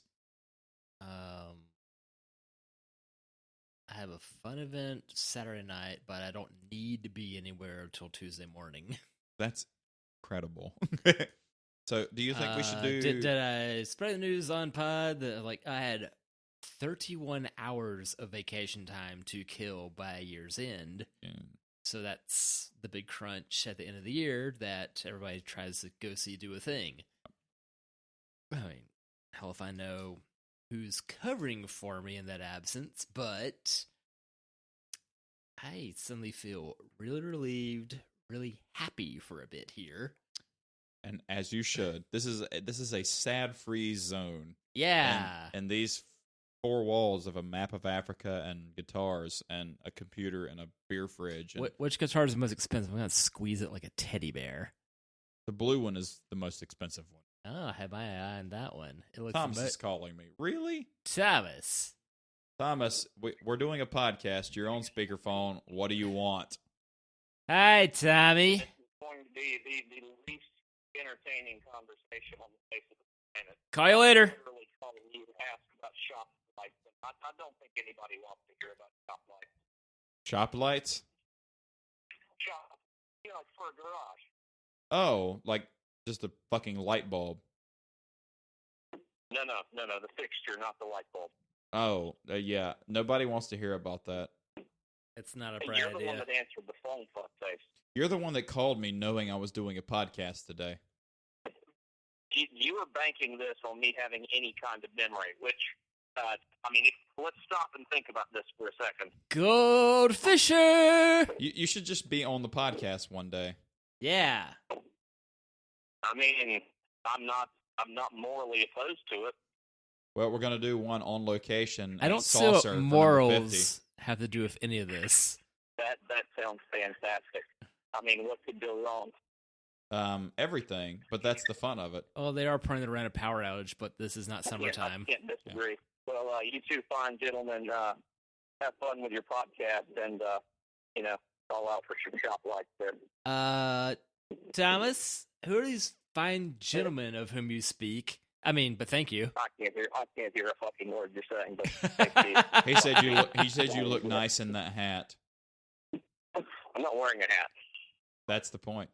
Speaker 2: I have a fun event Saturday night, but I don't need to be anywhere until Tuesday morning.
Speaker 1: That's incredible. So, do you think we should do...
Speaker 2: Did I spread the news on pod that I had 31 hours of vacation time to kill by year's end?
Speaker 1: Yeah.
Speaker 2: So that's the big crunch at the end of the year that everybody tries to go see do a thing. I mean, hell if I know who's covering for me in that absence, but I suddenly feel really relieved, really happy for a bit here.
Speaker 1: And as you should. This is a sad-free zone.
Speaker 2: Yeah.
Speaker 1: And these four walls of a map of Africa and guitars and a computer and a beer fridge. And
Speaker 2: which guitar is the most expensive? I'm going to squeeze it like a teddy bear.
Speaker 1: The blue one is the most expensive one.
Speaker 2: Oh, I had my eye on that one. It looks
Speaker 1: Thomas is calling me. Really?
Speaker 2: Thomas,
Speaker 1: we're doing a podcast. You're on speakerphone. What do you want?
Speaker 2: Hi, Tommy.
Speaker 3: This is going to be the least entertaining conversation on the face of the planet.
Speaker 2: Call you later.
Speaker 3: Literally calling you to ask about shop lights. I don't think anybody wants to hear about shop lights.
Speaker 1: Shop lights?
Speaker 3: Shop, like for a garage.
Speaker 1: Oh, like just a fucking light bulb.
Speaker 3: No, the fixture, not the light bulb.
Speaker 1: Oh, yeah. Nobody wants to hear about that.
Speaker 2: It's not a
Speaker 3: Hey,
Speaker 2: bright
Speaker 3: you're the
Speaker 2: idea.
Speaker 3: one that answered the phone, fuckface.
Speaker 1: You're the one that called me knowing I was doing a podcast today.
Speaker 3: You were banking this on me having any kind of memory, which, let's stop and think about this for a second.
Speaker 2: Goldfisher!
Speaker 1: You should just be on the podcast one day.
Speaker 2: Yeah.
Speaker 3: I mean, I'm not morally opposed to it.
Speaker 1: Well, we're going to do one on location.
Speaker 2: I
Speaker 1: at
Speaker 2: don't see
Speaker 1: Saucer
Speaker 2: what
Speaker 1: for number
Speaker 2: morals have to do with any of this.
Speaker 3: That sounds fantastic. I mean, what could go wrong?
Speaker 1: 50. Everything, but that's the fun of it.
Speaker 2: Oh, they are pointing around a power outage, but this is not summertime.
Speaker 3: Yeah, I can't disagree. Yeah. Well, you two fine gentlemen, have fun with your podcast and, call out for some shop lights there.
Speaker 2: Thomas, who are these fine gentlemen of whom you speak? I mean, but thank you.
Speaker 3: I can't hear a fucking word you're saying, but thank you.
Speaker 1: He said you look nice in that hat.
Speaker 4: I'm not wearing a hat.
Speaker 1: That's the point.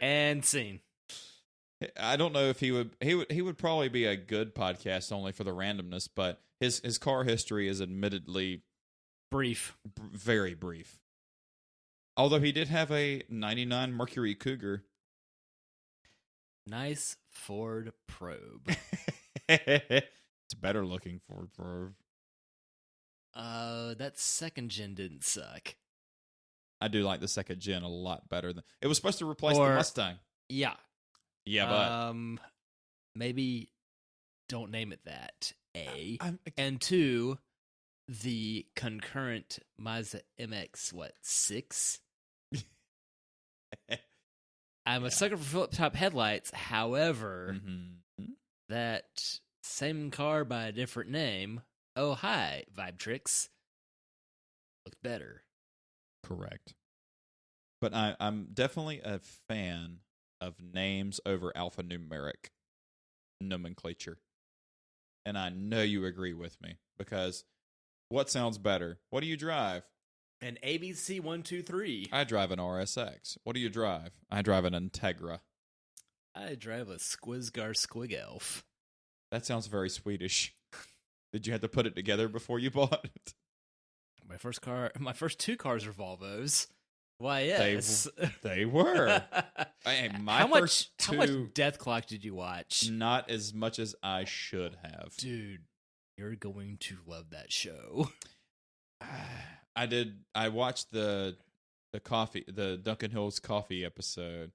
Speaker 2: And scene.
Speaker 1: I don't know if he would probably be a good podcast only for the randomness, but his car history is admittedly
Speaker 2: Brief.
Speaker 1: very brief. Although he did have a 99 Mercury Cougar.
Speaker 2: Nice Ford Probe.
Speaker 1: It's better looking Ford Probe.
Speaker 2: That second gen didn't suck.
Speaker 1: I do like the second gen a lot better than it was supposed to replace
Speaker 2: Or-
Speaker 1: the Mustang.
Speaker 2: Yeah.
Speaker 1: Yeah, but
Speaker 2: maybe don't name it that. A.
Speaker 1: I'm,
Speaker 2: And two, the concurrent Mazda MX, 6? I'm a sucker for flip top headlights. However,
Speaker 1: Mhm.
Speaker 2: that same car by a different name, oh hi, Vibe Tricks, looked better.
Speaker 1: Correct. But I'm definitely a fan of names over alphanumeric nomenclature. And I know you agree with me because what sounds better? What do you drive?
Speaker 2: An ABC 123.
Speaker 1: I drive an RSX. What do you drive? I drive an Integra.
Speaker 2: I drive a Squizgar Squig Elf.
Speaker 1: That sounds very Swedish. Did you have to put it together before you bought it?
Speaker 2: My first two cars are Volvos. Why, yes.
Speaker 1: They were. Hey,
Speaker 2: how much
Speaker 1: two,
Speaker 2: Death Clock did you watch?
Speaker 1: not as much as I should have.
Speaker 2: Dude, you're going to love that show.
Speaker 1: I did. I watched the Duncan Hill's coffee episode,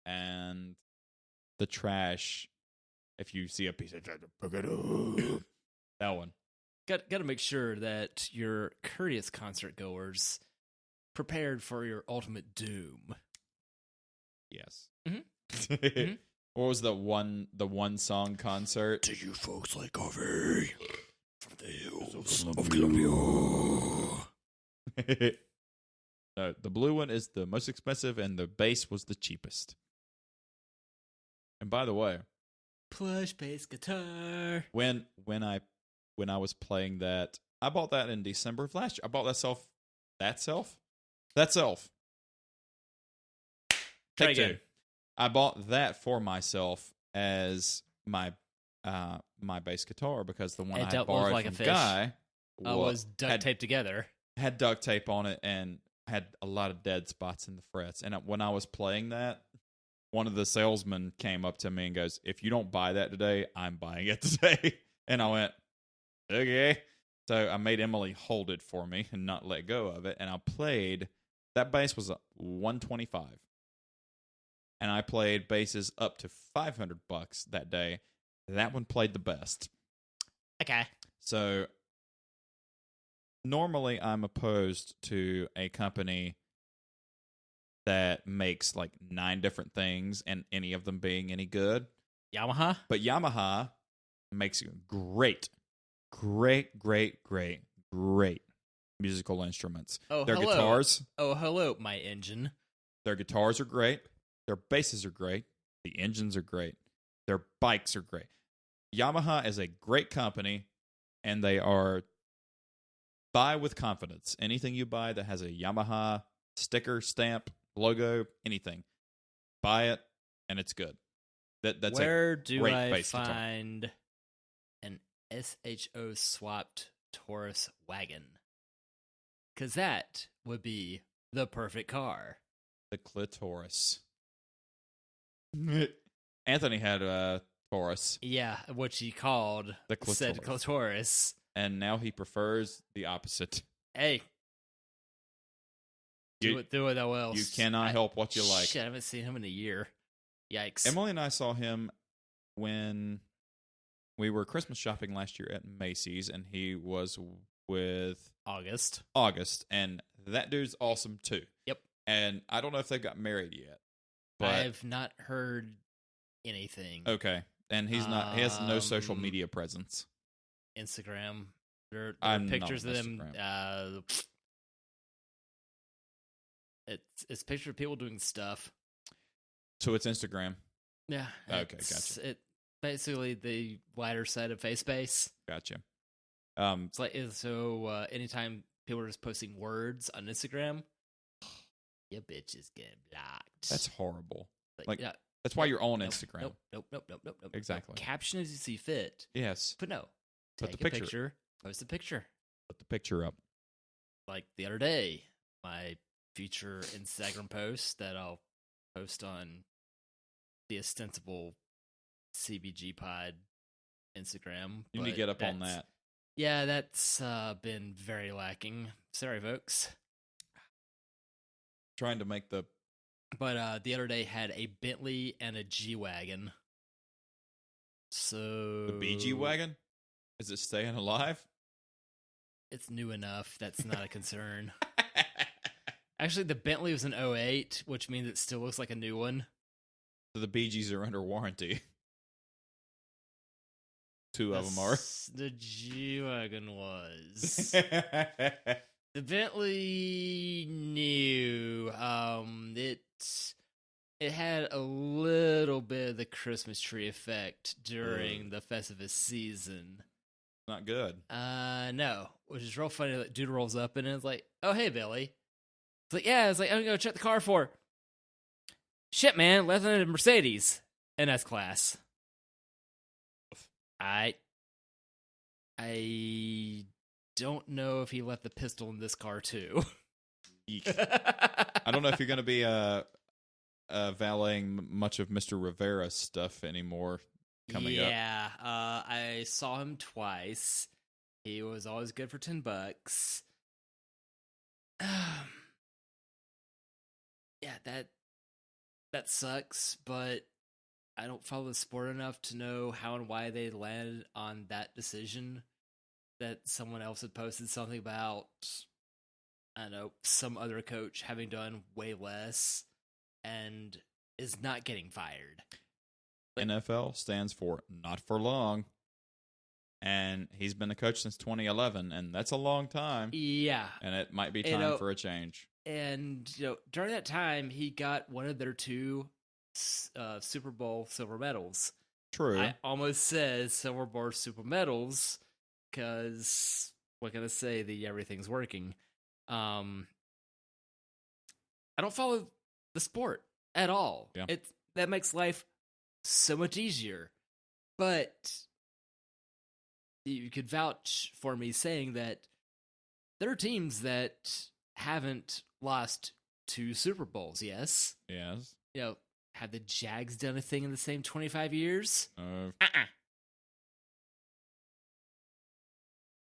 Speaker 1: and the trash. If you see a piece of trash, pick it up. That one.
Speaker 2: Got to make sure that your courteous concert goers prepared for your ultimate doom.
Speaker 1: Yes.
Speaker 2: Mhm.
Speaker 1: Mhm. What was the one song concert?
Speaker 2: Do you folks like coffee from the hills of Columbia?
Speaker 1: No, the blue one is the most expensive, and the bass was the cheapest. And by the way,
Speaker 2: Plush bass guitar.
Speaker 1: when I was playing that, I bought that in December of last year. I bought that self.
Speaker 2: Try
Speaker 1: Take two.
Speaker 2: again.
Speaker 1: I bought that for myself as my bass guitar because the one
Speaker 2: It
Speaker 1: I
Speaker 2: don't
Speaker 1: had
Speaker 2: look
Speaker 1: borrowed
Speaker 2: like a
Speaker 1: from
Speaker 2: fish.
Speaker 1: Guy
Speaker 2: Was duct taped together.
Speaker 1: had duct tape on it and had a lot of dead spots in the frets. And when I was playing that, one of the salesmen came up to me and goes, "If you don't buy that today, I'm buying it today." And I went, "Okay." So I made Emily hold it for me and not let go of it. And I played, that bass was a 125. And I played basses up to $500 that day. That one played the best.
Speaker 2: Okay.
Speaker 1: So normally I'm opposed to a company that makes like 9 different things and any of them being any good.
Speaker 2: Yamaha?
Speaker 1: But Yamaha makes great musical instruments.
Speaker 2: Oh,
Speaker 1: Their
Speaker 2: hello.
Speaker 1: guitars,
Speaker 2: Oh, hello, my engine.
Speaker 1: their guitars are great. Their basses are great. The engines are great. Their bikes are great. Yamaha is a great company, and they are buy with confidence. Anything you buy that has a Yamaha sticker, stamp, logo, anything, buy it, and it's good. That's
Speaker 2: Where
Speaker 1: a
Speaker 2: do
Speaker 1: great
Speaker 2: I
Speaker 1: bass guitar.
Speaker 2: find an SHO swapped Taurus wagon? Because that would be the perfect car.
Speaker 1: The clitoris. Anthony had a Taurus,
Speaker 2: Yeah, what she called
Speaker 1: the
Speaker 2: said
Speaker 1: clitoris,
Speaker 2: clitoris.
Speaker 1: and now he prefers the opposite.
Speaker 2: Hey,
Speaker 1: You-
Speaker 2: do it else.
Speaker 1: You cannot help what you like.
Speaker 2: Shit, I haven't seen him in a year. Yikes.
Speaker 1: Emily and I saw him when we were Christmas shopping last year at Macy's, and he was with
Speaker 2: August.
Speaker 1: and that dude's awesome too.
Speaker 2: Yep.
Speaker 1: And I don't know if they got married yet, but
Speaker 2: I've not heard anything.
Speaker 1: okay. And he's not. He has no social
Speaker 2: Um,
Speaker 1: media presence.
Speaker 2: Instagram. There are
Speaker 1: I'm not
Speaker 2: pictures
Speaker 1: on
Speaker 2: of them.
Speaker 1: Instagram.
Speaker 2: It's pictures of people doing stuff.
Speaker 1: So it's Instagram.
Speaker 2: Yeah.
Speaker 1: Okay,
Speaker 2: it's-
Speaker 1: gotcha.
Speaker 2: It basically the lighter side of FaceBase.
Speaker 1: Gotcha.
Speaker 2: It's like so. Anytime people are just posting words on Instagram, Your bitch is getting blocked.
Speaker 1: That's horrible. Like,
Speaker 2: yeah,
Speaker 1: that's why you're on
Speaker 2: nope,
Speaker 1: Instagram.
Speaker 2: Nope.
Speaker 1: Exactly.
Speaker 2: Caption as you see fit.
Speaker 1: Yes.
Speaker 2: But no.
Speaker 1: Put
Speaker 2: Take
Speaker 1: the
Speaker 2: a
Speaker 1: picture.
Speaker 2: Post the picture.
Speaker 1: Put the picture up.
Speaker 2: Like the other day, my future Instagram post that I'll post on the ostensible CBGPod Instagram.
Speaker 1: You need to get up on that.
Speaker 2: Yeah, that's been very lacking. Sorry, folks.
Speaker 1: Trying to make the...
Speaker 2: But the other day had a Bentley and a G-Wagon. So...
Speaker 1: The BG wagon? Is it staying alive?
Speaker 2: It's new enough. That's not a concern. Actually, the Bentley was an '08, which means it still looks like a new one.
Speaker 1: So the BGs are under warranty. Two of them are.
Speaker 2: The G-Wagon was. The Bentley new. It had a little bit of the Christmas tree effect during the Festivus season.
Speaker 1: Not good.
Speaker 2: No. Which is real funny that dude rolls up and it's like, oh, hey, Billy. It's like, yeah, it's like, I'm gonna go check the car for. Shit, man, left in a Mercedes. And that's class. I don't know if he left the pistol in this car, too.
Speaker 1: Eek. I don't know if you're going to be valeting much of Mr. Rivera's stuff anymore coming up.
Speaker 2: Yeah, I saw him twice. He was always good for $10. Yeah, that sucks, but I don't follow the sport enough to know how and why they landed on that decision. That someone else had posted something about, I don't know, some other coach having done way less and is not getting fired.
Speaker 1: NFL stands for not for long. And he's been a coach since 2011, and that's a long time.
Speaker 2: Yeah.
Speaker 1: And it might be time for a change.
Speaker 2: And, during that time, he got one of their 2 Super Bowl silver medals.
Speaker 1: True.
Speaker 2: I almost said Silver Bowl super medals because, what can I say, everything's working. I don't follow the sport at all.
Speaker 1: Yeah.
Speaker 2: That makes life so much easier. But you could vouch for me saying that there are teams that haven't lost 2 Super Bowls, yes?
Speaker 1: Yes.
Speaker 2: Have the Jags done a thing in the same 25 years?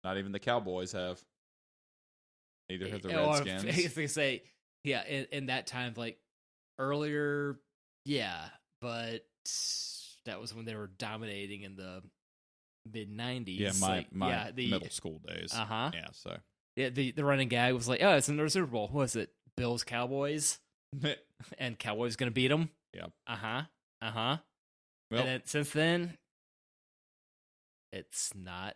Speaker 1: Not even the Cowboys have. Neither have the
Speaker 2: Or,
Speaker 1: Redskins.
Speaker 2: if they say, yeah, in that time, like, earlier, yeah, but that was when they were dominating in the mid-90s.
Speaker 1: Yeah, my
Speaker 2: the
Speaker 1: middle school days.
Speaker 2: Uh-huh.
Speaker 1: Yeah, so.
Speaker 2: Yeah, the running gag was like, oh, it's another Super Bowl. What was it? Bills, Cowboys? And Cowboys going to beat them?
Speaker 1: Yep.
Speaker 2: Uh-huh.
Speaker 1: Well,
Speaker 2: And then, since then, it's not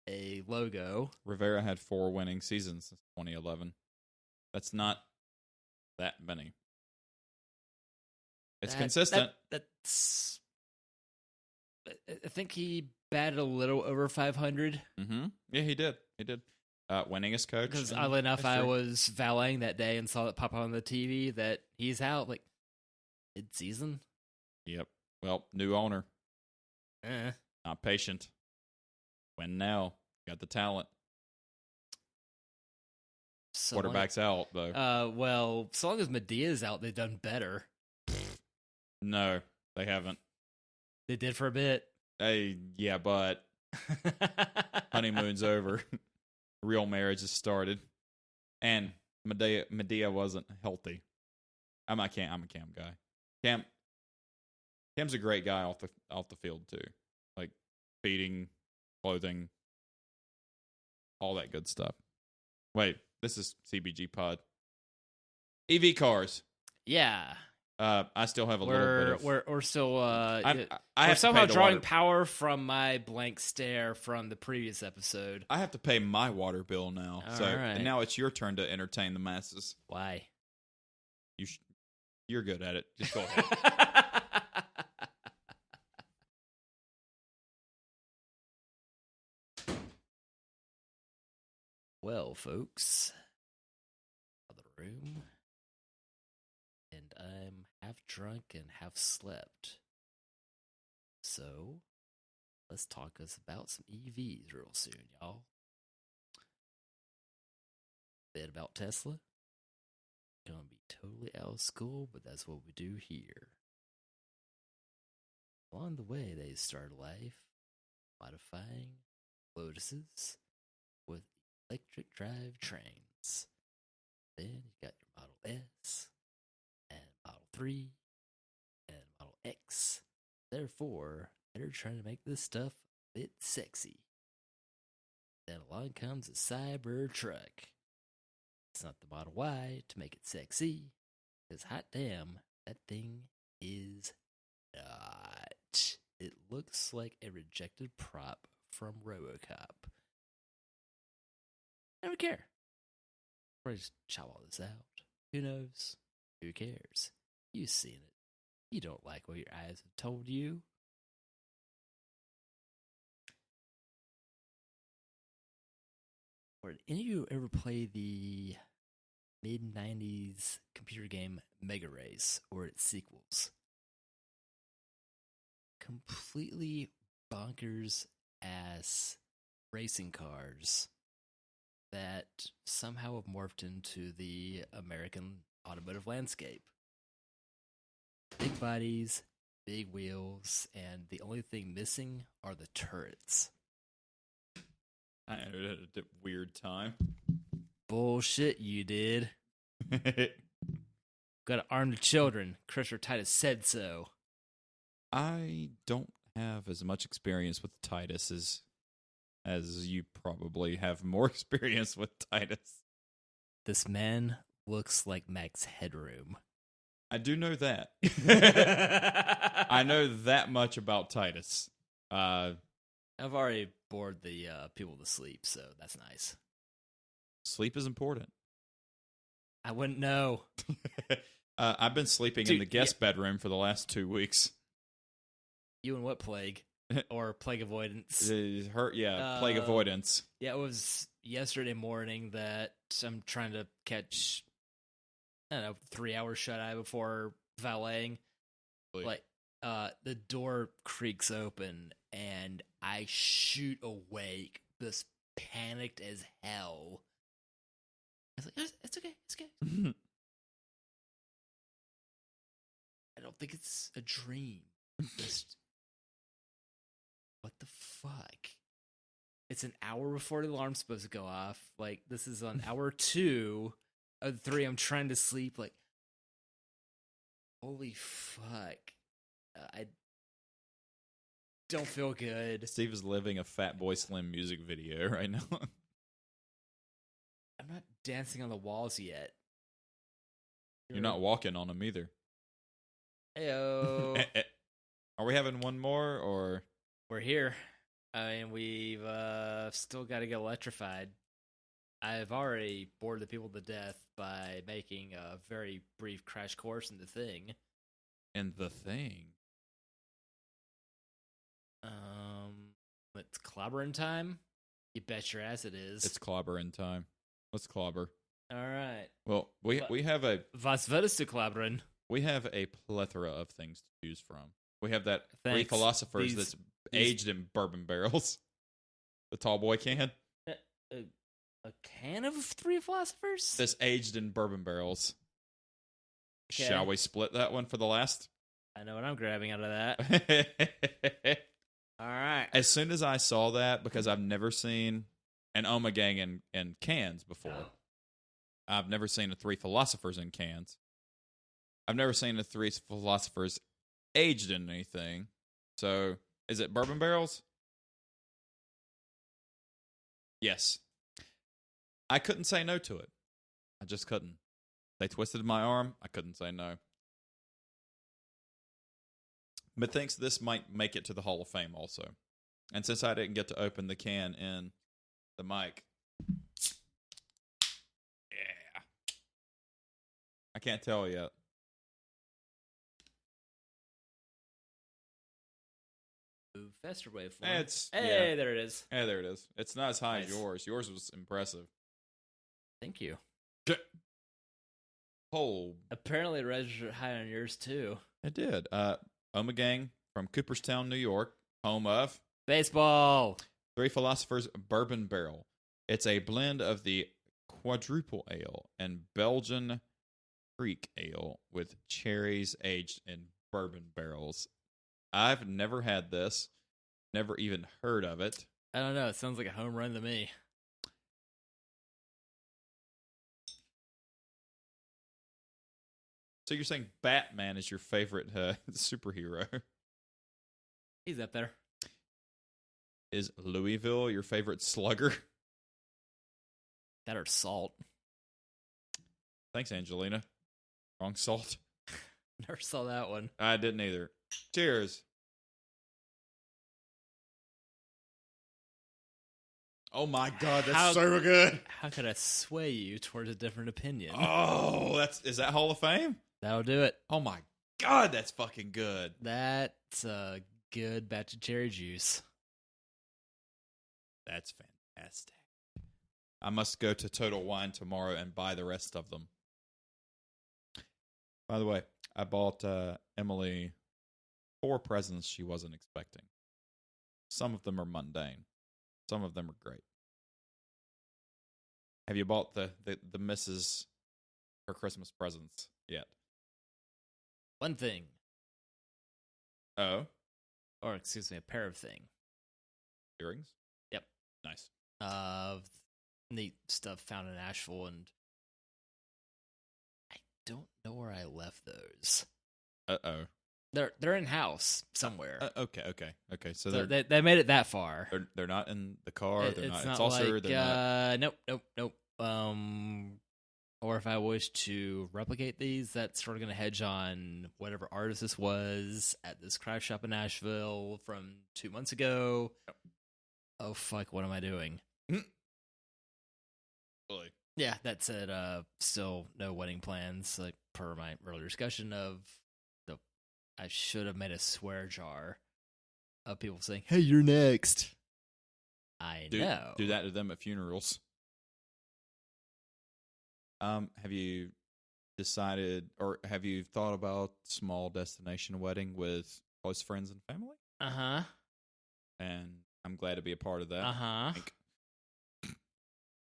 Speaker 2: a logo.
Speaker 1: Rivera had 4 winning seasons since 2011. That's not that many. It's consistent.
Speaker 2: That's. I think he batted a little over 500.
Speaker 1: Mm-hmm. Yeah, he did. Winningest coach.
Speaker 2: Because oddly enough, I was valeting that day and saw it pop on the TV that he's out like mid-season.
Speaker 1: Yep. Well, new owner. Not patient. Win now. Got the talent. Quarterback's out, though.
Speaker 2: Well, so long as Medea's out, they've done better.
Speaker 1: No, they haven't.
Speaker 2: They did for a bit.
Speaker 1: Yeah, but honeymoon's over. Real marriage has started. And Medea wasn't healthy. I'm a Cam guy. Cam's a great guy off the field too. Like feeding, clothing, all that good stuff. Wait, this is CBGPod. EV cars.
Speaker 2: Yeah.
Speaker 1: I still have a little bit of...
Speaker 2: We're still...
Speaker 1: I
Speaker 2: we're somehow drawing power from my blank stare from the previous episode.
Speaker 1: I have to pay my water bill now.
Speaker 2: All
Speaker 1: right.
Speaker 2: And
Speaker 1: now it's your turn to entertain the masses.
Speaker 2: Why?
Speaker 1: You're good at it. Just go ahead.
Speaker 2: Well, folks, the room. and I'm half drunk and half slept. So, let's talk us about some EVs real soon, y'all. Bit about Tesla. Gonna be totally out of school, but that's what we do here. Along the way, they started life modifying Lotuses with electric drive trains. Then you got your Model S and Model 3 and Model X. Therefore, they're trying to make this stuff a bit sexy. Then along comes a Cybertruck. It's not the Model Y to make it sexy, because hot damn, that thing is not. It looks like a rejected prop from RoboCop. I don't care. Probably just chop all this out. Who knows? Who cares? You've seen it. You don't like what your eyes have told you. Or did any of you ever play the mid-90s computer game Mega Race or its sequels? Completely bonkers ass racing cars that somehow have morphed into the American automotive landscape. Big bodies, big wheels, and the only thing missing are the turrets.
Speaker 1: I entered at a weird time.
Speaker 2: Bullshit, you did. Gotta arm the children. Crusher Titus said so.
Speaker 1: I don't have as much experience with Titus as you probably have more experience with Titus.
Speaker 2: This man looks like Max Headroom.
Speaker 1: I do know that. I know that much about Titus.
Speaker 2: I've already bored the people to sleep, so that's nice.
Speaker 1: Sleep is important.
Speaker 2: I wouldn't know.
Speaker 1: I've been sleeping in the guest bedroom for the last 2 weeks.
Speaker 2: You and what plague? Or plague avoidance?
Speaker 1: Plague avoidance.
Speaker 2: Yeah, it was yesterday morning that I'm trying to catch, 3 hours shut-eye before valeting.
Speaker 1: Sleep.
Speaker 2: Like, the door creaks open, and I shoot awake, just panicked as hell. I was like, it's okay, it's okay. I don't think it's a dream. Just, what the fuck? It's an hour before the alarm's supposed to go off. Like, this is on hour 2 of 3. I'm trying to sleep. Like, holy fuck. I don't feel good.
Speaker 1: Steve is living a Fatboy Slim music video right now.
Speaker 2: I'm not dancing on the walls yet.
Speaker 1: You're not walking on them either.
Speaker 2: Heyo.
Speaker 1: Are we having one more, or?
Speaker 2: We're here. I mean, we've still got to get electrified. I've already bored the people to death by making a very brief crash course in the thing.
Speaker 1: And the thing?
Speaker 2: It's clobbering time? You bet your ass it is.
Speaker 1: It's clobbering time. Let's clobber.
Speaker 2: All right.
Speaker 1: Well, we have a
Speaker 2: Was würdest du clobbern?
Speaker 1: We have a plethora of things to choose from. We have that Three
Speaker 2: Thanks.
Speaker 1: Philosophers that's aged in bourbon barrels. The tall boy can.
Speaker 2: A can of Three Philosophers?
Speaker 1: That's aged in bourbon barrels.
Speaker 2: Okay.
Speaker 1: Shall we split that one for the last?
Speaker 2: I know what I'm grabbing out of that. All right.
Speaker 1: As soon as I saw that, because I've never seen an Omegang in cans before. I've never seen a Three Philosophers in cans. I've never seen a Three Philosophers aged in anything. So, is it bourbon barrels? Yes. I couldn't say no to it. I just couldn't. They twisted my arm. I couldn't say no. But thinks this might make it to the Hall of Fame also. And since I didn't get to open the can in the mic, yeah. I can't tell yet.
Speaker 2: Move faster waveform. There it is.
Speaker 1: Hey, there it is. It's not as high as
Speaker 2: Nice.
Speaker 1: yours. Yours was impressive.
Speaker 2: Thank you.
Speaker 1: Oh,
Speaker 2: Apparently it registered high on yours too.
Speaker 1: it did. Omegang from Cooperstown, New York, home of
Speaker 2: Baseball.
Speaker 1: Three Philosophers Bourbon Barrel. It's a blend of the Quadruple Ale and Belgian Creek Ale with cherries aged in bourbon barrels. I've never had this, never even heard of it.
Speaker 2: I don't know. It sounds like a home run to me.
Speaker 1: So you're saying Batman is your favorite superhero?
Speaker 2: He's up there.
Speaker 1: Is Louisville your favorite slugger?
Speaker 2: That or Salt.
Speaker 1: Thanks, Angelina. Wrong salt.
Speaker 2: Never saw that one.
Speaker 1: I didn't either. Cheers. Oh my God, that's so good.
Speaker 2: How could I sway you towards a different opinion?
Speaker 1: Oh, is that Hall of Fame?
Speaker 2: That'll do it.
Speaker 1: Oh my God, that's fucking good.
Speaker 2: That's a good batch of cherry juice.
Speaker 1: That's fantastic. I must go to Total Wine tomorrow and buy the rest of them. By the way, I bought Emily 4 presents she wasn't expecting. Some of them are mundane. Some of them are great. Have you bought the missus her Christmas presents yet?
Speaker 2: One thing.
Speaker 1: Oh?
Speaker 2: Or, excuse me, a pair of things.
Speaker 1: Earrings?
Speaker 2: Yep.
Speaker 1: Nice.
Speaker 2: Neat stuff found in Asheville, and I don't know where I left those.
Speaker 1: Uh-oh.
Speaker 2: They're in house somewhere.
Speaker 1: Okay. So
Speaker 2: they made it that far.
Speaker 1: They're not in the car. They're
Speaker 2: It's
Speaker 1: not in
Speaker 2: not
Speaker 1: Seltzer.
Speaker 2: like,
Speaker 1: They're not.
Speaker 2: Nope. Or if I wish to replicate these, that's sort of going to hedge on whatever artist this was at this craft shop in Nashville from 2 months ago.
Speaker 1: Yep.
Speaker 2: Oh, fuck, what am I doing?
Speaker 1: Really?
Speaker 2: Yeah, that said, still no wedding plans, like per my earlier discussion of I should have made a swear jar of people saying, "Hey, you're next." I know.
Speaker 1: Do that to them at funerals. Have you decided, or have you thought about small destination wedding with close friends and family?
Speaker 2: Uh-huh.
Speaker 1: And I'm glad to be a part of that.
Speaker 2: Uh-huh.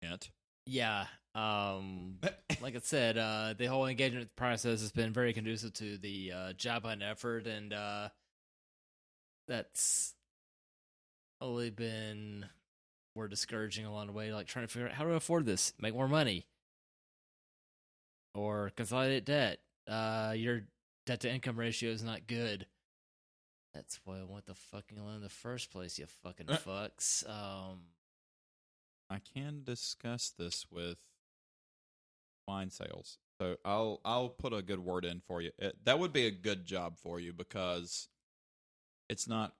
Speaker 1: Hint.
Speaker 2: Yeah. Like I said, the whole engagement process has been very conducive to the job hunt effort, and that's only been more discouraging along the way, like trying to figure out how to afford this, make more money, or consolidate debt. Your debt-to-income ratio is not good. That's why I want the fucking loan in the first place, you fucking fucks.
Speaker 1: I can discuss this with wine sales. So I'll put a good word in for you. That would be a good job for you because it's not,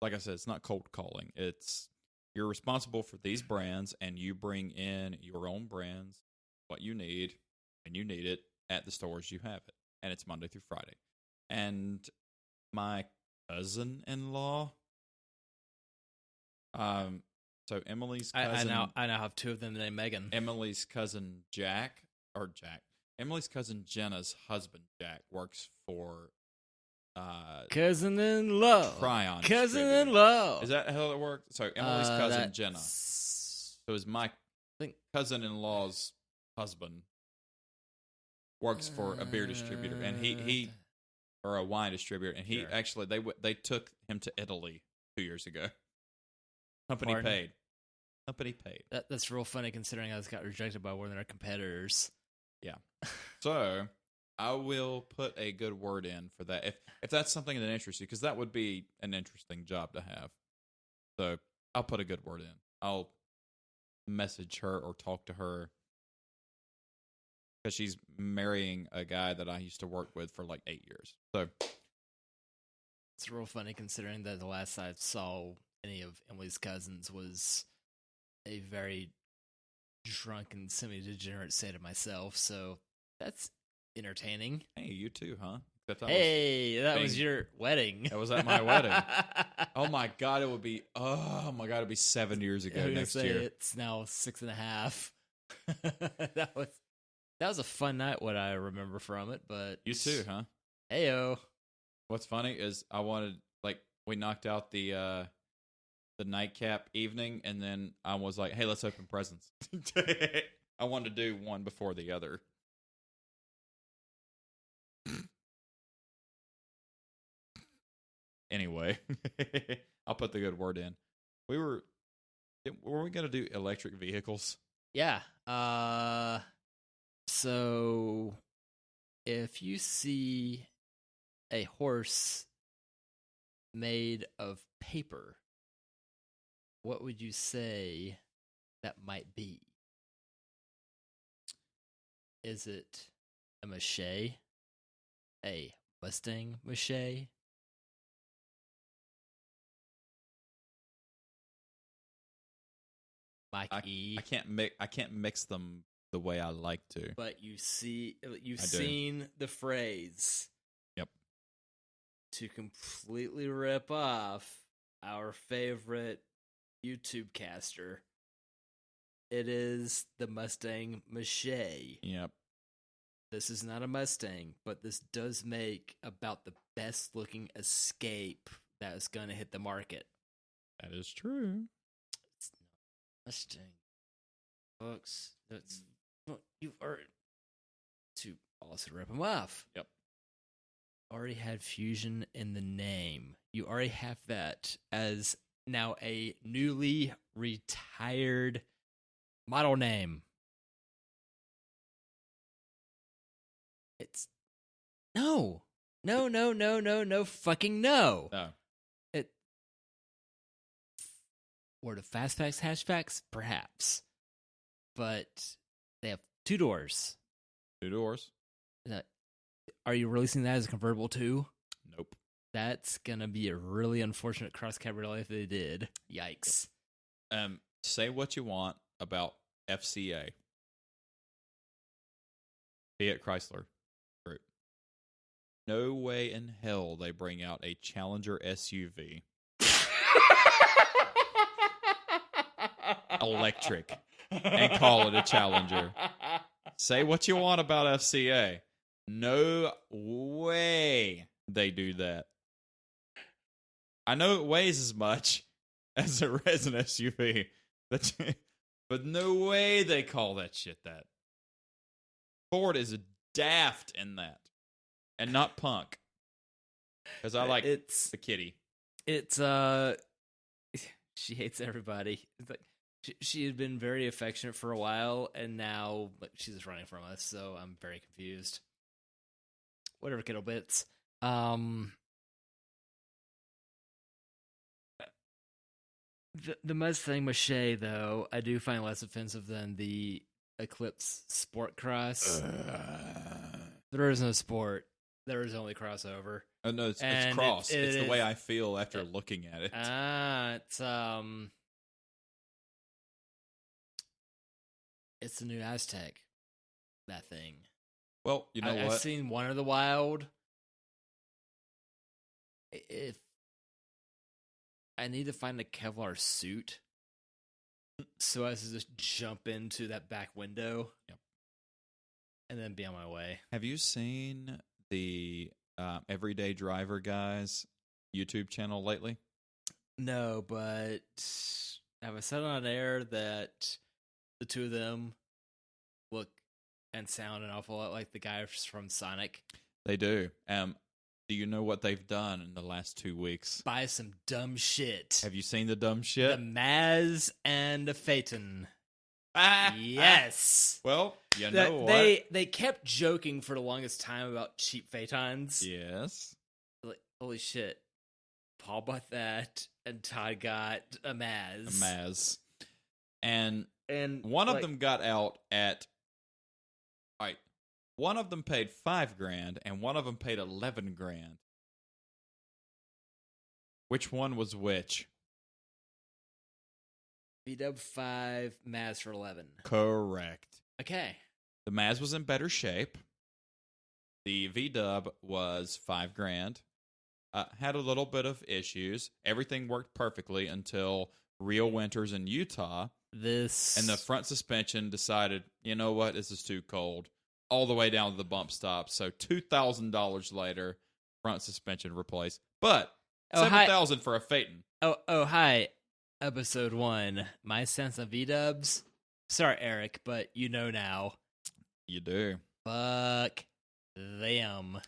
Speaker 1: like I said, it's not cold calling. It's you're responsible for these brands and you bring in your own brands, what you need, and you need it at the stores you have it. And it's Monday through Friday. And my cousin-in-law, so Emily's cousin...
Speaker 2: I now have two of them named Megan.
Speaker 1: Emily's cousin Emily's cousin Jenna's husband, Jack, works for...
Speaker 2: cousin-in-law.
Speaker 1: Cryon.
Speaker 2: Cousin-in-law.
Speaker 1: Is that how it worked? So Emily's cousin Jenna. So is my cousin-in-law's husband works for a beer distributor, and he or a wine distributor, and he actually they took him to Italy 2 years ago. Company paid.
Speaker 2: That's real funny considering I was got rejected by one of their competitors.
Speaker 1: Yeah. So I will put a good word in for that if that's something that interests you, because that would be an interesting job to have. So I'll put a good word in. I'll message her or talk to her because she's marrying a guy that I used to work with for like 8 years. So
Speaker 2: it's real funny considering that the last I saw any of Emily's cousins was a very drunken, semi-degenerate state of myself, so that's entertaining.
Speaker 1: Hey, you too, huh?
Speaker 2: That was your wedding.
Speaker 1: That was at my wedding. Oh my god, it'd be 7 years ago next year.
Speaker 2: It's now 6.5. That was That was a fun night, what I remember from it, but...
Speaker 1: You too, huh?
Speaker 2: Heyo.
Speaker 1: What's funny is we knocked out the nightcap evening, and then I was like, hey, let's open presents. I wanted to do one before the other. Anyway, I'll put the good word in. Were we going to do electric vehicles?
Speaker 2: Yeah. So if you see a horse made of paper, what would you say that might be? Is it a mache? A Mustang mache? Mike E.
Speaker 1: I can't mix them the way I like to.
Speaker 2: But you've
Speaker 1: I do.
Speaker 2: seen the phrase.
Speaker 1: Yep.
Speaker 2: To completely rip off our favorite YouTube caster. It is the Mustang mache.
Speaker 1: Yep.
Speaker 2: This is not a Mustang, but this does make about the best looking Escape that is going to hit the market.
Speaker 1: That is true.
Speaker 2: It's not Mustang. Folks, that's what you are to also rip them off.
Speaker 1: Yep.
Speaker 2: Already had Fusion in the name. You already have that as now a newly retired model name. It's no fucking no.
Speaker 1: No.
Speaker 2: It or the fastbacks hatchbacks perhaps, but they have 2 doors.
Speaker 1: 2 doors.
Speaker 2: Are you releasing that as a convertible too?
Speaker 1: Nope.
Speaker 2: That's gonna be a really unfortunate cross cabriolet if they did. Yikes.
Speaker 1: Say what you want about FCA. Fiat Chrysler Group. No way in hell they bring out a Challenger SUV. Electric. And call it a Challenger. Say what you want about FCA. No way they do that. I know it weighs as much as an SUV, but no way they call that shit that. Ford is daft in that, and not punk. Because I like the kitty.
Speaker 2: It's she hates everybody. It's like she had been very affectionate for a while, and now she's just running from us. So I'm very confused. Whatever, kiddo bits. The Mustang Mache, though, I do find less offensive than the Eclipse Sport Cross. There is no sport. There is only crossover.
Speaker 1: Oh no, it's cross. It's the way I feel after looking at it.
Speaker 2: It's the new Aztec. That thing.
Speaker 1: Well, you know what?
Speaker 2: I've seen one of the wild. If I need to find a Kevlar suit so as to just jump into that back window, and then be on my way.
Speaker 1: Have you seen the Everyday Driver guys YouTube channel lately?
Speaker 2: No, but have I said on air that the two of them look and sound an awful lot like the guys from Sonic?
Speaker 1: They do. Do you know what they've done in the last 2 weeks?
Speaker 2: Buy some dumb shit.
Speaker 1: Have you seen the dumb shit?
Speaker 2: The Maz and the Phaeton. Yes.
Speaker 1: Well, you know what?
Speaker 2: They kept joking for the longest time about cheap Phaetons.
Speaker 1: Yes.
Speaker 2: Like, holy shit. Paul bought that, and Todd got a Maz.
Speaker 1: A Maz. And one of them got out at... All right. One of them paid $5,000, and one of them paid $11,000. Which one was which?
Speaker 2: VW 5, Maz for 11.
Speaker 1: Correct.
Speaker 2: Okay.
Speaker 1: The Maz was in better shape. The VW was $5,000. Had a little bit of issues. Everything worked perfectly until real winters in Utah. And the front suspension decided, you know what, this is too cold. all the way down to the bump stop. So $2,000 later, front suspension replaced. But $7,000 for a Phaeton.
Speaker 2: Oh, hi. Episode 1. My sense of V-dubs. Sorry, Eric, but you know now.
Speaker 1: You do.
Speaker 2: Fuck them.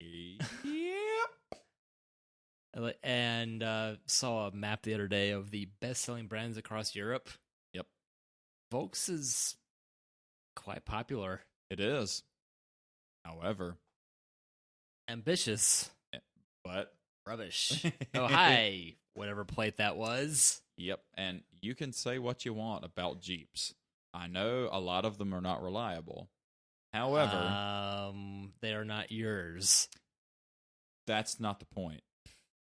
Speaker 1: Yep.
Speaker 2: And saw a map the other day of the best-selling brands across Europe.
Speaker 1: Yep.
Speaker 2: Volks is quite popular.
Speaker 1: It is. However.
Speaker 2: Ambitious.
Speaker 1: But.
Speaker 2: Rubbish. Oh, hi. Whatever plate that was.
Speaker 1: Yep. And you can say what you want about Jeeps. I know a lot of them are not reliable. However.
Speaker 2: They are not yours.
Speaker 1: That's not the point.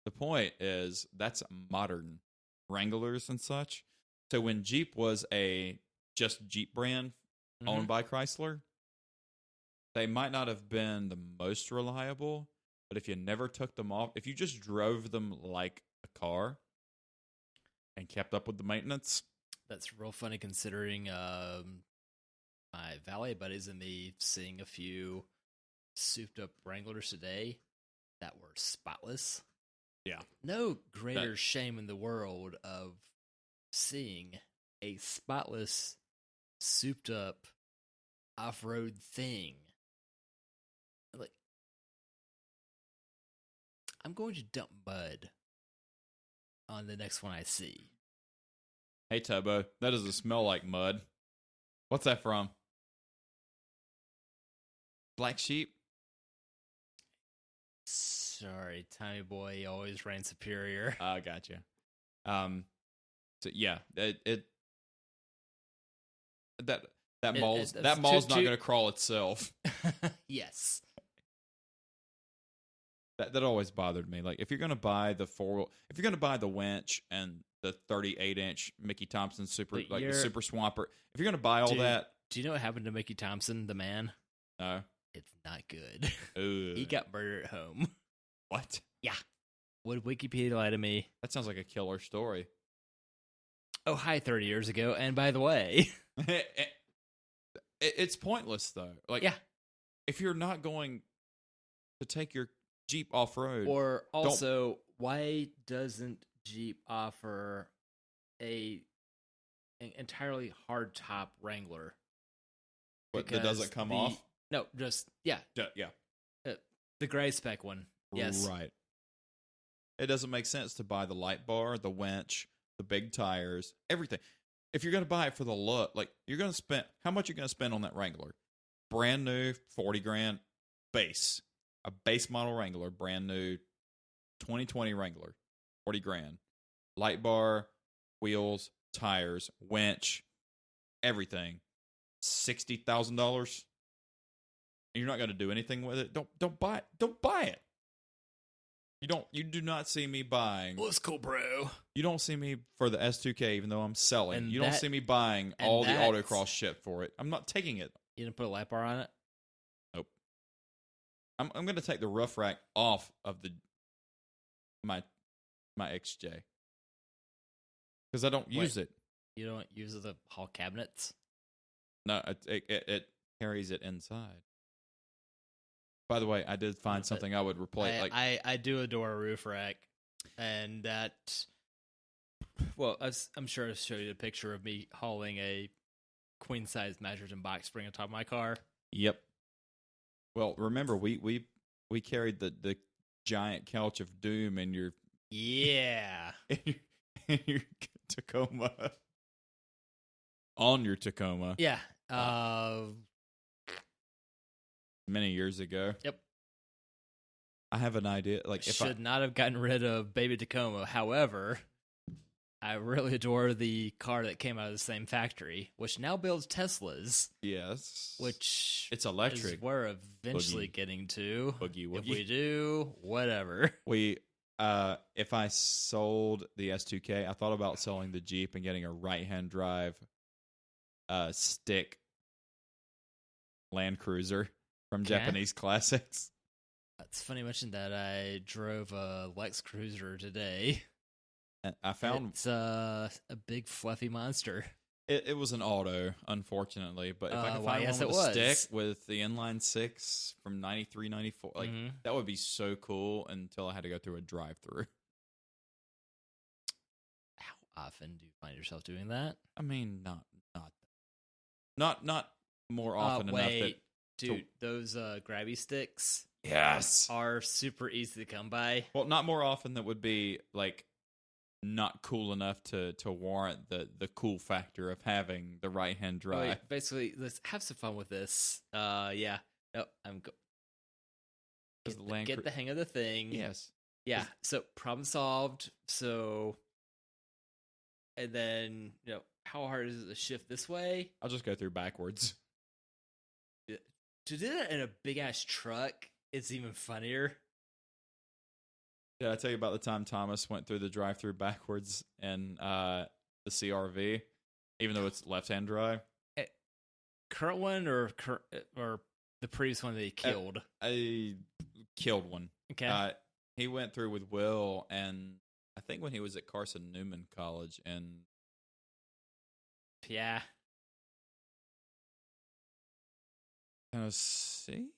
Speaker 1: The point is that's modern Wranglers and such. So when Jeep was a just Jeep brand owned by Chrysler, they might not have been the most reliable, but if you never took them off, if you just drove them like a car and kept up with the maintenance.
Speaker 2: That's real funny considering my Valet buddies and me seeing a few souped up Wranglers today that were spotless.
Speaker 1: Yeah.
Speaker 2: No greater shame in the world of seeing a spotless, souped up off-road thing. Like, I'm going to dump mud on the next one I see.
Speaker 1: Hey, Tobo, that doesn't smell like mud. What's that from? Black Sheep?
Speaker 2: Sorry, Tommy Boy always reigns superior.
Speaker 1: I gotcha. So yeah, that mall's not going to crawl itself.
Speaker 2: Yes.
Speaker 1: That always bothered me. Like if you're going to buy the if you're going to buy the winch and the 38-inch Mickey Thompson the Super Swamper, if you're going to buy all that,
Speaker 2: do you know what happened to Mickey Thompson, the man?
Speaker 1: No,
Speaker 2: it's not good.
Speaker 1: Ooh.
Speaker 2: He got murdered at home.
Speaker 1: What?
Speaker 2: Yeah. Would Wikipedia lie to me?
Speaker 1: That sounds like a killer story.
Speaker 2: Oh, hi, 30 years ago. And by the way,
Speaker 1: it's pointless though. Like,
Speaker 2: yeah,
Speaker 1: if you're not going to take your Jeep off road,
Speaker 2: or also, why doesn't Jeep offer an entirely hard top Wrangler?
Speaker 1: But that doesn't come off?
Speaker 2: No, just yeah. The gray spec one. Yes.
Speaker 1: Right. It doesn't make sense to buy the light bar, the winch, the big tires, everything. If you're going to buy it for the look, like you're going to spend, how much are you going to spend on that Wrangler? Brand new, $40,000 base. A base model Wrangler, brand new 2020 Wrangler, $40,000. Light bar, wheels, tires, winch, everything. $60,000. You're not going to do anything with it. Don't buy it. Don't buy it. You do not see me buying.
Speaker 2: Well, it's cool, bro.
Speaker 1: You don't see me for the S2K, even though I'm selling. You don't see me buying all the autocross shit for it. I'm not taking it.
Speaker 2: You didn't put a light bar on it?
Speaker 1: Nope. I'm going to take the roof rack off of my XJ because I don't use it.
Speaker 2: You don't use the hall cabinets?
Speaker 1: No, it carries it inside. By the way, I did find something I would replace.
Speaker 2: I do adore a roof rack, and that. Well, I'm sure I'll show you a picture of me hauling a queen size mattress and box spring on top of my car.
Speaker 1: Yep. Well, remember we carried the giant couch of doom in your in your Tacoma on your Tacoma.
Speaker 2: Yeah.
Speaker 1: Many years ago.
Speaker 2: Yep.
Speaker 1: I have an idea. Like, if
Speaker 2: should not have gotten rid of Baby Tacoma. However, I really adore the car that came out of the same factory, which now builds Teslas.
Speaker 1: Yes.
Speaker 2: Which
Speaker 1: it's electric.
Speaker 2: Is we're eventually getting to.
Speaker 1: Boogie woogie.
Speaker 2: If we do, whatever.
Speaker 1: If I sold the S2K, I thought about selling the Jeep and getting a right-hand drive stick Land Cruiser from Japanese Classics.
Speaker 2: It's funny you mentioned that. I drove a Lex Cruiser today.
Speaker 1: And I found
Speaker 2: it's a big fluffy monster.
Speaker 1: It was an auto, unfortunately. But if I could
Speaker 2: Why,
Speaker 1: find
Speaker 2: yes,
Speaker 1: one
Speaker 2: it
Speaker 1: with a
Speaker 2: was.
Speaker 1: stick with the inline 6 from 93, 94, like
Speaker 2: Mhm.
Speaker 1: that would be so cool until I had to go through a drive-through.
Speaker 2: How often do you find yourself doing that?
Speaker 1: I mean, not more often enough that.
Speaker 2: Wait, dude, those grabby sticks
Speaker 1: Yes.
Speaker 2: are super easy to come by.
Speaker 1: Well, not more often that would be like not cool enough to warrant the cool factor of having the right hand
Speaker 2: Oh,
Speaker 1: drive.
Speaker 2: wait, basically, let's have some fun with this. Yeah. No,
Speaker 1: Does the Land
Speaker 2: get
Speaker 1: Cru-
Speaker 2: the hang of the thing.
Speaker 1: Yes.
Speaker 2: Yeah. So problem solved. So, and then how hard is it to shift this way?
Speaker 1: I'll just go through backwards.
Speaker 2: To do that in a big ass truck, it's even funnier.
Speaker 1: Did I tell you about the time Thomas went through the drive-through backwards in the CRV, even though it's left-hand drive?
Speaker 2: Current one or the previous one that he killed?
Speaker 1: I killed one.
Speaker 2: Okay.
Speaker 1: He went through with Will, and I think when he was at Carson Newman College, and
Speaker 2: Yeah.
Speaker 1: Tennessee.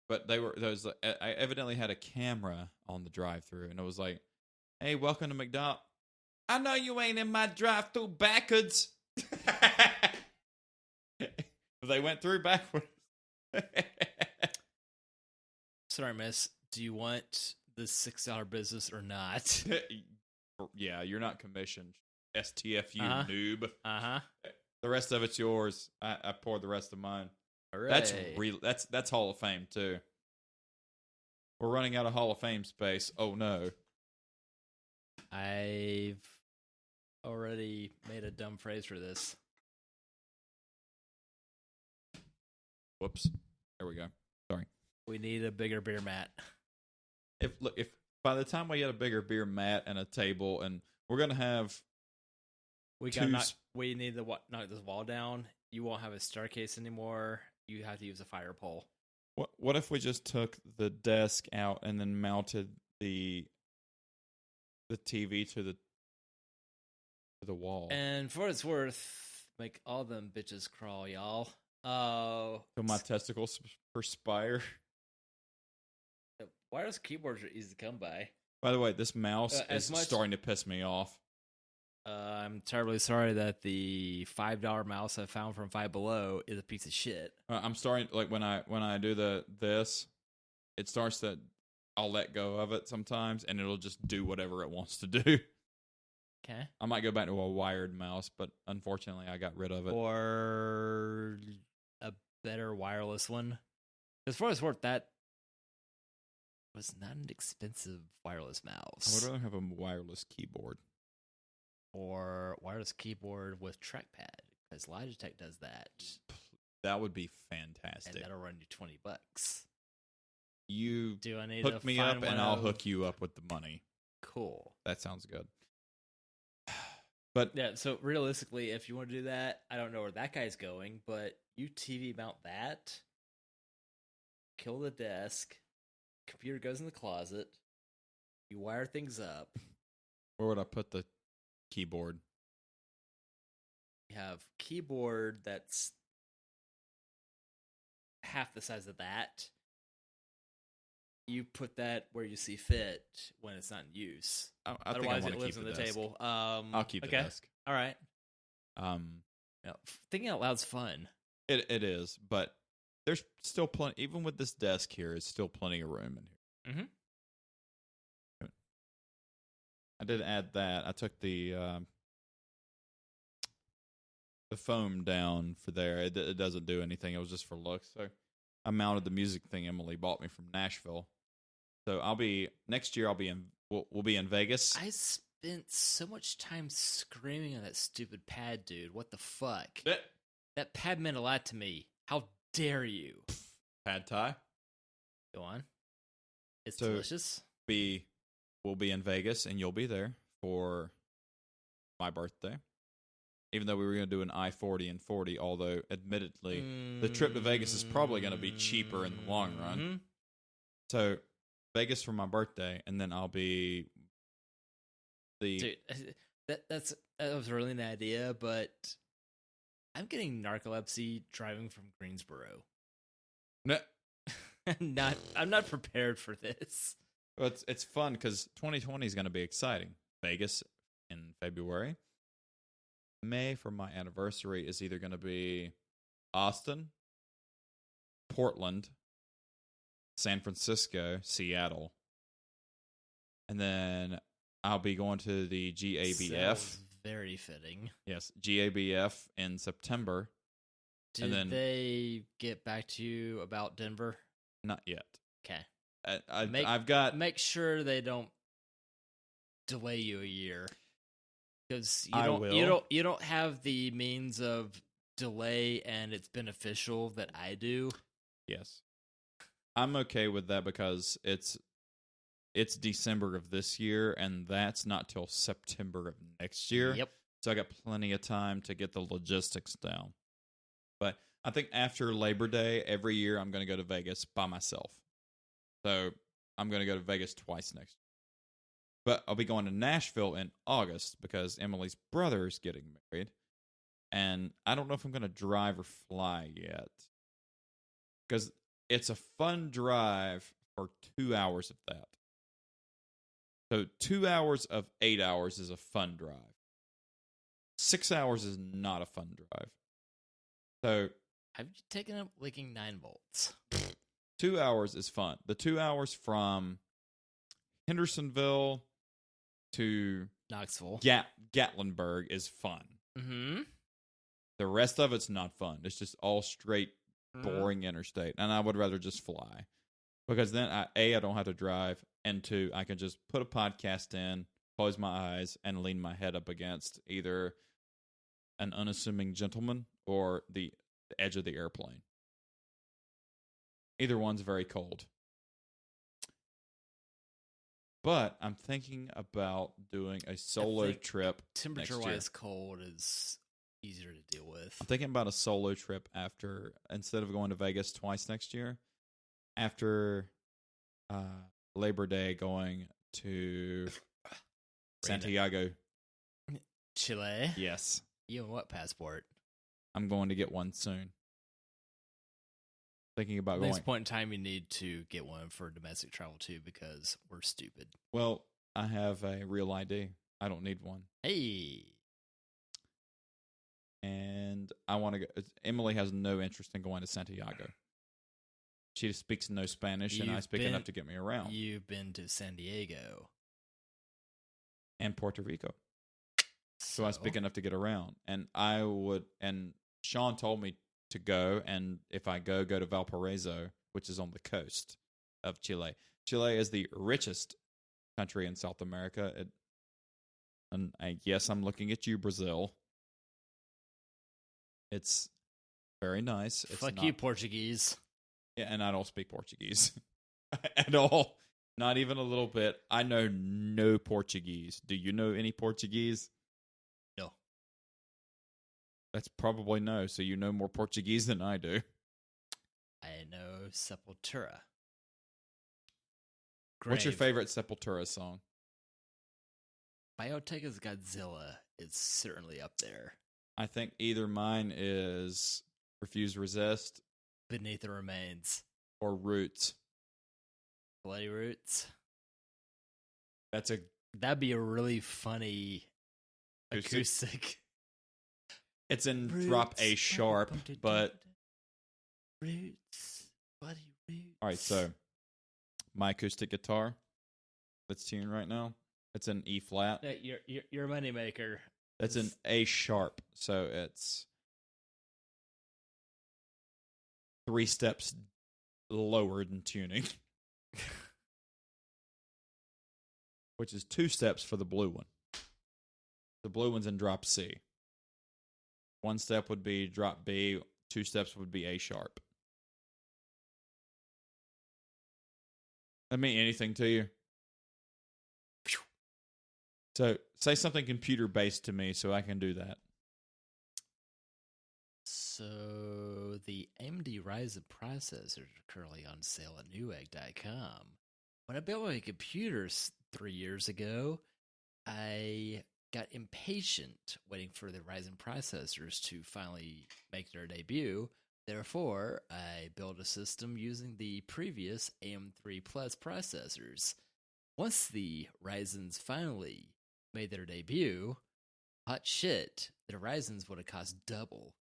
Speaker 1: But those I evidently had a camera on the drive-through, and it was like, "Hey, welcome to McDonald's. I know you ain't in my drive-through backwards." They went through backwards.
Speaker 2: Sorry, miss. Do you want the $6 business or not?
Speaker 1: Yeah, you're not commissioned. STFU
Speaker 2: Uh-huh.
Speaker 1: noob.
Speaker 2: Uh-huh.
Speaker 1: The rest of it's yours. I poured the rest of mine.
Speaker 2: Hooray.
Speaker 1: That's real. That's Hall of Fame too. We're running out of Hall of Fame space. Oh no.
Speaker 2: I've already made a dumb phrase for this.
Speaker 1: Whoops. There we go. Sorry.
Speaker 2: We need a bigger beer mat.
Speaker 1: If by the time we get a bigger beer mat and a table, and we're gonna have
Speaker 2: We need to knock this wall down. You won't have a staircase anymore. You have to use a fire pole.
Speaker 1: what if we just took the desk out and then mounted the TV to the wall?
Speaker 2: And for what it's worth, make all them bitches crawl, y'all.
Speaker 1: So my testicles perspire.
Speaker 2: Wireless keyboards are easy to come by.
Speaker 1: By the way, this mouse
Speaker 2: as
Speaker 1: is
Speaker 2: much-
Speaker 1: starting to piss me off.
Speaker 2: I'm terribly sorry that the $5 mouse I found from Five Below is a piece of shit.
Speaker 1: I'm starting, like, when I do this, it starts to, I'll let go of it sometimes, and it'll just do whatever it wants to do.
Speaker 2: Okay.
Speaker 1: I might go back to a wired mouse, but unfortunately, I got rid of it.
Speaker 2: Or a better wireless one. As far as worth, that was not an expensive wireless
Speaker 1: I
Speaker 2: mouse.
Speaker 1: would rather have a wireless keyboard.
Speaker 2: Or wireless keyboard with trackpad, because Logitech does that.
Speaker 1: That would be
Speaker 2: And
Speaker 1: fantastic.
Speaker 2: that'll run you $20.
Speaker 1: You
Speaker 2: Do I need
Speaker 1: hook
Speaker 2: to
Speaker 1: me
Speaker 2: find
Speaker 1: up,
Speaker 2: one
Speaker 1: and I'll
Speaker 2: of-
Speaker 1: hook you up with the money.
Speaker 2: Cool.
Speaker 1: That sounds good. But
Speaker 2: Yeah, so realistically, if you want to do that, I don't know where that guy's going, but you TV mount that, kill the desk, computer goes in the closet, you wire things up,
Speaker 1: where would I put the keyboard?
Speaker 2: you have keyboard that's half the size of that. You put that where you see fit when it's not in use.
Speaker 1: I think I
Speaker 2: Otherwise,
Speaker 1: want
Speaker 2: it
Speaker 1: to
Speaker 2: lives
Speaker 1: keep
Speaker 2: on
Speaker 1: the
Speaker 2: the
Speaker 1: desk.
Speaker 2: table.
Speaker 1: I'll keep the
Speaker 2: okay.
Speaker 1: desk.
Speaker 2: All right.
Speaker 1: Um,
Speaker 2: Thinking out loud's fun.
Speaker 1: it is, but there's still plenty. Even with this desk here, it's still plenty of room in here.
Speaker 2: Mm-hmm.
Speaker 1: I did add that. I took the foam down for there. It doesn't do anything. It was just for looks. So I mounted the music thing Emily bought me from Nashville. So next year. We'll be in Vegas.
Speaker 2: I spent so much time screaming on that stupid pad, dude. What the fuck? That pad meant a lot to me. How dare you?
Speaker 1: Pad Thai.
Speaker 2: Go on. It's
Speaker 1: So-
Speaker 2: delicious.
Speaker 1: We'll be in Vegas, and you'll be there for my birthday. Even though we were going to do an I-40 and 40, although admittedly the trip to Vegas is probably going to be cheaper in the long run.
Speaker 2: Mhm.
Speaker 1: So Vegas for my birthday, and then I'll be
Speaker 2: Dude, that was really an idea, but I'm getting narcolepsy driving from Greensboro.
Speaker 1: No,
Speaker 2: I'm not prepared for this.
Speaker 1: but it's fun because 2020 is going to be exciting. Vegas in February. May for my anniversary is either going to be Austin, Portland, San Francisco, Seattle, and then I'll be going to the GABF.
Speaker 2: Sounds very fitting.
Speaker 1: Yes, GABF in September.
Speaker 2: Did
Speaker 1: and then,
Speaker 2: they get back to you about Denver?
Speaker 1: Not yet.
Speaker 2: Okay.
Speaker 1: I've got.
Speaker 2: Make sure they don't delay you a year, because you don't have the means of delay, and it's beneficial that I do.
Speaker 1: Yes, I'm okay with that because it's December of this year, and that's not till September of next year.
Speaker 2: Yep.
Speaker 1: So I got plenty of time to get the logistics down. But I think after Labor Day, every year I'm going to go to Vegas by myself. So I'm going to go to Vegas twice next year. But I'll be going to Nashville in August because Emily's brother is getting married. And I don't know if I'm going to drive or fly yet. Because it's a fun drive for 2 hours of that. So 2 hours of 8 hours is a fun drive. 6 hours is not a fun drive. So
Speaker 2: have you taken up licking 9 volts?
Speaker 1: 2 hours is fun. The 2 hours from Hendersonville to
Speaker 2: Knoxville,
Speaker 1: Gatlinburg is fun.
Speaker 2: Mm-hmm.
Speaker 1: The rest of it's not fun. It's just all straight, boring interstate. And I would rather just fly. Because then, I don't have to drive, and 2, I can just put a podcast in, close my eyes, and lean my head up against either an unassuming gentleman or the edge of the airplane. Either one's very cold. But I'm thinking about doing a solo trip.
Speaker 2: Temperature-wise, cold is easier to deal with.
Speaker 1: I'm thinking about a solo trip instead of going to Vegas twice next year, after Labor Day, going to Santiago,
Speaker 2: Chile.
Speaker 1: Yes.
Speaker 2: You have what passport?
Speaker 1: I'm going to get one soon. Thinking about going.
Speaker 2: At this point in time, you need to get one for domestic travel too, because we're stupid.
Speaker 1: Well, I have a real ID. I don't need one.
Speaker 2: Hey.
Speaker 1: And I want to go. Emily has no interest in going to Santiago. She speaks no Spanish, and I speak enough to get me around.
Speaker 2: You've been to San Diego.
Speaker 1: And Puerto Rico. So I speak enough to get around. And Sean told me to go, and if I go to Valparaiso, which is on the coast of Chile. Chile is the richest country in South America. Yes, I'm looking at you, Brazil. It's very nice.
Speaker 2: Fuck you, Portuguese.
Speaker 1: Yeah, and I don't speak Portuguese at all. Not even a little bit. I know no Portuguese. Do you know any Portuguese?
Speaker 2: No.
Speaker 1: That's probably no. So you know more Portuguese than I do.
Speaker 2: I know Sepultura.
Speaker 1: What's your favorite Sepultura song?
Speaker 2: Bioteca's Godzilla is certainly up there.
Speaker 1: I think either mine is Refuse Resist,
Speaker 2: Beneath the Remains,
Speaker 1: or Roots.
Speaker 2: Bloody Roots.
Speaker 1: That'd
Speaker 2: be a really funny acoustic.
Speaker 1: It's in
Speaker 2: Roots,
Speaker 1: drop A sharp, but
Speaker 2: Roots, Bloody Roots.
Speaker 1: All right, so my acoustic guitar that's tuned right now, it's in E flat.
Speaker 2: Your moneymaker.
Speaker 1: That's an A sharp, so it's 3 steps lower than tuning, which is 2 steps for the blue one. The blue one's in drop C. 1 step would be drop B, 2 steps would be A sharp. That mean anything to you? So, say something computer-based to me so I can do that.
Speaker 2: So, the AMD Ryzen processors are currently on sale at Newegg.com. When I built my computer 3 years ago, I got impatient waiting for the Ryzen processors to finally make their debut. Therefore, I built a system using the previous AM3 Plus processors. Once the Ryzens finally made their debut, hot shit, the Ryzens would have cost double.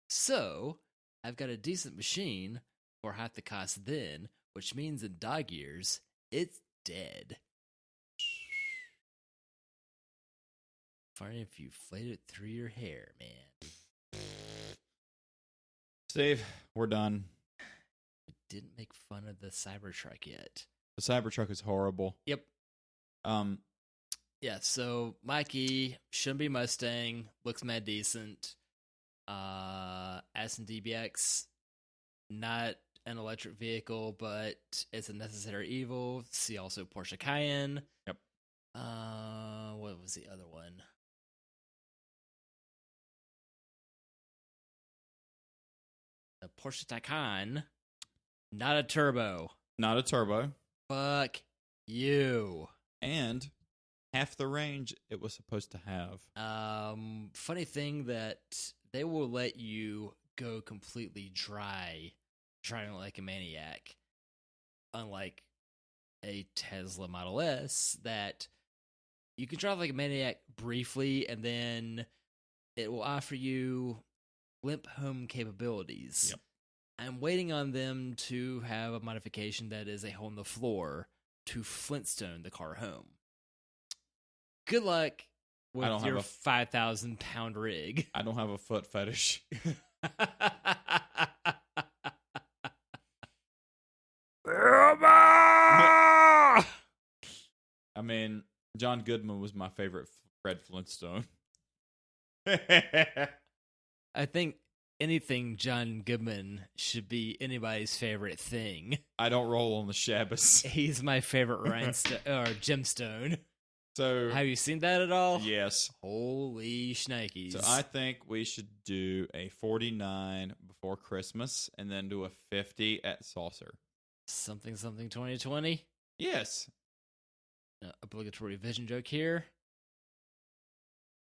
Speaker 2: So, I've got a decent machine for half the cost then, which means in dog years, it's dead. Funny if you flayed it through your hair, man.
Speaker 1: Steve, we're done.
Speaker 2: I didn't make fun of the Cybertruck yet.
Speaker 1: The Cybertruck is horrible.
Speaker 2: Yep. Yeah, so Mikey, shouldn't be Mustang, looks mad decent. Aston DBX, not an electric vehicle, but it's a necessary evil. See also Porsche Cayenne.
Speaker 1: Yep.
Speaker 2: What was the other one? The Porsche Taycan, not a turbo.
Speaker 1: Not a turbo.
Speaker 2: Fuck you.
Speaker 1: And half the range it was supposed to have.
Speaker 2: Funny thing that they will let you go completely dry, driving like a maniac. Unlike a Tesla Model S, that you can drive like a maniac briefly, and then it will offer you limp home capabilities.
Speaker 1: Yep. I'm
Speaker 2: waiting on them to have a modification that is a hole in the floor to Flintstone the car home. Good luck with your 5,000-pound rig.
Speaker 1: I don't have a foot fetish. I mean, John Goodman was my favorite Fred Flintstone.
Speaker 2: I think anything John Goodman should be anybody's favorite thing.
Speaker 1: I don't roll on the Shabbos.
Speaker 2: He's my favorite rhinestone or gemstone.
Speaker 1: So,
Speaker 2: have you seen that at all?
Speaker 1: Yes.
Speaker 2: Holy shnikes.
Speaker 1: So I think we should do a 49 before Christmas and then do a 50 at Seltzer.
Speaker 2: Something 2020?
Speaker 1: Yes.
Speaker 2: Obligatory vision joke here.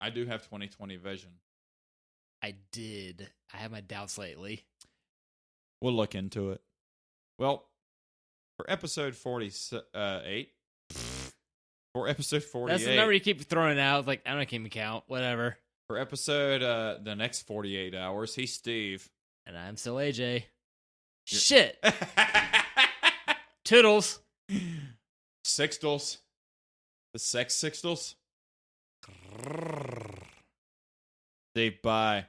Speaker 1: I do have 2020 vision.
Speaker 2: I did. I have my doubts lately.
Speaker 1: We'll look into it. Well, for episode 48, for episode 48.
Speaker 2: That's the number you keep throwing out. Like, I don't keep count. Whatever.
Speaker 1: For episode, the next 48 hours, he's Steve.
Speaker 2: And I'm still AJ. Shit. Toodles.
Speaker 1: Sixtles. The sex sixtles. Steve, bye.